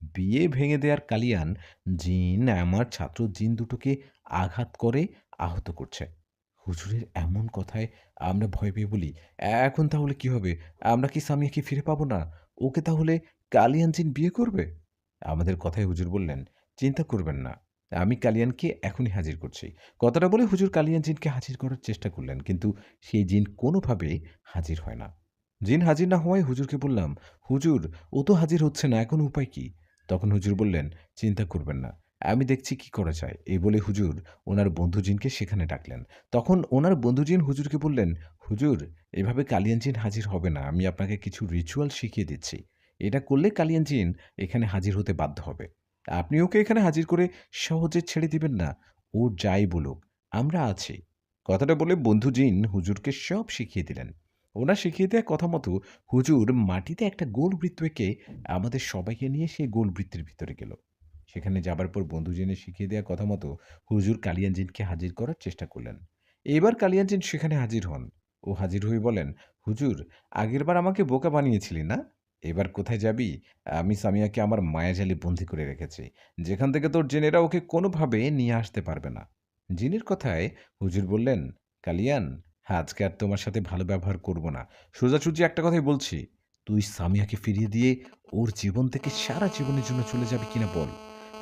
বিয়ে ভেঙে দেওয়ার কালিয়ান জিন আমার ছাত্র জিন দুটোকে আঘাত করে আহত করছে।" হুজুরের এমন কথায় আমরা ভয় পেয়ে বলি, "এখন তাহলে কি হবে? আমরা কি সামিয়াকে ফিরে পাবো না? ওকে তাহলে কালিয়ান জিন বিয়ে করবে?" আমাদের কথায় হুজুর বললেন, "চিন্তা করবেন না। আমি কালিয়ানকে এখনই হাজির করছি।" কথাটা বলে হুজুর কালিয়ান জিনকে হাজির করার চেষ্টা করলেন। কিন্তু সেই জিন কোনোভাবেই হাজির হয় না। জিন হাজির না হওয়ায় হুজুরকে বললাম, "হুজুর, ও তো হাজির হচ্ছে না। এখন উপায় কি?" তখন হুজুর বললেন, "চিন্তা করবেন না। আমি দেখছি কি করা যায়।" এই বলে হুজুর ওনার বন্ধু জিনকে সেখানে ডাকলেন। তখন ওনার বন্ধু জিন হুজুরকে বললেন, "হুজুর, এভাবে কালিয়ান জিন হাজির হবে না। আমি আপনাকে কিছু রিচুয়াল শিখিয়ে দিচ্ছি। এটা করলে কালিয়ান জিন এখানে হাজির হতে বাধ্য হবে। আপনি ওকে এখানে হাজির করে সহজে ছেড়ে দিবেন না। ও যাই বলুক, আমরা আছি।" কথাটা বলে বন্ধু জিন হুজুরকে সব শিখিয়ে দিলেন। ওনার শিখিয়ে দেওয়া কথা মতো হুজুর মাটিতে একটা গোল বৃত্ত এঁকে আমাদের সবাইকে নিয়ে সেই গোল বৃত্তের ভিতরে গেল। সেখানে যাবার পর বন্ধু জিনের শিখিয়ে দেওয়া কথা মতো হুজুর কালিয়ান জিনকে হাজির করার চেষ্টা করলেন। এবার কালিয়ান জিন সেখানে হাজির হন। ও হাজির হয়ে বলেন, "হুজুর, আগেরবার আমাকে বোকা বানিয়েছিলি না? এবার কোথায় যাবি? আমি সামিয়াকে আমার মায়াজালে বন্দি করে রেখেছি, যেখান থেকে তোর জিনেরা ওকে কোনোভাবে নিয়ে আসতে পারবে না।" জিনের কথায় হুজুর বললেন, "কালিয়ান, আজকে আর তোমার সাথে ভালো ব্যবহার করব না। সোজাসুজি একটা কথাই বলছি, তুই সামিয়াকে ফিরিয়ে দিয়ে ওর জীবন থেকে সারা জীবনের জন্য চলে যাবি কিনা বল?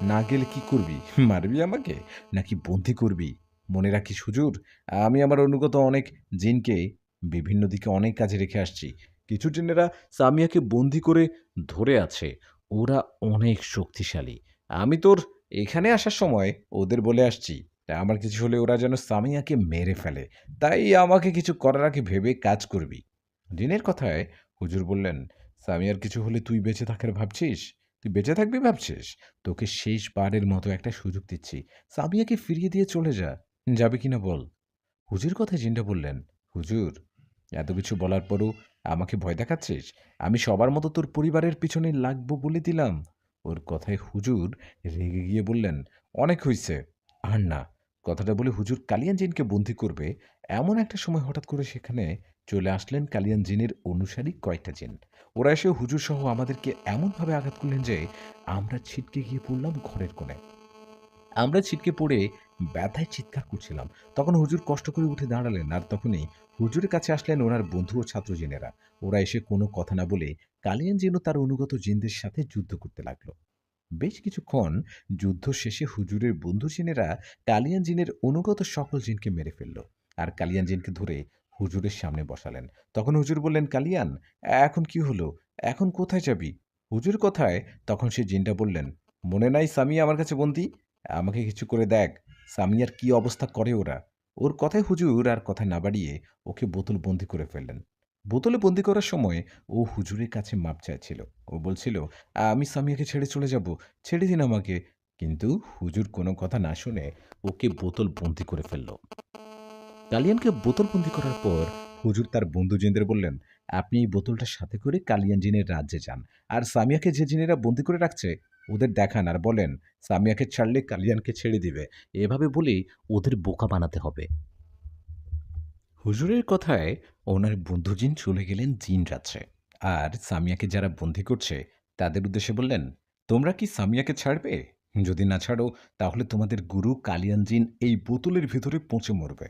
না গেলে কি করবি? মারবি আমাকে? নাকি বন্দী করবি? মনে রাখিস হুজুর, আমি আমার অনুগত অনেক জিনকে বিভিন্ন দিকে অনেক কাজে রেখে আসছি। কিছু জিনেরা সামিয়াকে বন্দী করে ধরে আছে। ওরা অনেক শক্তিশালী। আমি তোর এখানে আসার সময় ওদের বলে আসছি, আমার কিছু হলে ওরা যেন সামিয়াকে মেরে ফেলে। তাই আমাকে কিছু করার আগে ভেবে কাজ করবি।" জিনের কথায় হুজুর বললেন, "সামিয়ার কিছু হলে তুই বেঁচে থাকার ভাবছিস? তুই বেঁচে থাকবি ভাবছিস? তোকে শেষবারের মতো একটা সুযোগ দিচ্ছি। সামিয়াকে ফিরিয়ে দিয়ে চলে যা। যাবি কিনা বল?" হুজুর কথায় জিনটা বললেন, "হুজুর, এত কিছু বলার পরও আমাকে ভয় দেখাচ্ছিস? আমি সবার মতো তোর পরিবারের পিছনে লাগবো বলে দিলাম?" ওর কথায় হুজুর রেগে গিয়ে বললেন, "অনেক হইছে। আর না।" কথাটা বলে হুজুর কালিয়ান জিনকে বন্দী করবে এমন একটা সময় হঠাৎ করে সেখানে চলে আসলেন কালিয়ান জিনের অনুসারী কয়েকটা জিন। ওরা এসে হুজুর সহ আমাদেরকে এমনভাবে আঘাত করলেন যে আমরা ছিটকে গিয়ে পড়লাম ঘরের কোণে। আমরা ছিটকে পড়ে ব্যথায় চিৎকার করছিলাম। তখন হুজুর কষ্ট করে উঠে দাঁড়ালেন আর তখনই হুজুরের কাছে আসলেন ওনার বন্ধু ও ছাত্র জিনেরা। ওরা এসে কোনো কথা না বলে কালিয়ান জিন ও তার অনুগত জিনদের সাথে যুদ্ধ করতে লাগলো। বেশ কিছুক্ষণ যুদ্ধ শেষে হুজুরের বন্ধু জিনেরা কালিয়ান জিনের অনুগত সকল জিনকে মেরে ফেলল আর কালিয়ান জিনকে ধরে হুজুরের সামনে বসালেন। তখন হুজুর বললেন, "কালিয়ান, এখন কি হলো? এখন কোথায় যাবি?" হুজুর কথায় তখন সে জিনটা বললেন, মনে নাই সামিয়া আমার কাছে বন্দি? আমাকে কিছু করে দেখ, সামিয়ার কি অবস্থা করে ওরা। ওর কথায় হুজুর আর কথা না বাড়িয়ে ওকে বোতল বন্দি করে ফেললেন। বোতলে বন্দি করার সময় ও হুজুরের কাছে মাপ চাইছিল। ও বলছিল, আমি সামিয়াকে ছেড়ে চলে যাব, ছেড়ে দিন আমাকে। কিন্তু হুজুর কোনো কথা না শুনে ওকে বোতল বন্দি করে ফেলল। কালিয়ানকে বোতলবন্দি করার পর হুজুর তার বন্ধু জিনদের বললেন, আপনি এই বোতলটার সাথে করে কালিয়ান জিনের রাজ্যে যান, আর সামিয়াকে যে জিনেরা বন্দি করে রাখছে ওদের দেখান আর বলেন সামিয়াকে ছাড়লে কালিয়ানকে ছেড়ে দিবে। এভাবে বলেই ওদের বোকা বানাতে হবে। হুজুরের কথায় ওনার বন্ধু জিন চলে গেলেন জিন রাজ্যে। আর সামিয়াকে যারা বন্দি করছে তাদের উদ্দেশ্যে বললেন, তোমরা কি সামিয়াকে ছাড়বে? যদি না ছাড়ো তাহলে তোমাদের গুরু কালিয়ান জিন এই বোতলের ভিতরে পচে মরবে।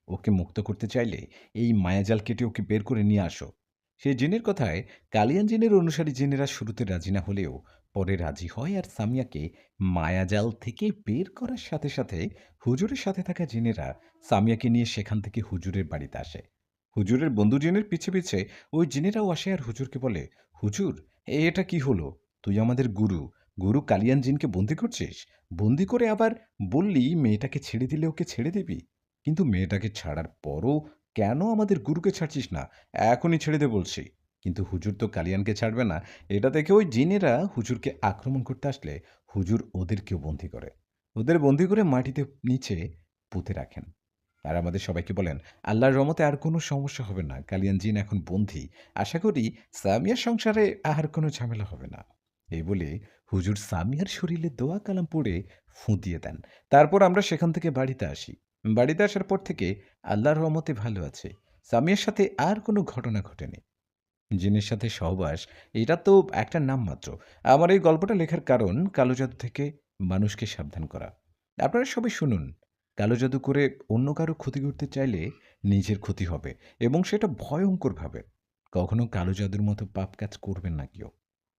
ওকে মুক্ত করতে চাইলে এই মায়াজাল কেটে ওকে বের করে নিয়ে আসো। সেই জিনের কথায় কালিয়ান জিনের অনুসারী জিনেরা শুরুতে রাজি না হলেও পরে রাজি হয় আর সামিয়াকে মায়াজাল থেকে বের করার সাথে সাথে হুজুরের সাথে থাকা জিনেরা সামিয়াকে নিয়ে সেখান থেকে হুজুরের বাড়িতে আসে। হুজুরের বন্ধু জিনের পিছে পিছে ওই জিনেরাও আসে আর হুজুরকে বলে, হুজুর, এটা কি হলো? তুই আমাদের গুরু, গুরু কালিয়ান জিনকে বন্দি করছিস, বন্দি করে আবার বললি মেয়েটাকে ছেড়ে দিলে ওকে ছেড়ে দিবি। কিন্তু মেয়েটাকে ছাড়ার পরও কেন আমাদের গুরুকে ছাড়ছিস না? এখনই ছেড়ে দে বলছি। কিন্তু হুজুর তো কালিয়ানকে ছাড়বে না। এটা দেখে ওই জিনেরা হুজুরকে আক্রমণ করতে আসলে হুজুর ওদেরকেও বন্দি করে। ওদের বন্দি করে মাটিতে নিচে পুঁতে রাখেন। আর আমাদের সবাইকে বলেন, আল্লাহর রহমতে আর কোনো সমস্যা হবে না। কালিয়ান জিন এখন বন্দী। আশা করি সামিয়ার সংসারে আর কোনো ঝামেলা হবে না। এই বলে হুজুর সামিয়ার শরীরে দোয়া কালাম পড়ে ফুঁ দিয়ে দেন। তারপর আমরা সেখান থেকে বাড়িতে আসি। বাড়িতে আসার পর থেকে আল্লাহর রহমতে ভালো আছে। সামিয়ার সাথে আর কোনো ঘটনা ঘটেনি। জিনের সাথে সহবাস, এটা তো একটা নাম মাত্র। আমার এই গল্পটা লেখার কারণ কালো জাদু থেকে মানুষকে সাবধান করা। আপনারা সবাই শুনুন, কালো জাদু করে অন্য কারো ক্ষতি করতে চাইলে নিজের ক্ষতি হবে এবং সেটা ভয়ঙ্করভাবে। কখনো কালো জাদুর মতো পাপ কাজ করবেন না কেউ।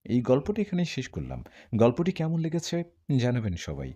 এই গল্পটি এখানেই শেষ করলাম। গল্পটি কেমন লেগেছে জানাবেন সবাই।